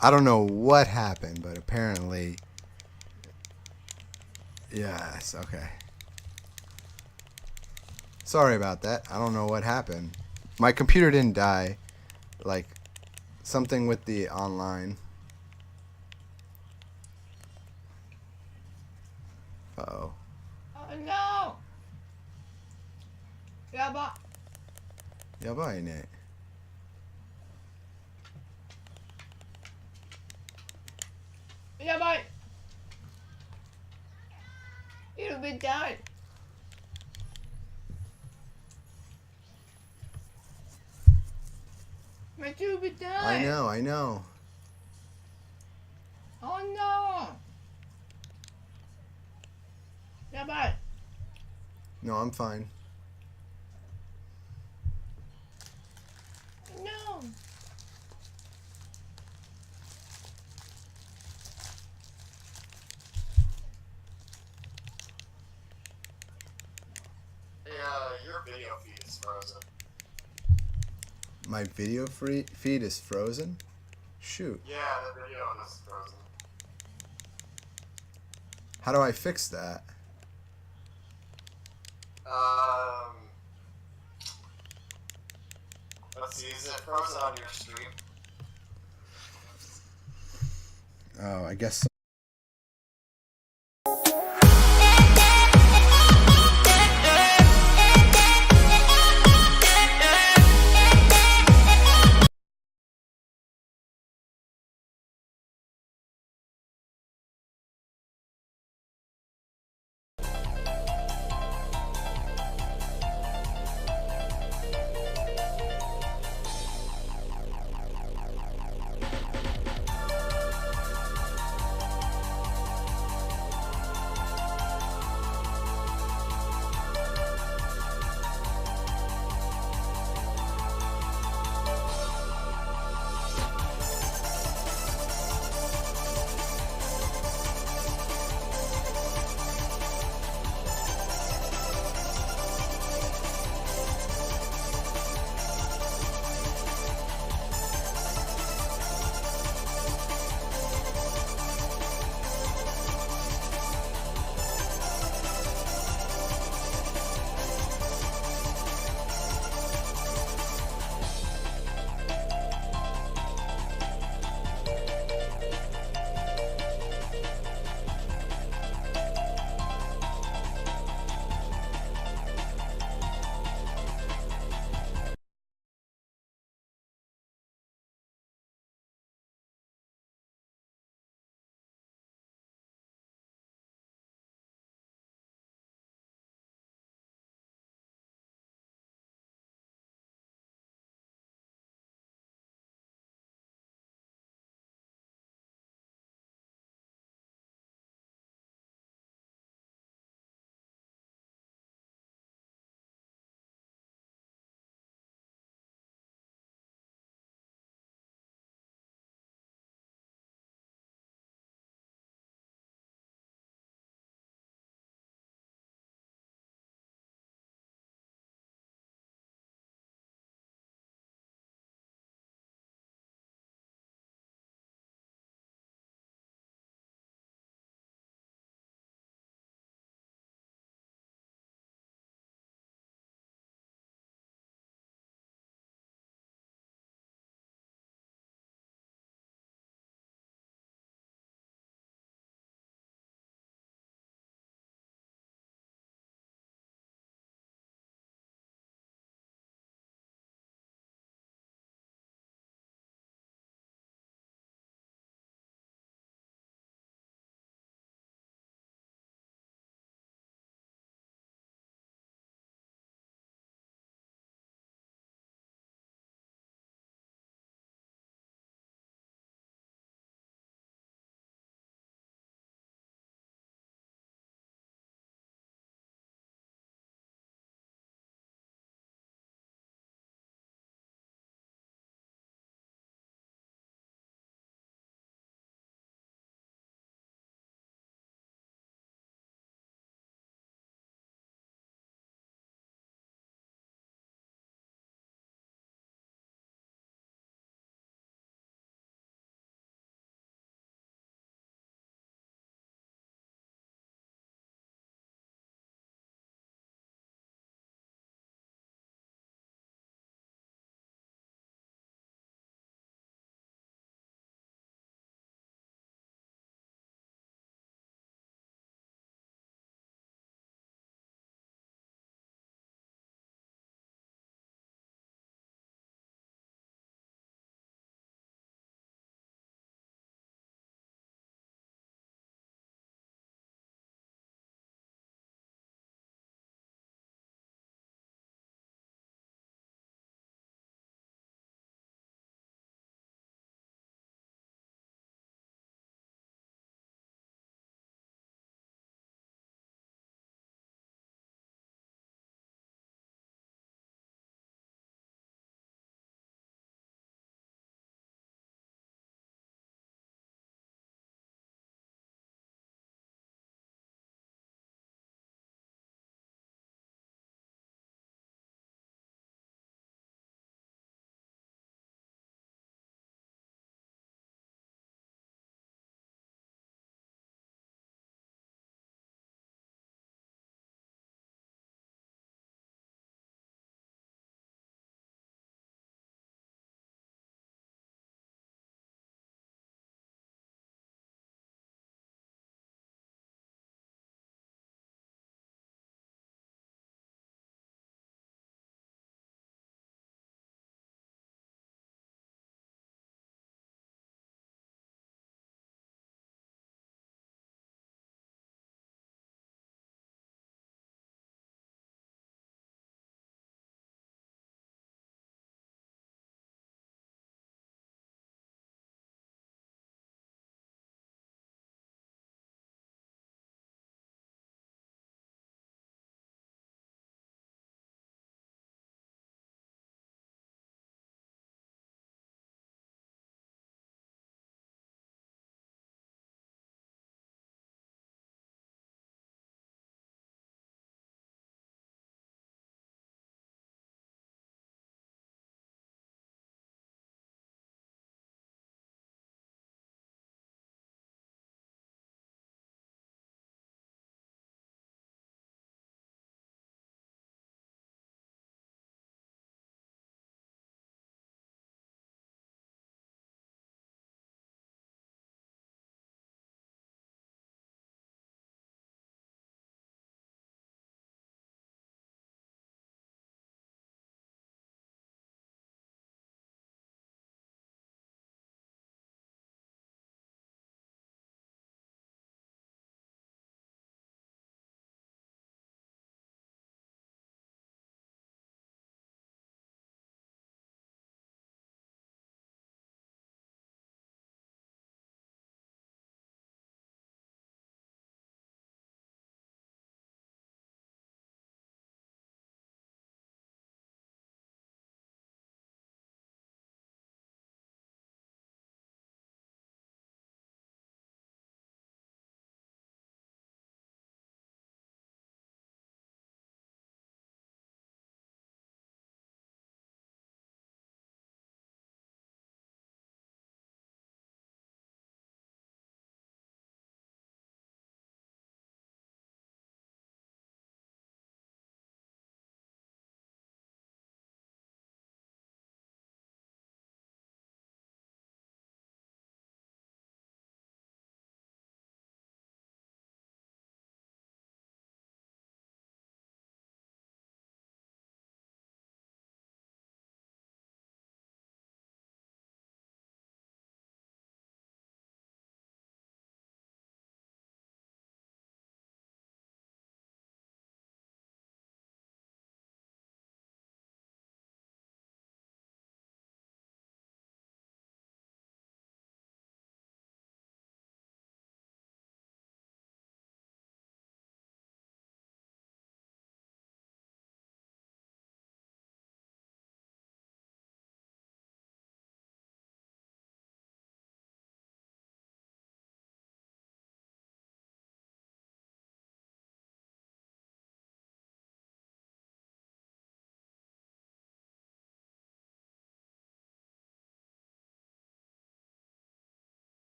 I don't know what happened, but apparently... Yes, okay. Sorry about that. I don't know what happened. My computer didn't die. Like, something with the online. Uh-oh. Oh no! やば。やばいね。やばい。It'll be done. But you'll be done. I know, I know. Oh no. やばい。 No, I'm fine. No. Your video feed is frozen. My video feed is frozen? Shoot. Yeah, the video is frozen. How do I fix that? Let's see, is it frozen on your stream? Oh, I guess so.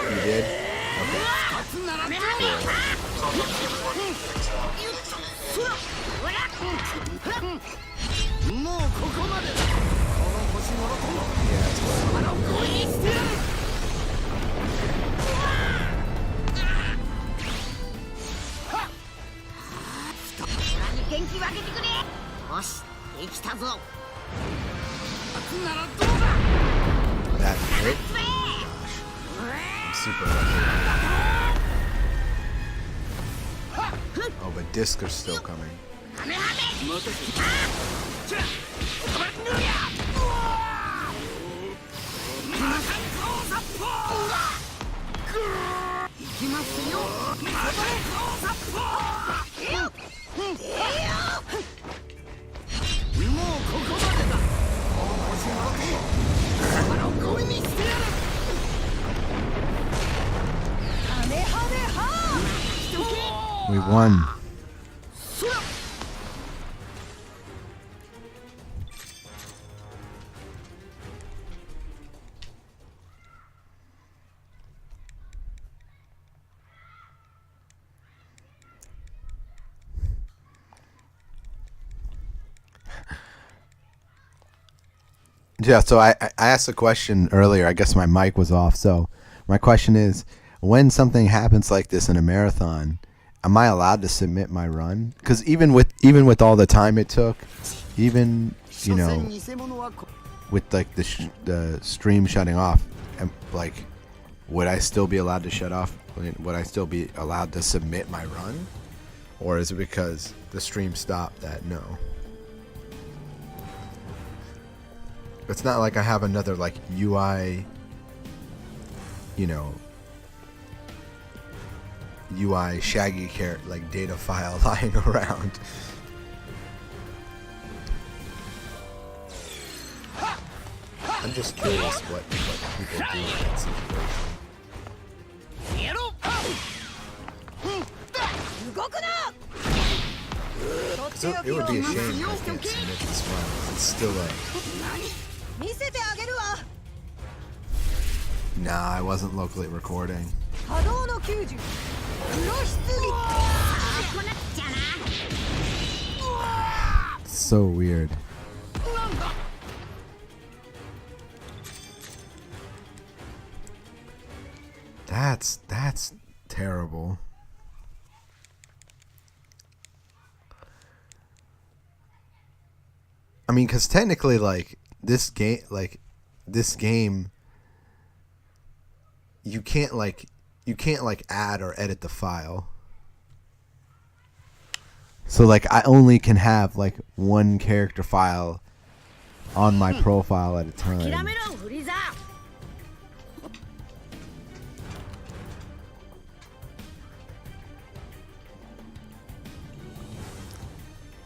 You did? That hit? I'm super lucky. Oh, but discs are still coming. We won. Yeah, so I asked a question earlier. I guess my mic was off. So my question is, when something happens like this in a marathon, am I allowed to submit my run? Because even with all the time it took, even, you know, with like the stream shutting off, like, would I still be allowed to shut off? Would I still be allowed to submit my run? Or is it because the stream stopped that no? It's not like I have another like UI, you know, UI shaggy carrot like data file lying around. I'm just curious what people do in that situation. It would be a shame if I can't submit this run. It's still a... Nah, I wasn't locally recording. It's so weird. That's terrible. I mean, because technically, like, this game, you can't add or edit the file. So like I only can have like one character file on my profile at a time.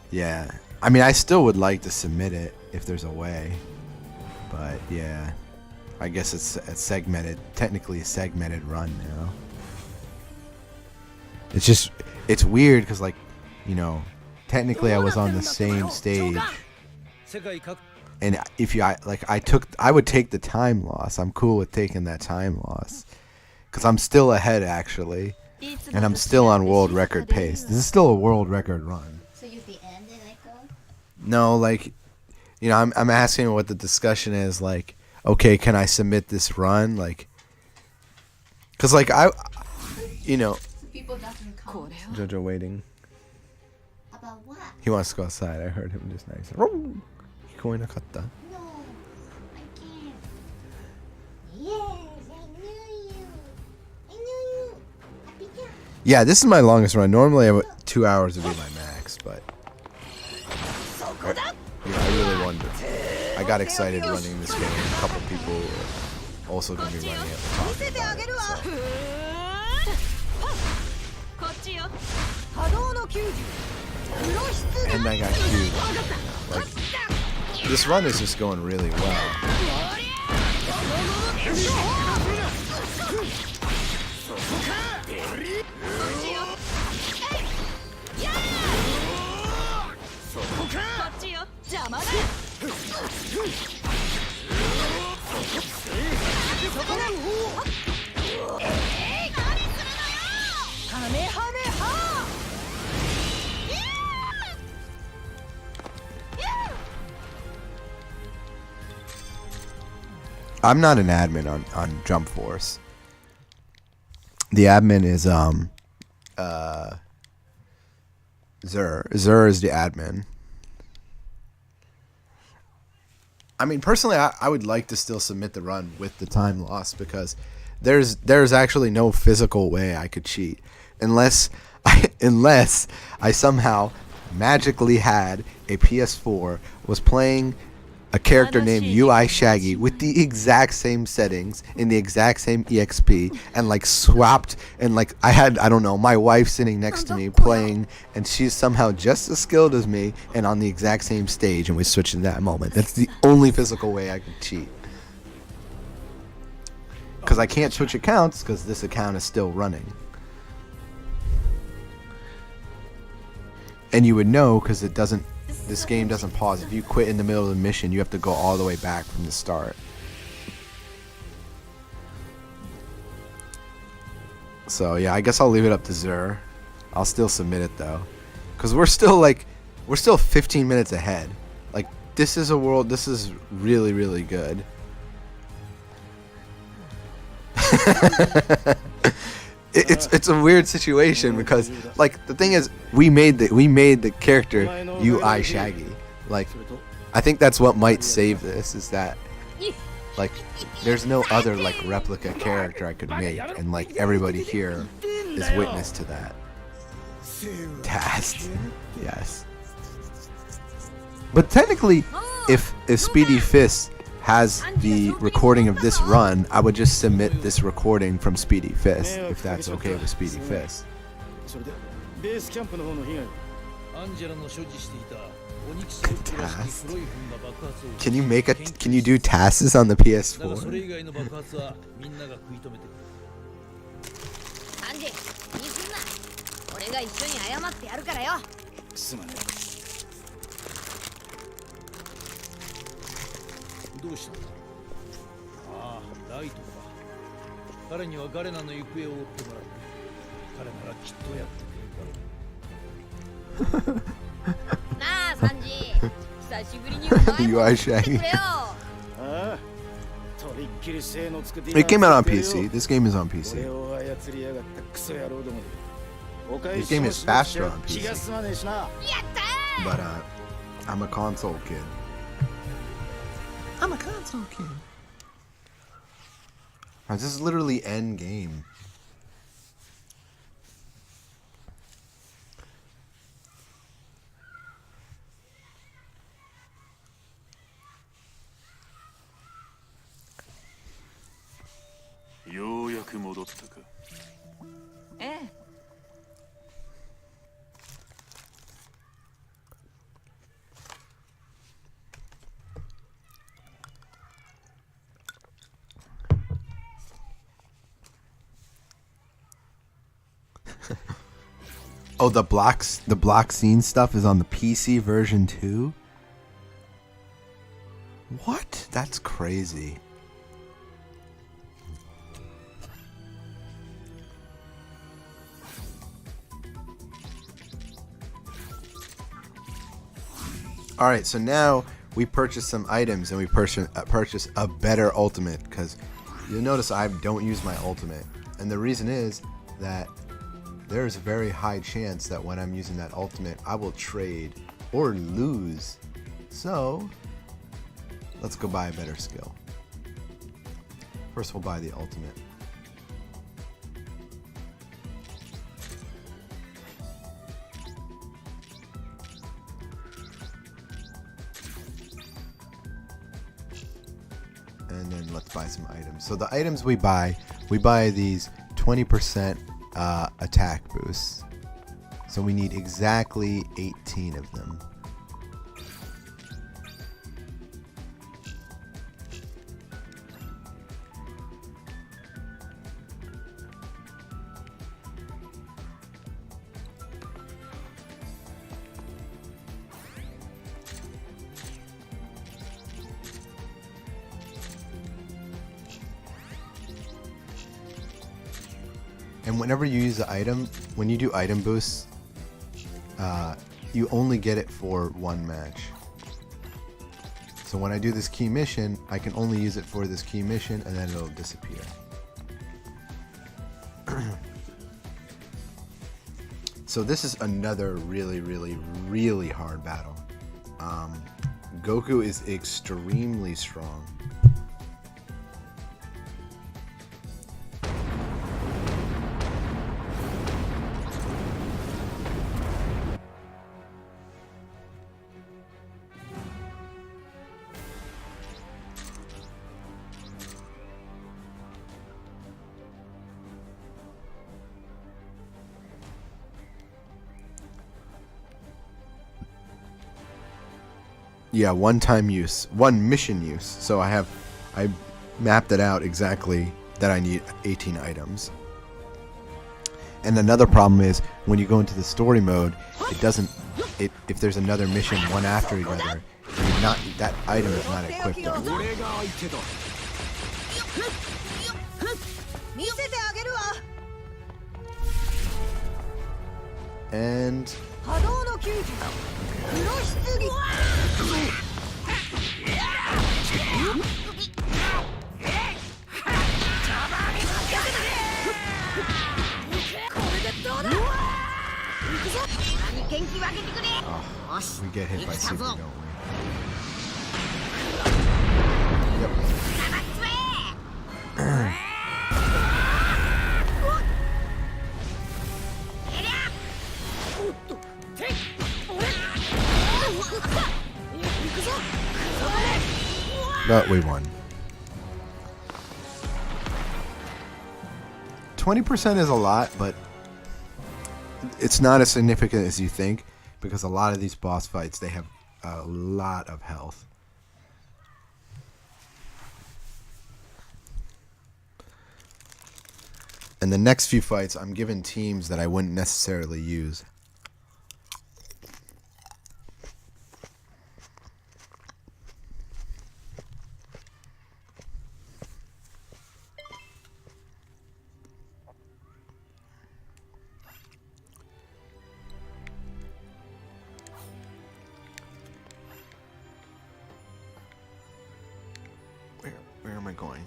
Yeah. I mean, I still would like to submit it if there's a way. But yeah. I guess it's a segmented, technically a segmented run now. It's weird because, like, you know, technically I was on the same stage, and I would take the time loss. I'm cool with taking that time loss because I'm still ahead actually, and I'm still on world record pace. This is still a world record run. So you the end it like go? No, like, you know, I'm asking what the discussion is like. Okay, can I submit this run? Like, cause like you know, people doesn't come. Jojo waiting. About what? He wants to go outside. I heard him just nice. 聞こえなかった? No, I can't. Yes, I knew you. I knew you. Yeah, this is my longest run. Normally, 2 hours would be my max, but I really wonder. I got excited running this game. A couple people are also going to be running it. Talking about it, so. And I got queued. Like, this run is just going really well. っちよ邪魔だそこだ何するのよカメハメハI'm not an admin on Jump Force. The admin is Zur. Zur is the admin. I mean, personally, I would like to still submit the run with the time lost because there's actually no physical way I could cheat unless I somehow magically had a PS4, was playing a character named UI Shaggy with the exact same settings in the exact same EXP and like swapped, and like I had, I don't know, my wife sitting next to me playing and she's somehow just as skilled as me and on the exact same stage, and we switched in that moment. That's the only physical way I could cheat. Because I can't switch accounts because this account is still running. And you would know because it doesn't, this game doesn't pause. If you quit in the middle of the mission, you have to go all the way back from the start. So yeah, I guess I'll leave it up to Zur. I'll still submit it though, because we're still 15 minutes ahead. Like, this is a world, this is really, really good. It's a weird situation because, like, the thing is, we made the character UI Shaggy. Like, I think that's what might save this, is that, like, there's no other like replica character I could make, and like everybody here is witness to that. Tasked, yes. But technically, if Speedyfists has the recording of this run, I would just submit this recording from Speedyfists, if that's okay with Speedyfists. Tasks? Can you do tasks on the PS4? UI Shaggy. It came out on PC. This game is on PC. This game is faster on PC. But I'm a console kid. I'm a console kid. This is literally end game. Oh, the block scene stuff is on the PC version too? What? That's crazy. Alright, so now we purchase some items and we purchase a better ultimate, because you'll notice I don't use my ultimate. And the reason is that there's a very high chance that when I'm using that ultimate, I will trade or lose. So, let's go buy a better skill. First, we'll buy the ultimate. And then let's buy some items. So the items we buy these 20% attack boosts. So we need exactly 18 of them. And whenever you use the item, when you do item boosts, you only get it for one match. So when I do this key mission, I can only use it for this key mission, and then it'll disappear. So this is another really, really, really hard battle. Goku is extremely strong. Yeah, one-time use, one mission use. So I mapped it out exactly that I need 18 items. And another problem is when you go into the story mode, it doesn't. If there's another mission one after the other, that item is not equipped on. And we get hit by Super, don't we? Yep. But we won. 20% is a lot, but it's not as significant as you think, because a lot of these boss fights, they have a lot of health. And the next few fights, I'm given teams that I wouldn't necessarily use. Where am I going?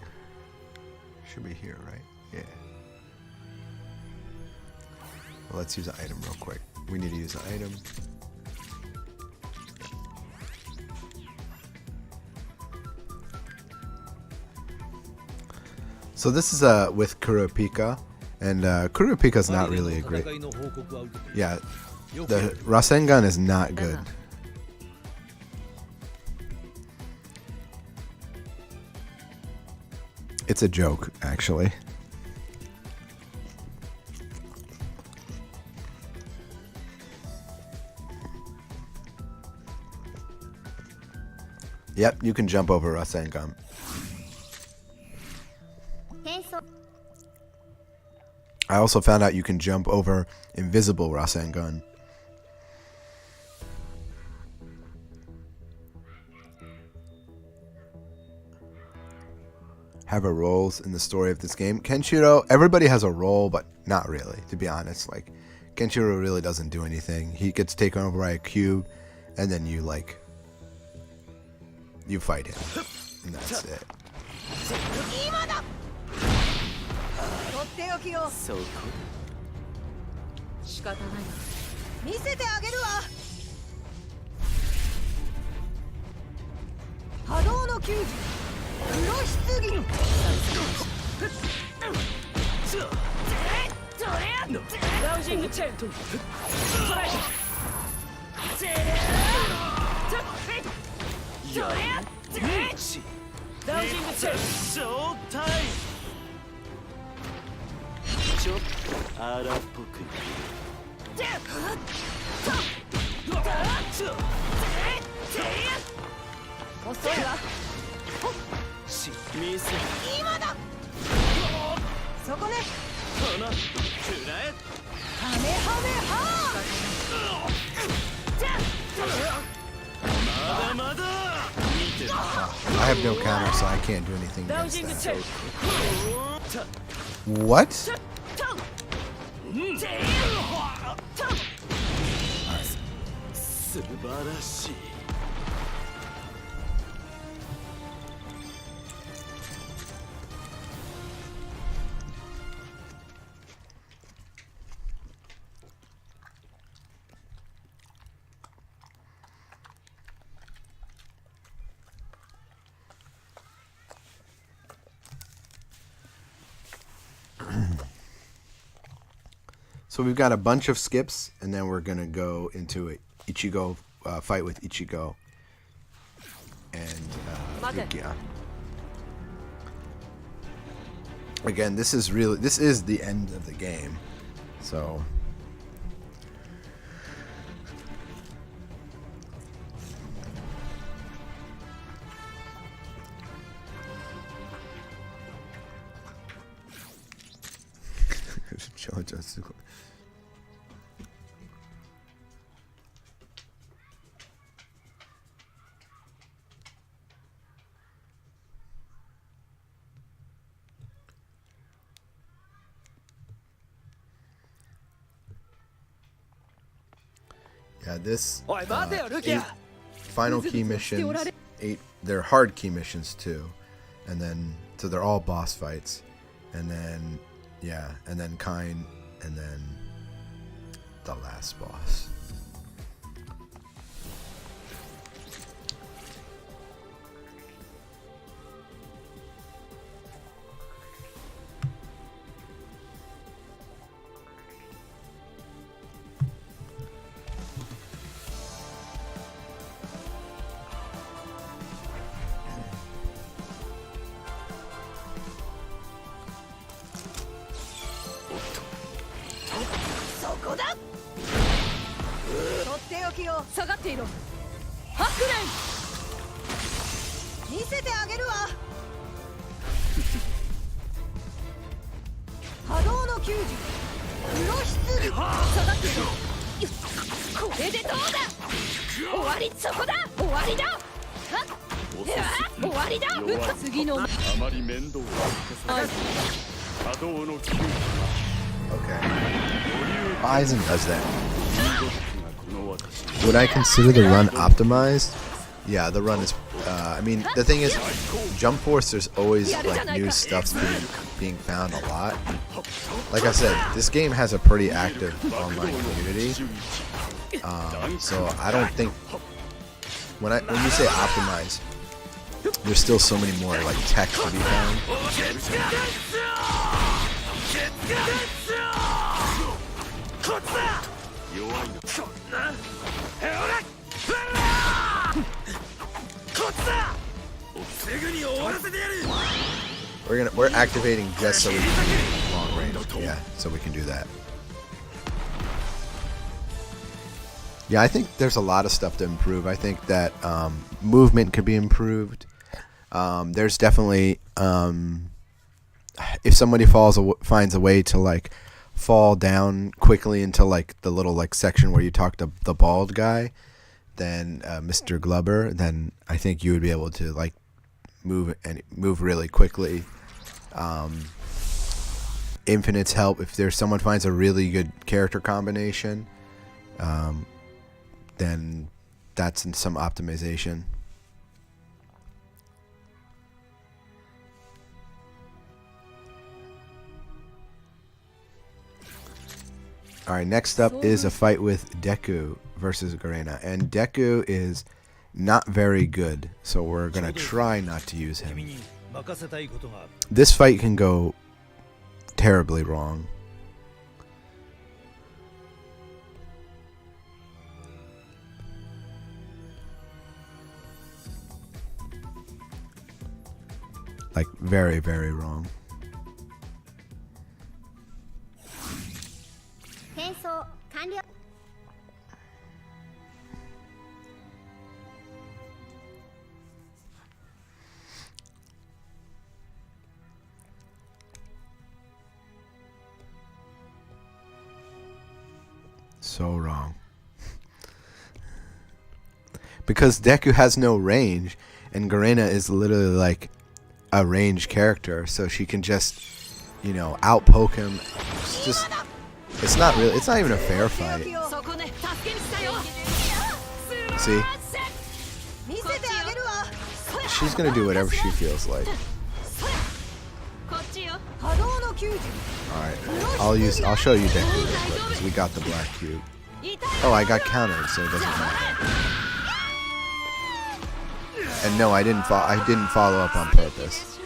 Should be here, right? Yeah. Well, let's use an item real quick. We need to use an item. So this is with Kurapika, and Kurapika's not really a great. Yeah, the Rasengan is not good. It's a joke, actually. Yep, you can jump over Rasengan. I also found out you can jump over invisible Rasengan. Have a roles in the story of this game. Kenshiro, everybody has a role, but not really, to be honest. Like, Kenshiro really doesn't do anything. He gets taken over by a cube, and then you fight him. And that's it. I have no counter, so I can't do anything against that. What? 素晴らしい。So we've got a bunch of skips, and then we're gonna go into it. Ichigo fight with Ichigo and Rukia. Again, this is the end of the game, so. Yeah, this final key missions, 8, they're hard key missions too, and then so they're all boss fights, and then and then Kain, and then the last boss. Aizen does that. Would I consider the run optimized? Yeah, the run is. I mean, the thing is, Jump Force, there's always like new stuff being found a lot. Like I said, this game has a pretty active online community. So I don't think when you say optimized, there's still so many more like tech to be found. We're activating just so we can do long range. Yeah, so we can do that. Yeah, I think there's a lot of stuff to improve. I think that movement could be improved. There's definitely if somebody finds a way to like fall down quickly into like the little like section where you talk to the bald guy, then Mr. Glubber, then I think you would be able to like move really quickly. Infinite's help if there's someone finds a really good character combination, then that's some optimization. Alright, next up is a fight with Deku versus Garena. And Deku is not very good, so we're going to try not to use him. This fight can go terribly wrong. Like, very, very wrong. So wrong. Because Deku has no range, and Garena is literally like a range character, so she can just, you know, outpoke him. It's just It's not really. It's not even a fair fight. See? She's gonna do whatever she feels like. Alright, I'll show you Deku real quick, because we got the black cube. Oh, I got countered, so it doesn't matter. And no, I didn't follow up on purpose.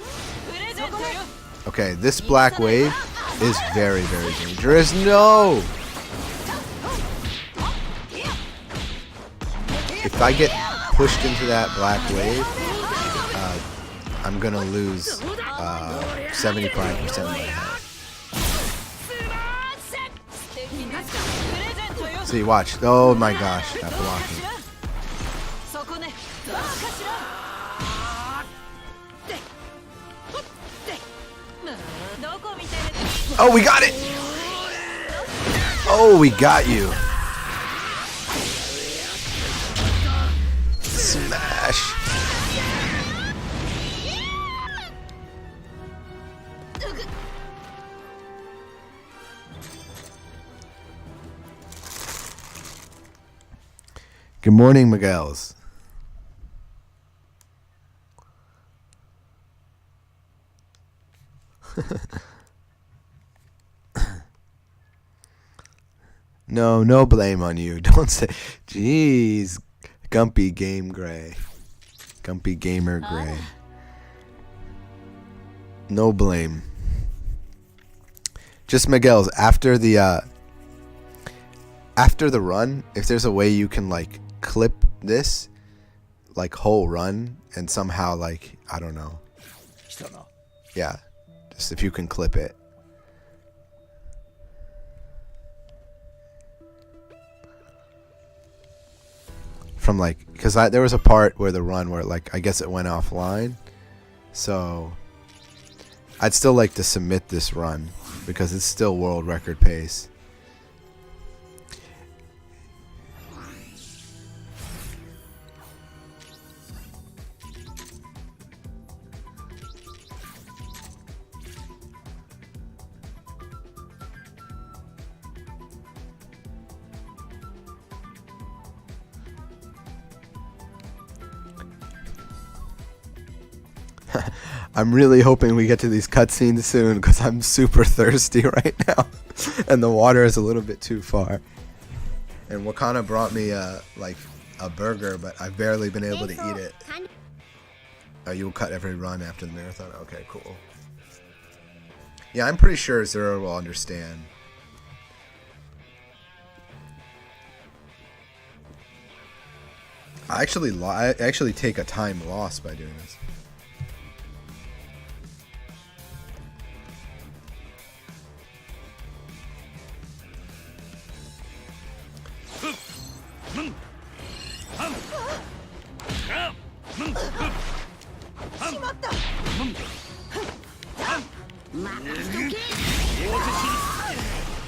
Okay, this black wave is very, very dangerous. No! If I get pushed into that black wave, I'm gonna lose 75% of my health. See, watch. Oh my gosh, that blocking. Oh, we got it! Oh, we got you. Smash. Good morning, Miguel's. No blame on you. Don't say, jeez, Gumpy Game Gray. Gumpy Gamer Gray. No blame. Just Miguel's, after the run, if there's a way you can like clip this like whole run and somehow like, I don't know. Yeah. Just if you can clip it. From like, because there was a part where the run where like I guess it went offline, so I'd still like to submit this run because it's still world record pace. I'm really hoping we get to these cutscenes soon because I'm super thirsty right now, and the water is a little bit too far. And Wakana brought me like a burger, but I've barely been able to eat it. You'll cut every run after the marathon. Okay, cool. Yeah, I'm pretty sure Zero will understand. I actually take a time loss by doing this.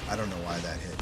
I don't know why that hit.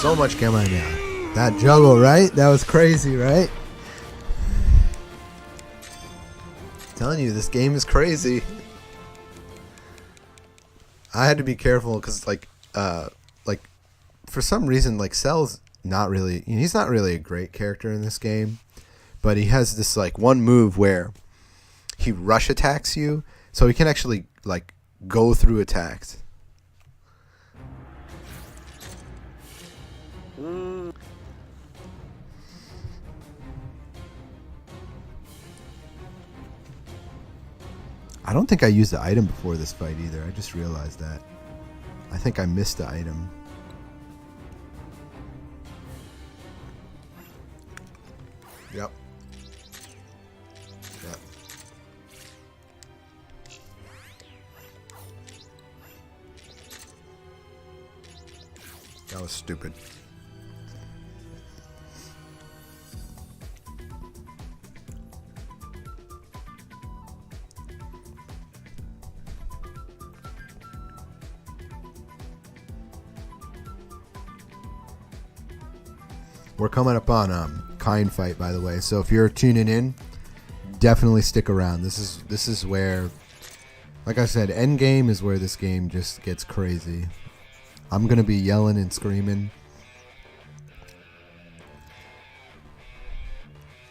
So much Kamehameha. That juggle, right? That was crazy, right? I'm telling you, this game is crazy. I had to be careful because, like, for some reason, like, Cell's not really, he's not really a great character in this game, but he has this, like, one move where he rush attacks you, so he can actually, like, go through attacks. I don't think I used the item before this fight either. I just realized that. I think I missed the item. Yep. Yep. That was stupid. We're coming up on Kind fight, by the way. So if you're tuning in, definitely stick around. This is where, like I said, end game is where this game just gets crazy. I'm gonna be yelling and screaming.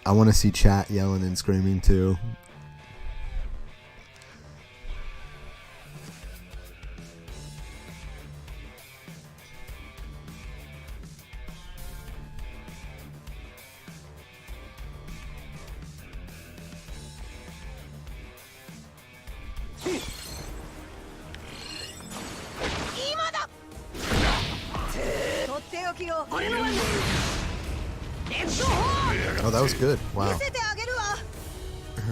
I want to see chat yelling and screaming too. Oh, that was good. Wow.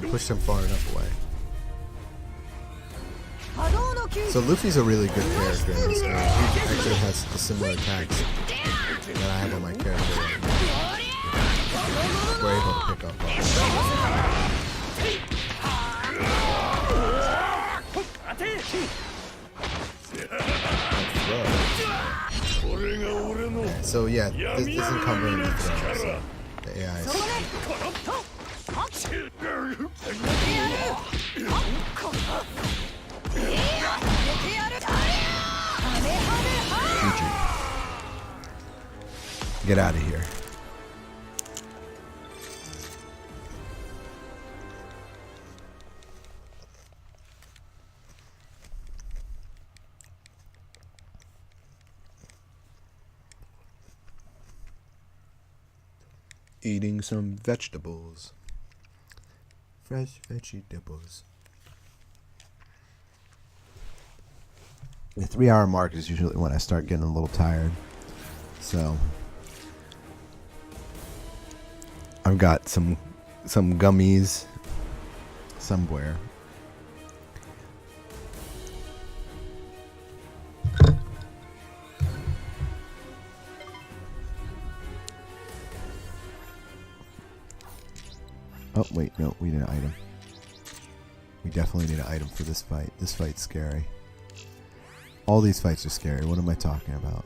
Pushed him far enough away. So Luffy's a really good character in this game. He actually has the similar attacks that I have on my character. We're able to pick up on. So yeah, this isn't covering the throw, so the AI is... GG. Get out of here. Eating some vegetables. Fresh vegetables. The 3-hour mark is usually when I start getting a little tired. So I've got some gummies somewhere. Oh, wait, no, we need an item. We definitely need an item for this fight. This fight's scary. All these fights are scary. What am I talking about?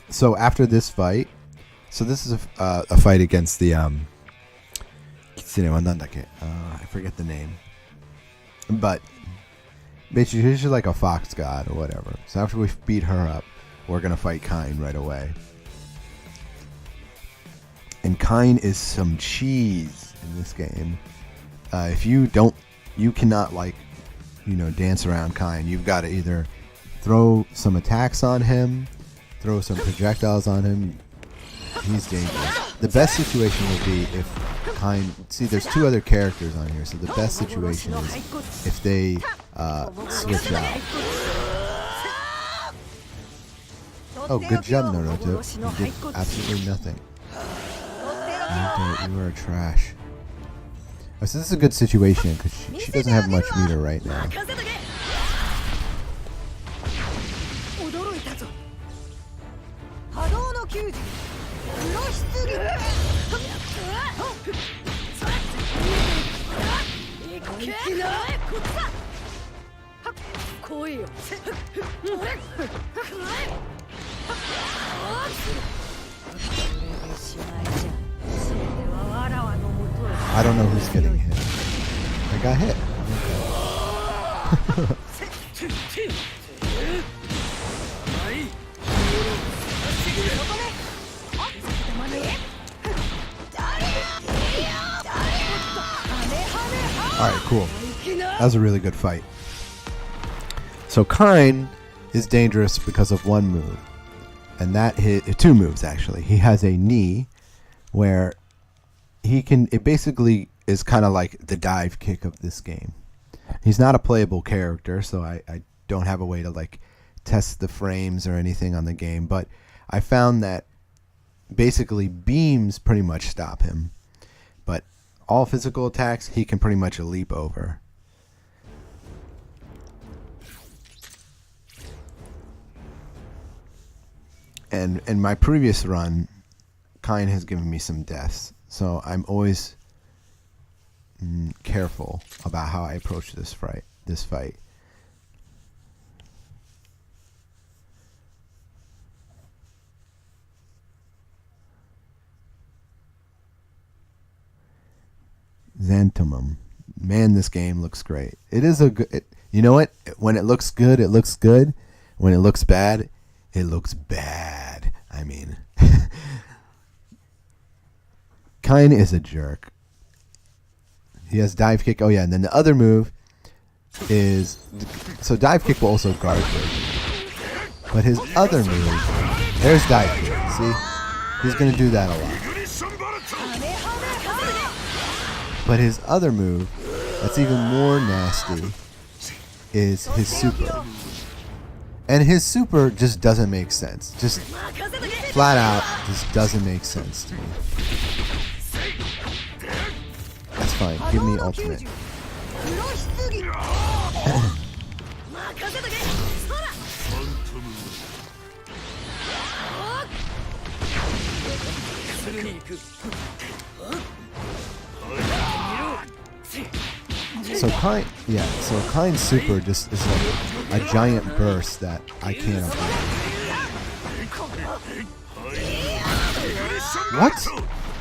So after this fight, so this is a fight against the I forget the name, but basically she's like a fox god or whatever. So after we beat her up, we're gonna fight Kine right away. And Kine is some cheese in this game. If you cannot dance around Kine. You've got to either throw some attacks on him, throw some projectiles on him. He's dangerous. The best situation would be if Kine... See, there's 2 other characters on here, so the best situation is if they switch out. Oh, good job, Naruto. You did absolutely nothing. Naruto, you are trash. Oh, so this is a good situation, because she doesn't have much meter right now. I don't know who's getting hit. I got hit. Alright, cool. That was a really good fight. So Kine is dangerous because of one move. And that hit two moves actually. He has a knee where he can, it basically is kind of like the dive kick of this game. He's not a playable character, so I don't have a way to like test the frames or anything on the game, but I found that basically beams pretty much stop him, but all physical attacks he can pretty much leap over. And in my previous run, Kine has given me some deaths, so I'm always careful about how I approach this fight. Xanthomum. Man, this game looks great. It is a good... You know what? When it looks good, it looks good. When it looks bad, it looks bad. I mean... Kine is a jerk. He has dive kick. Oh yeah, and then the other move is... So dive kick will also guard kick. But his other move... There's dive kick. See? He's going to do that a lot. But his other move, that's even more nasty, is his super. And his super just doesn't make sense. Just flat out, just doesn't make sense to me. That's fine. Give me ultimate. So Kine's super just is like a giant burst that I can't avoid. What?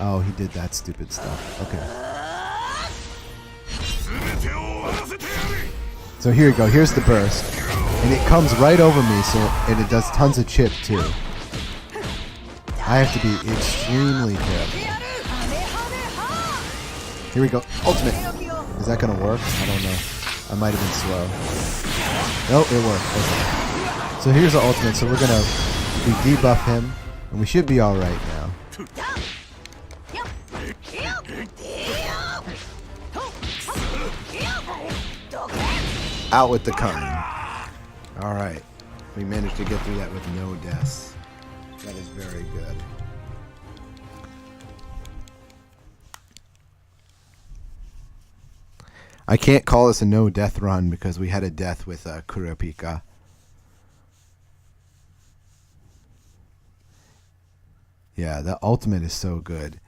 Oh, he did that stupid stuff. Okay. So here you go. Here's the burst, and it comes right over me. And it does tons of chip too. I have to be extremely careful. Here we go. Ultimate. Is that gonna work? I don't know. I might have been slow. No, it worked. Okay. So here's the ultimate. So we're gonna debuff him, and we should be all right now. Out with the Kine. All right. We managed to get through that with no deaths. That is very good. I can't call this a no-death run because we had a death with Kurapika. Yeah, the ultimate is so good.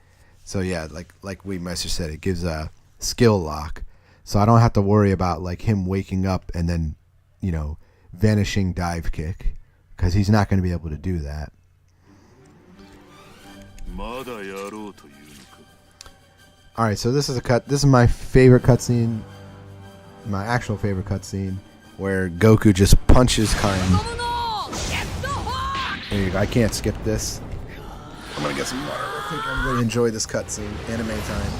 So yeah, like we must have said, it gives a skill lock. So I don't have to worry about like him waking up and then, you know, vanishing dive kick, because he's not going to be able to do that. All right, so this is my favorite cutscene. My actual favorite cutscene, where Goku just punches Kine. There you go. I can't skip this. I'm gonna get some water real quick. I really enjoy this cutscene. Anime time.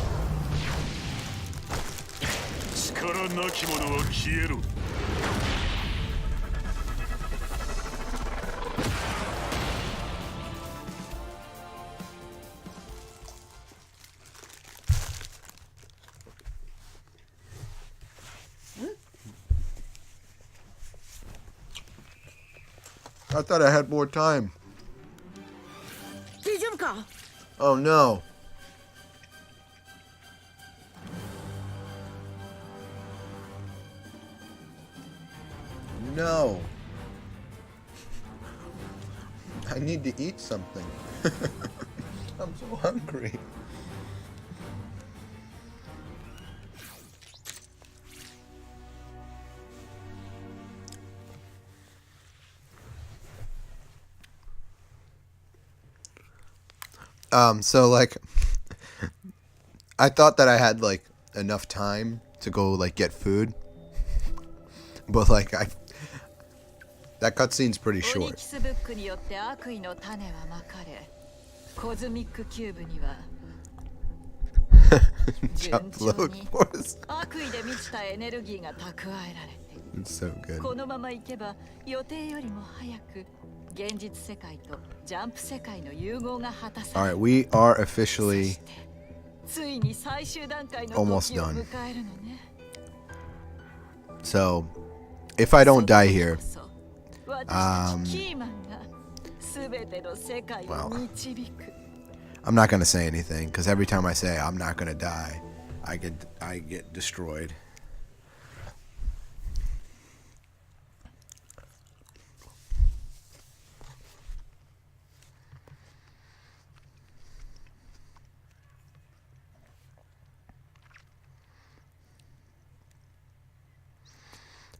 I thought I had more time. Oh no. No. I need to eat something. I'm so hungry. So like, I thought that I had like enough time to go like get food, but like that cutscene's pretty short. Jump load force. It's so good. Alright, we are officially almost done. So, if I don't die here, well, I'm not gonna say anything because every time I say I'm not gonna die, I get destroyed.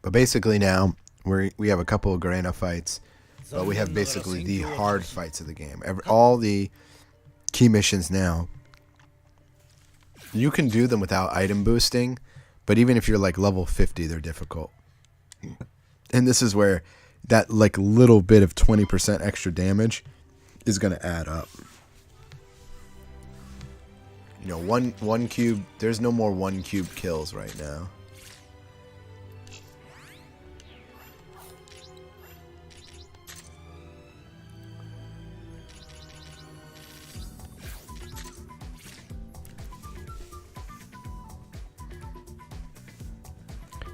But basically now we have a couple of Garena fights, but we have basically the hard fights of the game. All the key missions now, you can do them without item boosting, but even if you're like level 50, they're difficult. And this is where that like little bit of 20% extra damage is going to add up. You know, one cube, there's no more 1 cube kills right now.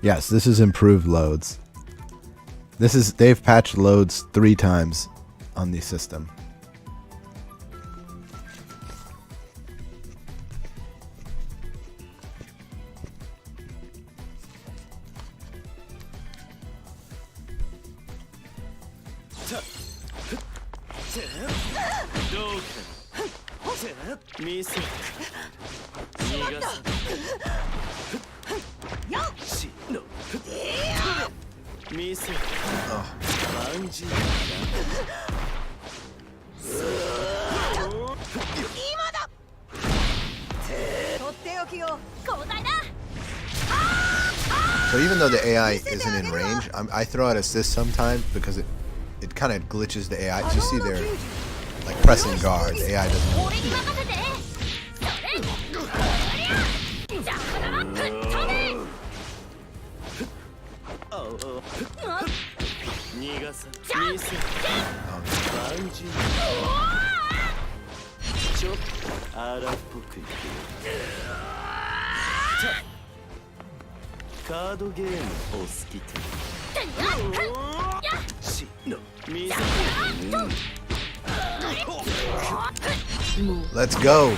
Yes, this is improved loads. They've patched loads 3 times on the system. So even though the AI isn't in range, I throw out assist sometimes because it kind of glitches the AI. You see they're like pressing guard. The AI doesn't know what to do. Let's go.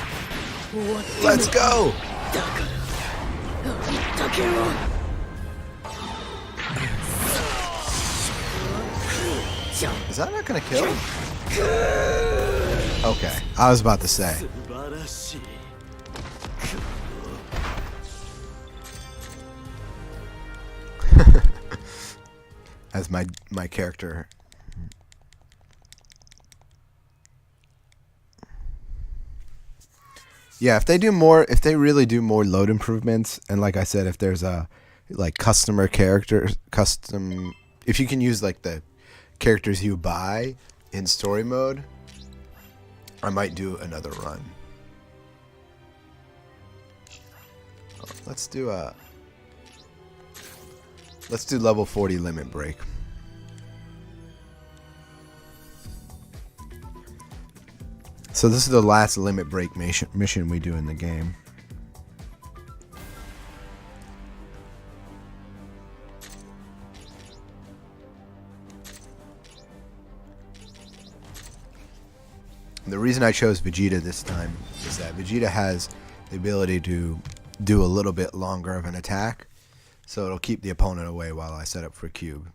Let's go. Is that not gonna kill? Okay, I was about to say. As my character. Yeah, if they really do more load improvements, and like I said, if there's a like customer characters, if you can use like the characters you buy in story mode, I might do another run. Let's do level 40 limit break. So this is the last limit break mission we do in the game. The reason I chose Vegeta this time is that Vegeta has the ability to do a little bit longer of an attack, so it'll keep the opponent away while I set up for Cube.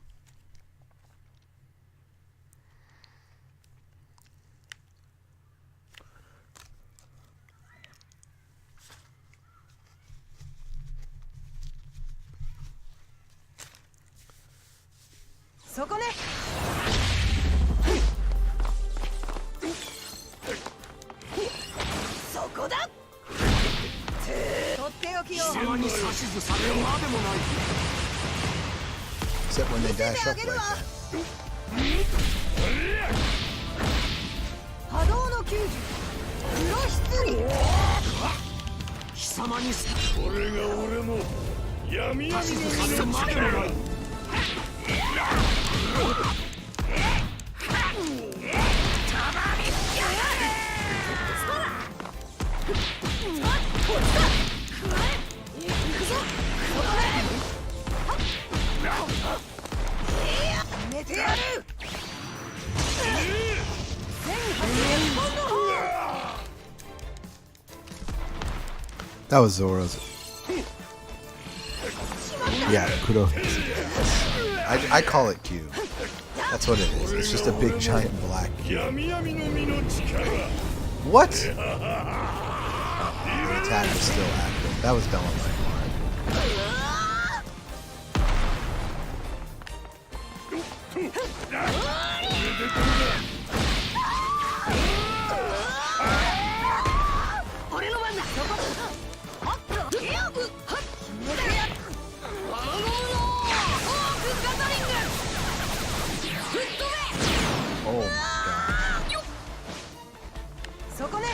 Except when they dash up like that. 波動の球児黒棺貴様にこれが俺の闇闇の身の力寝てやる That was Zoro's. Yeah, Kurohitsu. I call it cube. That's what it is. It's just a big giant black cube. What? Oh, the attack is still active. That was dumb on my part. Oh my god. そこね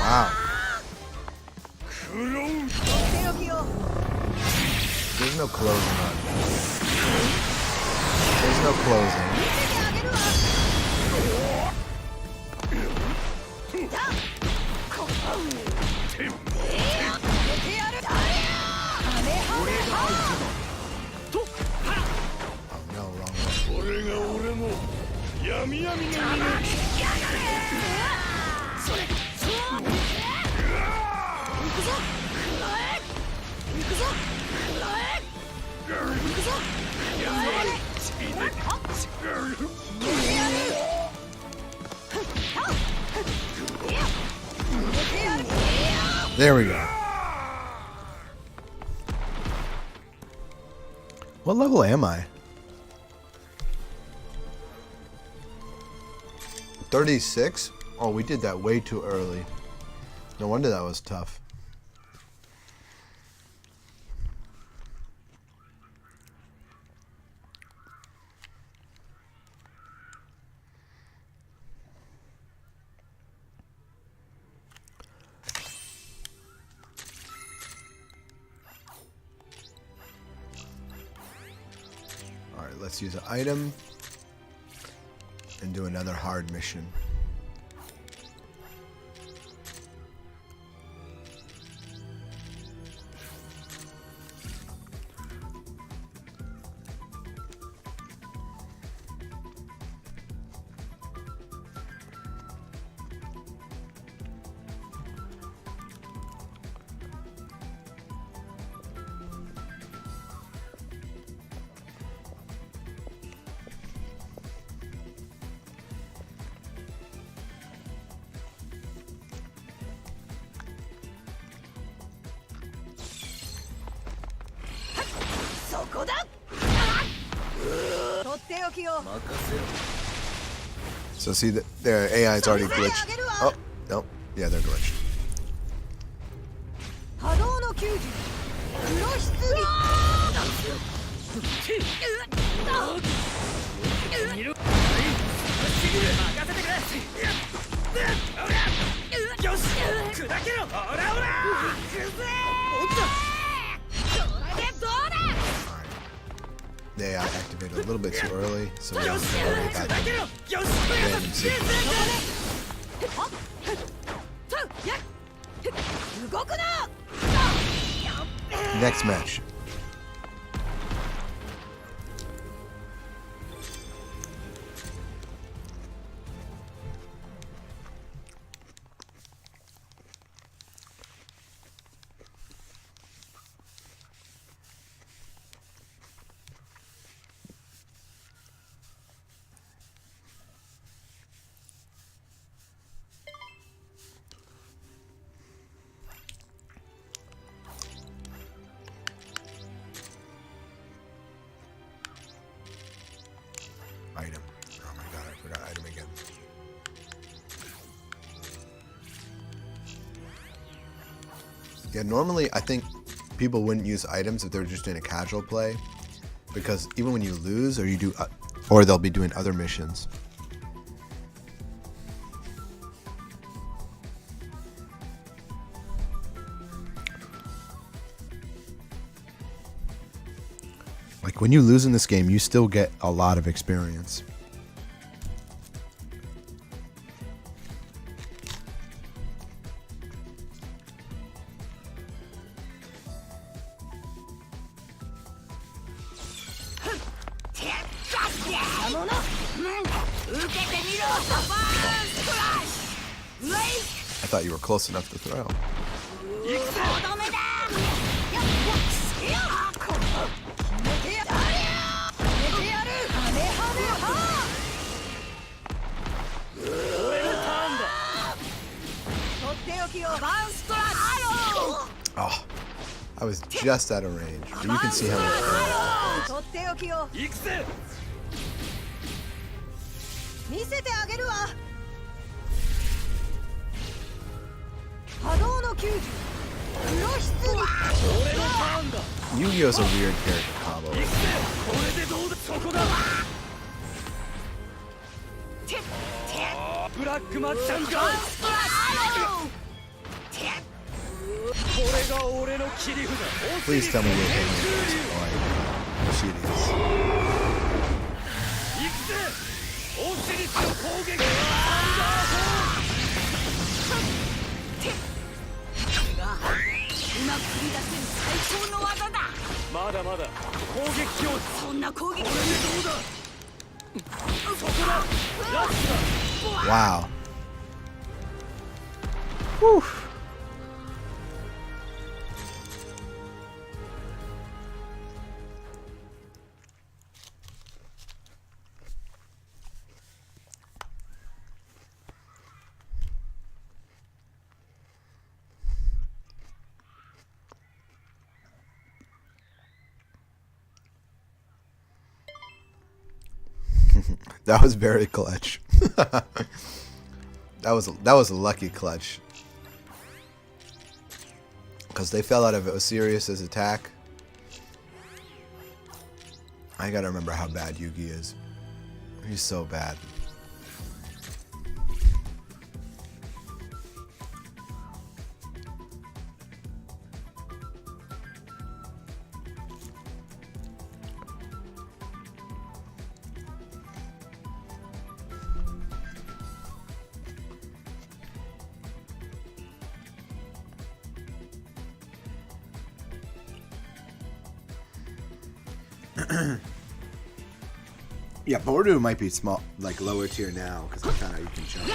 Wow. There's no closing on this. There's no closing. Oh no, wrong one. There we go. What level am I? 36? Oh, we did that way too early. No wonder that was tough. Alright, let's use an item and do another hard mission. So see that their AI is already glitched. Oh, nope. Yeah, they're glitched. They activated a little bit too early, so we don't have to worry about the random sequence. Next match. Yeah, normally I think people wouldn't use items if they're just in a casual play, because even when you lose or you do, or they'll be doing other missions. Like when you lose in this game, you still get a lot of experience. I thought you were close enough to throw. Oh, I was just out of range. But you can see how much. Yu-Gi-Oh's a weird character combo. Please tell me you're hitting this. Oh, she Wow. Whew. That was very clutch. that was a lucky clutch, because they fell out of Osiris's attack. I gotta remember how bad Yugi is. He's so bad. Yeah, Bordu might be small, like lower tier now, because of kind of you can jump.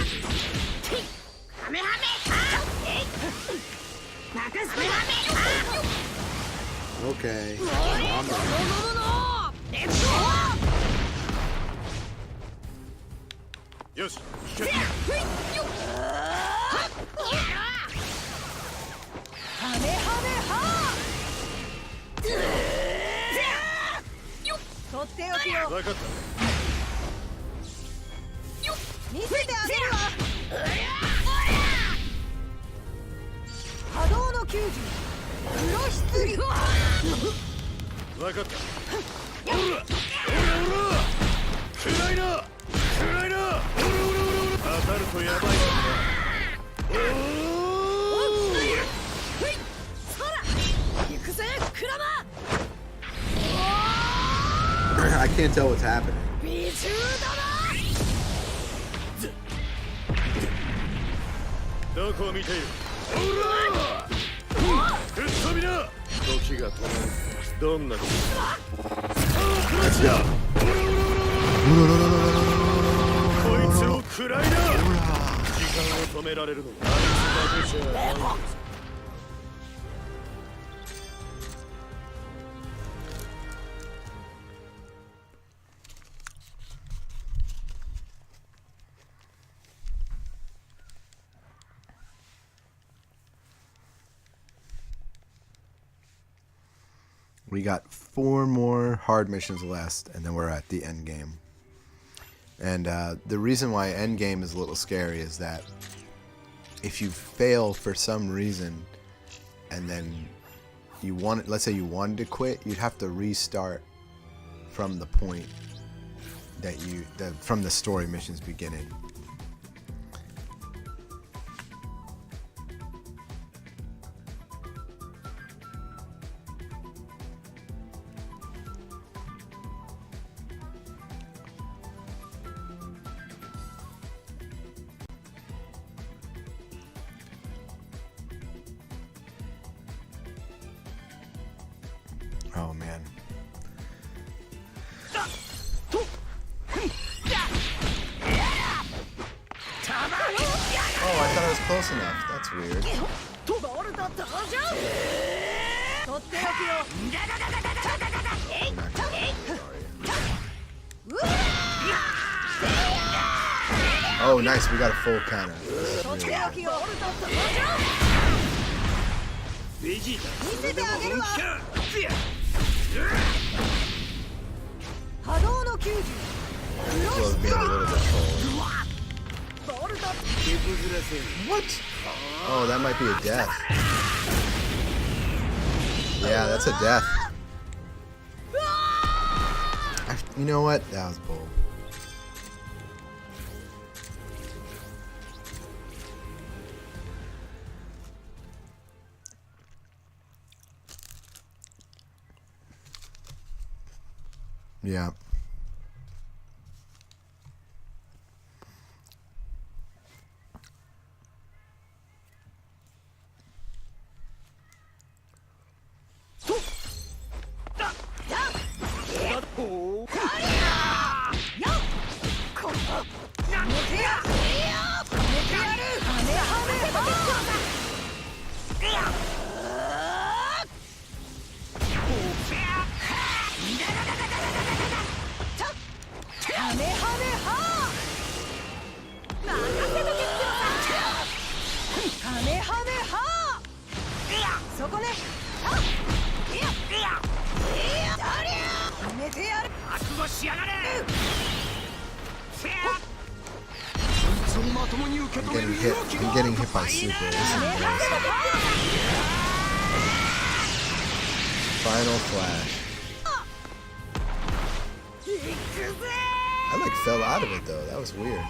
Okay. Yoshi. I can't tell what's happening. We got 4 more hard missions left, and then we're at the end game. And the reason why end game is a little scary is that if you fail for some reason, and then let's say you wanted to quit, you'd have to restart from the point that from the story mission's beginning. Oh man. Oh, I thought I was close enough. That's weird. Oh, nice. We got a full counter. Flo's being a little bit trolled. What? Oh, that might be a death. Yeah, that's a death. You know what? That was bull. Yeah. I'm getting hit by super. This is embarrassing. Final flash. I like fell out of it though. That was weird.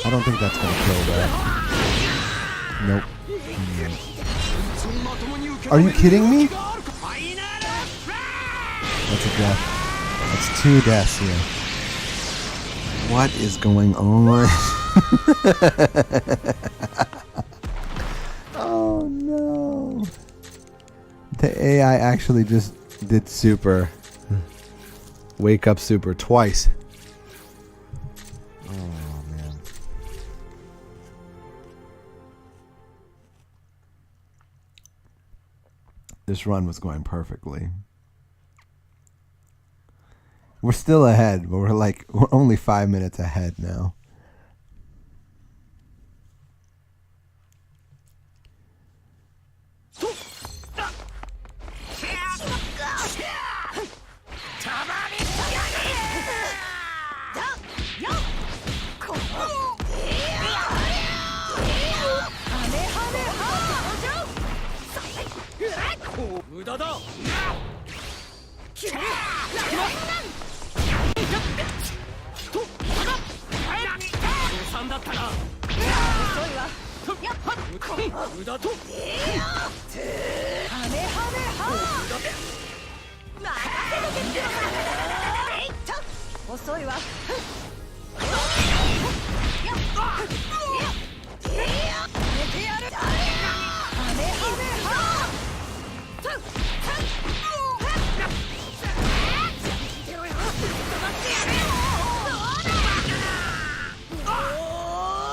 I don't think that's gonna kill that. Nope. Are you kidding me? That's a death. That's 2 deaths here. What is going on? Oh no. The AI actually just did super. Wake up super twice. Oh man. This run was going perfectly. We're still ahead, but we're only 5 minutes ahead now.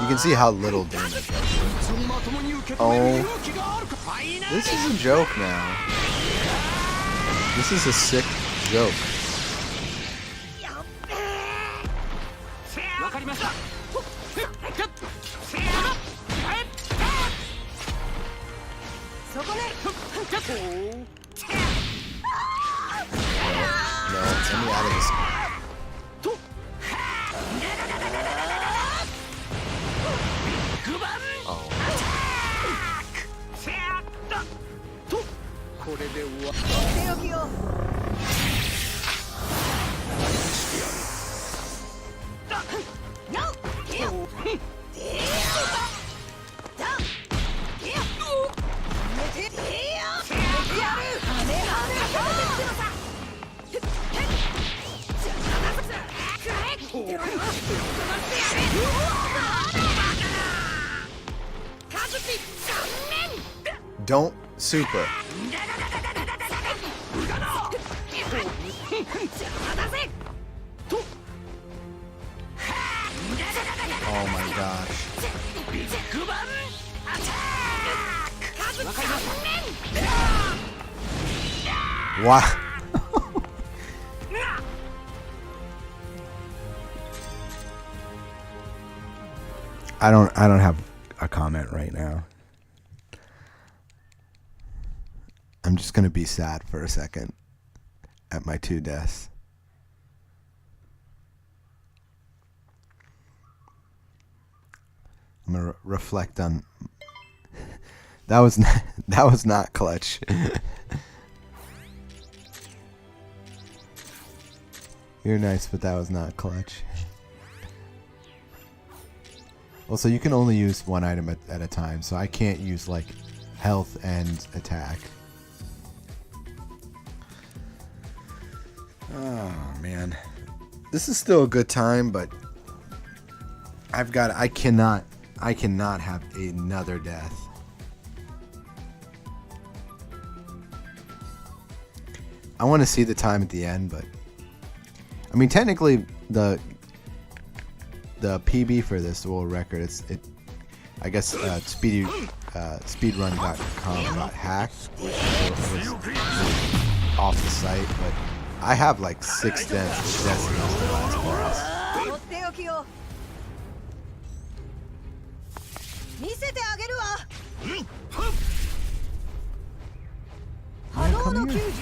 You can see how little damage that did. Oh, this is a joke now. This is a sick joke. No, let me out of this. Don't super. Oh my gosh. Wow. I don't have a comment right now. I'm just gonna be sad for a second at my 2 deaths. I'm gonna reflect on. That was not clutch. You're nice, but that was not clutch. Also, you can only use one item at a time, so I can't use like health and attack. Oh man, this is still a good time, but I cannot have another death. I want to see the time at the end, but I mean technically the PB for this world record, I guess speedrun.com got hacked, which was off the site, but I have like 6 deaths in the last boss. Come here.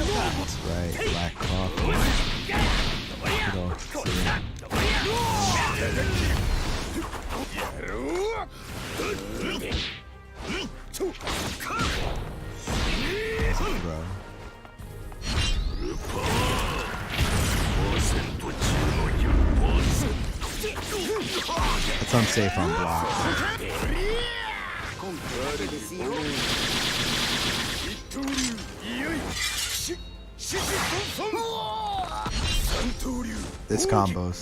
That's right, Black Coffee. Bro. It's unsafe on block. This combos.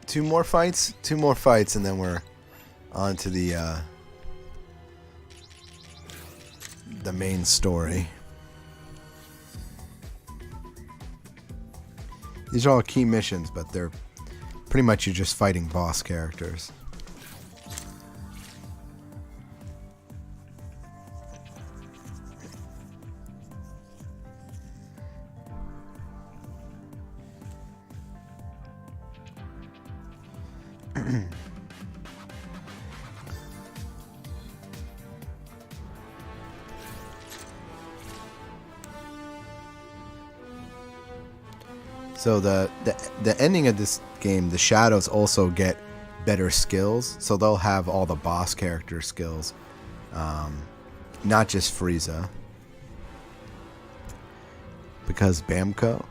Two more fights, and then we're on to the main story. These are all key missions, but they're pretty much you're just fighting boss characters. So the ending of this game, the shadows also get better skills. So they'll have all the boss character skills, not just Frieza. Because Bamco?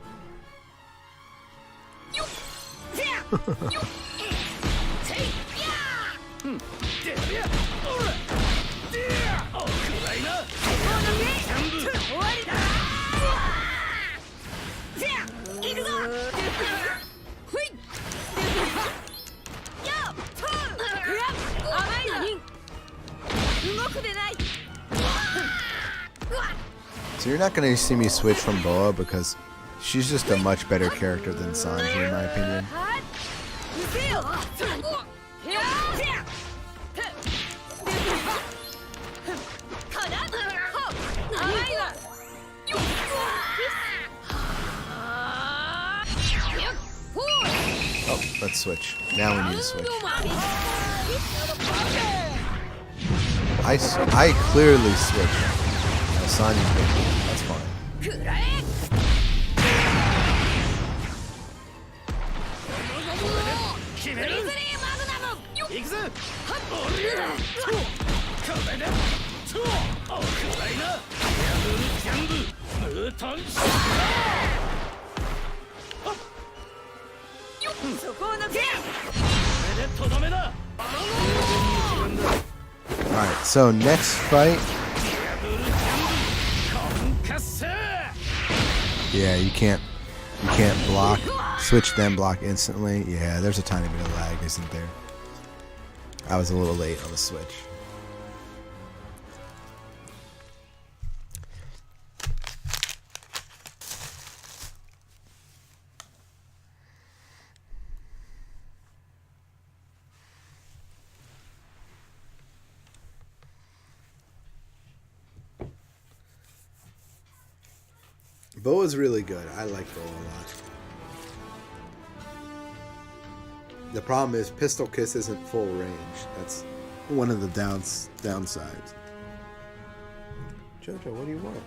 So you're not going to see me switch from Boa because she's just a much better character than Sanji in my opinion. Oh, let's switch. Now we need to switch. I clearly switched. Now Sanji's picking. That's fine. Alright, so next fight. Yeah, you can't block. Switch then block instantly. Yeah, there's a tiny bit of lag, isn't there? I was a little late on the switch. Boa's really good. I like Boa a lot. The problem is Pistol Kiss isn't full range. That's one of the downsides. Jojo, what do you want?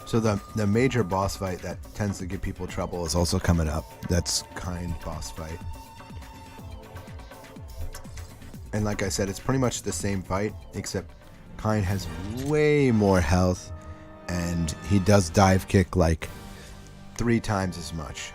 So the major boss fight that tends to give people trouble is also coming up. That's Kind boss fight. And like I said, it's pretty much the same fight, except Kind has way more health, and he does dive kick like 3 times as much.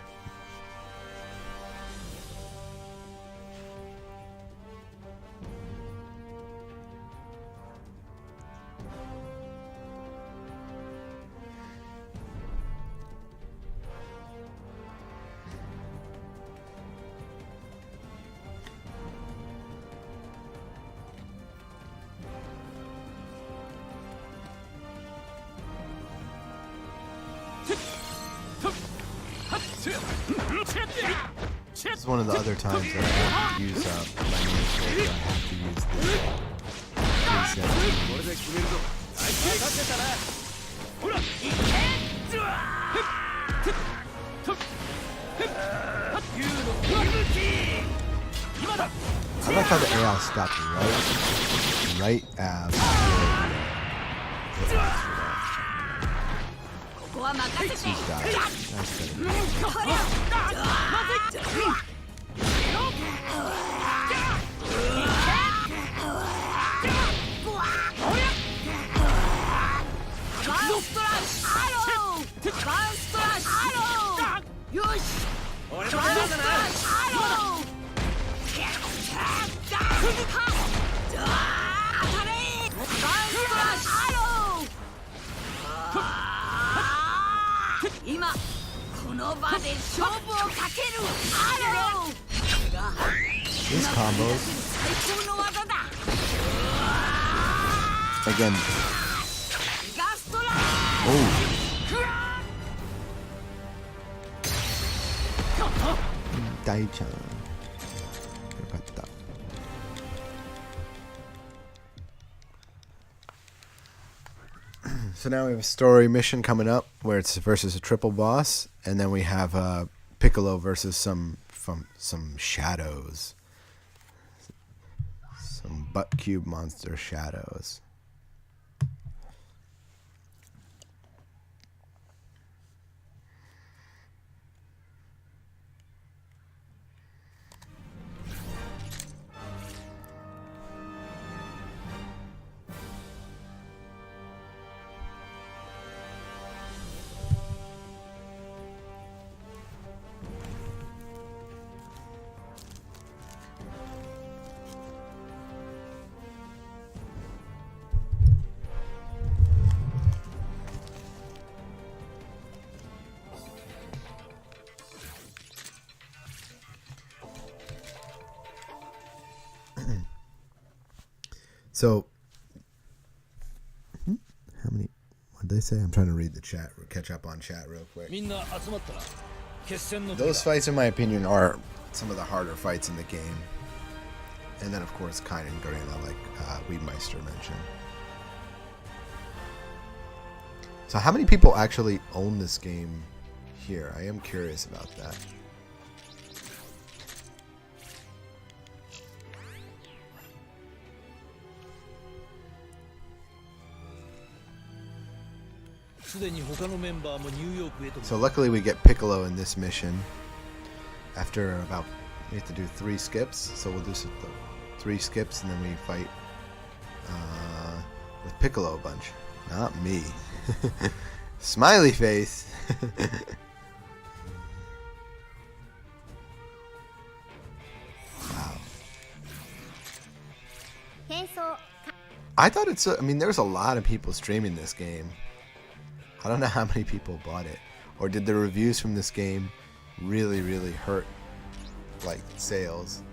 This is one of the other times that I have to use my main sword. I have to use I like how the AI stopped right as these combos. Again, Dai-chan. So now we have a story mission coming up where it's versus a triple boss, and then we have Piccolo versus some shadows, some butt cube monster shadows. So, how many? What did they say? I'm trying to read the chat, catch up on chat real quick. Those fights, in my opinion, are some of the harder fights in the game. And then, of course, Kain and Gorilla, like Weedmeister mentioned. So, how many people actually own this game here? I am curious about that. So luckily we get Piccolo in this mission. After we have to do 3 skips. So we'll do 3 skips and then we fight with Piccolo a bunch. Not me. Smiley face. Wow. I thought there's a lot of people streaming this game. I don't know how many people bought it, or did the reviews from this game really, really hurt, like, sales?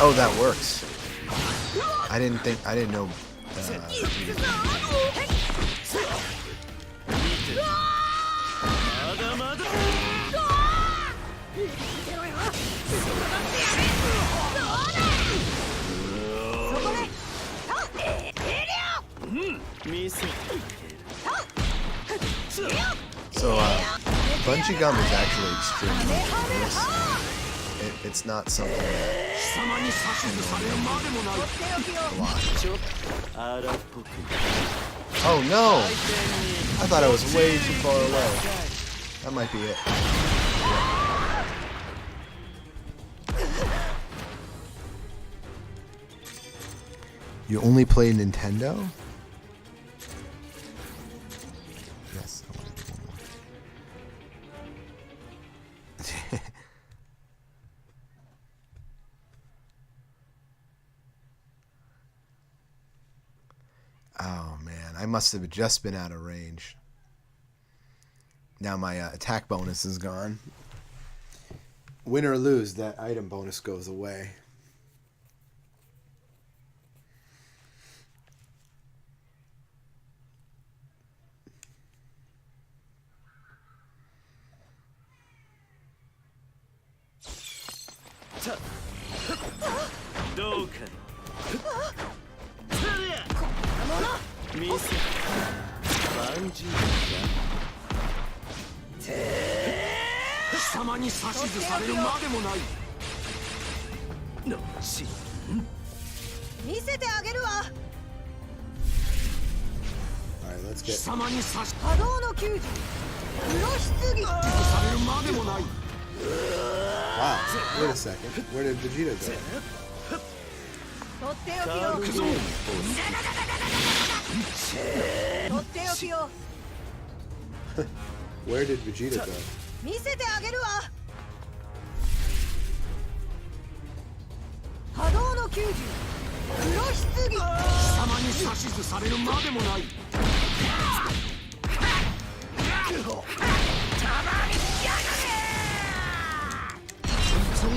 Oh, that works. I didn't know. So, bungee gum is actually extremely dangerous. It's not something that Oh no! I thought I was way too far away. That might be it. You only play Nintendo? Yes, I want to do one more. Oh man, I must have just been out of range. Now my attack bonus is gone. Win or lose, that item bonus goes away. 見せてあげるわ。 Alright, let's get. 波動の球児黒棺 Wow. Wait a second. Where did Vegeta go? とっておきよ。とっておきよ。 Where did Vegeta go? 見せてあげるわ。波動の球児黒棺。貴様に指図されるまでもない。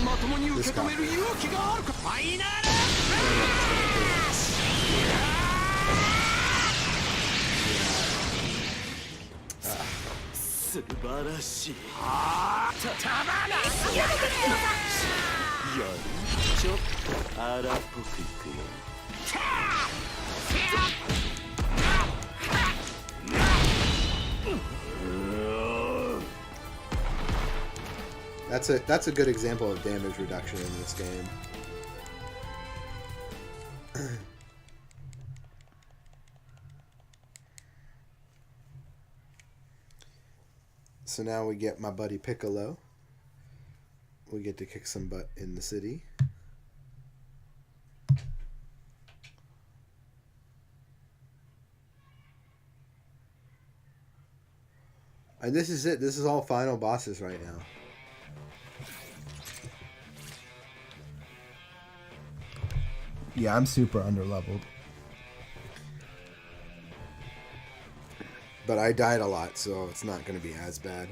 まともに受け止める勇気があるか。ファイナル素晴らしい。たまらん。やる。ちょっと荒っぽくいくよ。 That's a good example of damage reduction in this game. So now we get my buddy Piccolo. We get to kick some butt in the city. And this is it. This is all final bosses right now. Yeah, I'm super underleveled. But I died a lot, so it's not going to be as bad.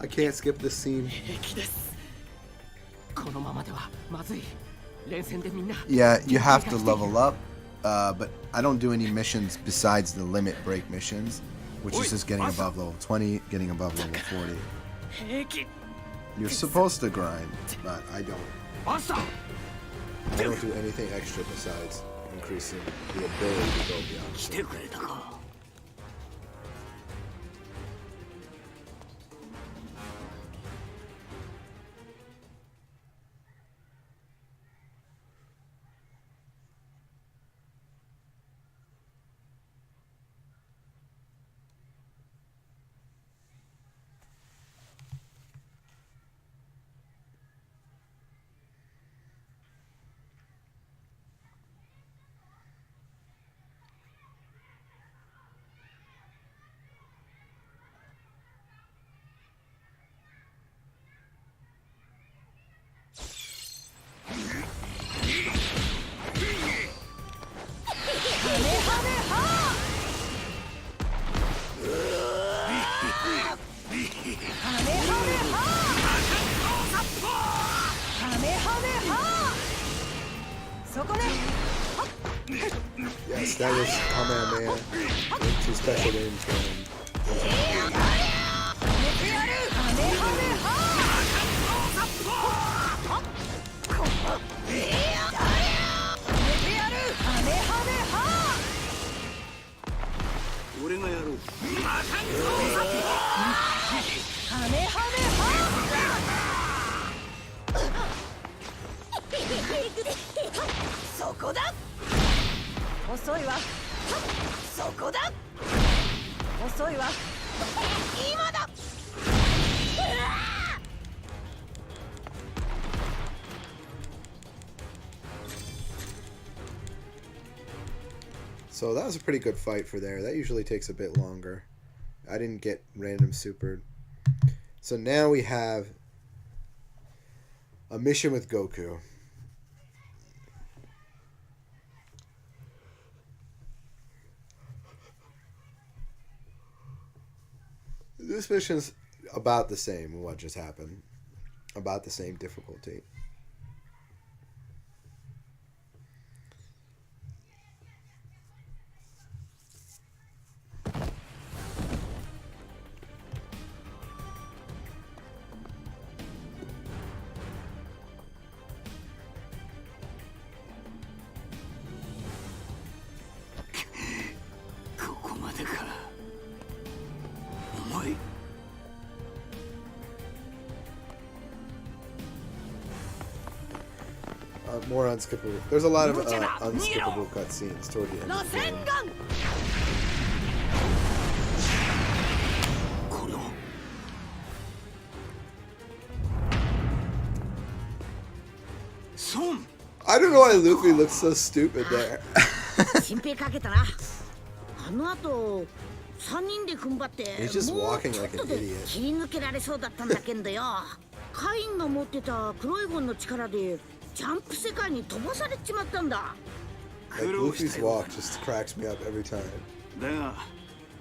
I can't skip this scene. Yeah, you have to level up, but I don't do any missions besides the limit break missions, which is just getting above level 20, getting above level 40. You're supposed to grind, but I don't. I don't do anything extra besides increasing the ability to go beyond. Yes, that is Kamehameha into special range So that was a pretty good fight for there. That usually takes a bit longer. I didn't get random supered. So now we have a mission with Goku. This mission's about the same with what just happened. About the same difficulty. more unskippable. There's a lot of unskippable cutscenes toward the end of the game. I don't know why Luffy looks so stupid there. 心配かけたな。あの後3人で踏ん張って He's just もう walking ちょっ like an とで idiot. 切り抜けられそうだったんだけどよ。カインが持ってた黒い本の力でジャンプ世界に飛ばされちまったんだ。 Like Luffy's walk just cracks me up every time. だが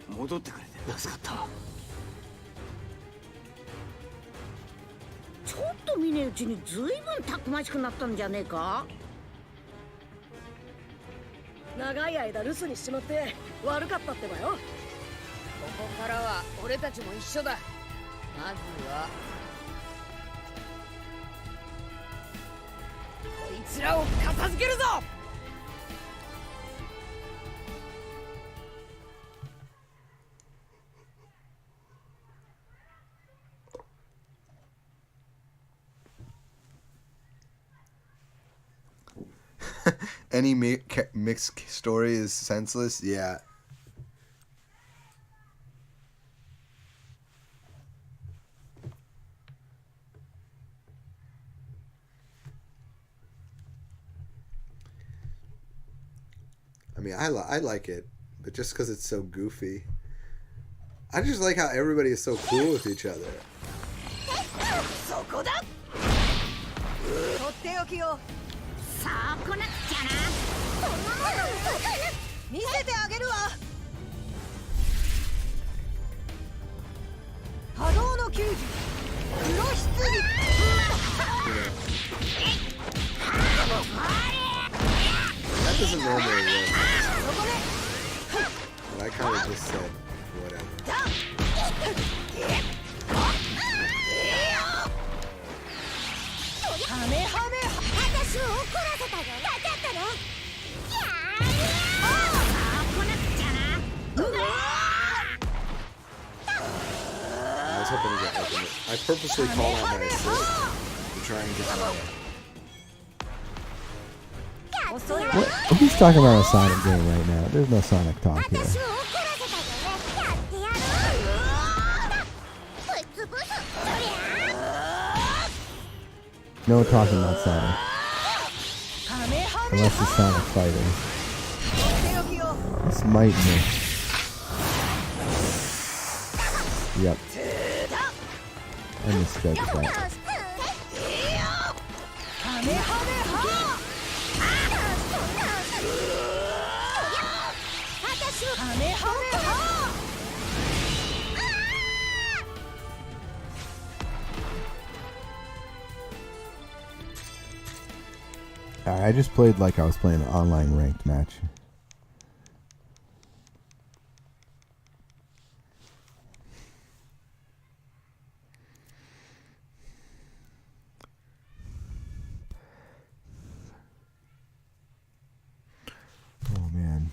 戻ってくれて助かった。ちょっと見ねえうちにずいぶんたくましくなったんじゃねえか。長い間留守にしちまって悪かったってばよ。ここからは俺たちも一緒だ。まずはこいつらを片付けるぞ。Any mixed story is senseless? Yeah. I mean, I like it, but just because it's so goofy. I just like how everybody is so cool with each other. そこだ。とっておきを。さあ来なくちゃな。そんなもの見せてあげるわ。波動の球児黒棺。That doesn't normally work. But I kind of just said whatever. ハメハメ。私を怒らせたよ。わかったの？来なくちゃな。I was hoping to get ultimate. I purposely call out my assist to try and get my. What? Who's talking about a Sonic game right now? There's no Sonic talk here. No talking about Sonic. Unless it's Sonic fighting. It's might me. Yep. I misjudged that. I just played like I was playing an online ranked match. Oh man.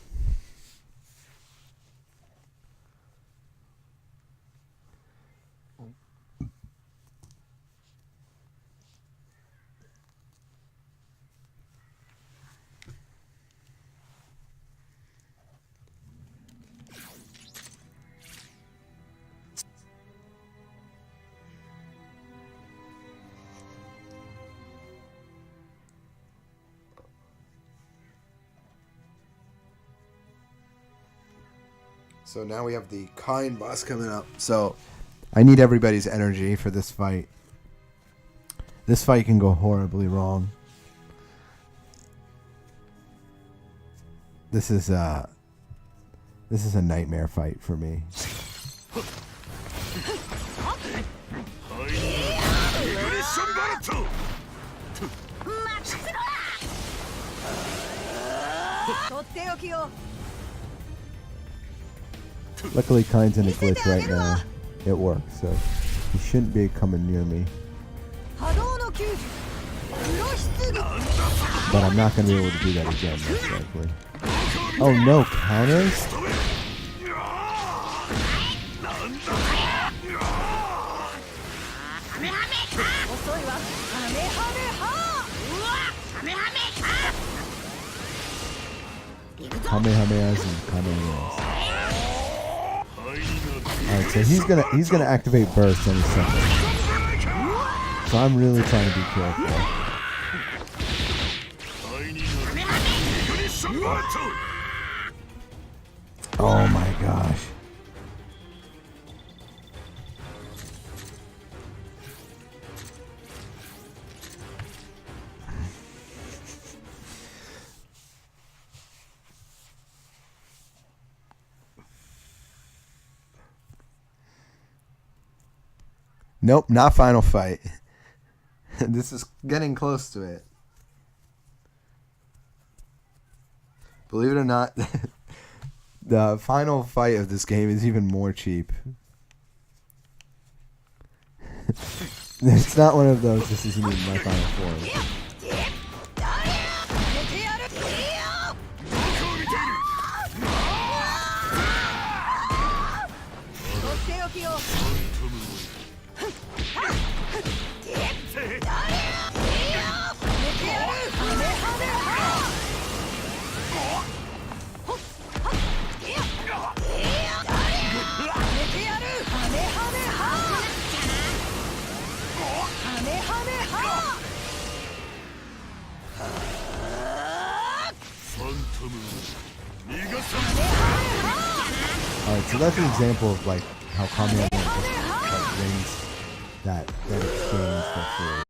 So now we have the Kind boss coming up. So I need everybody's energy for this fight. This fight can go horribly wrong. This is a nightmare fight for me. Luckily, Kind's in a glitch right now. It works, so he shouldn't be coming near me. But I'm not going to be able to do that again, most likely. Oh no, counters? Kamehamehas and Kamehamehas. Alright, so he's gonna activate burst any second. So I'm really trying to be careful. Oh my gosh. Nope, not final fight. This is getting close to it. Believe it or not, the final fight of this game is even more cheap. It's not one of those, this isn't even my final form. Alright, so that's an example of like how Kamehameha just like wins that exchange for free.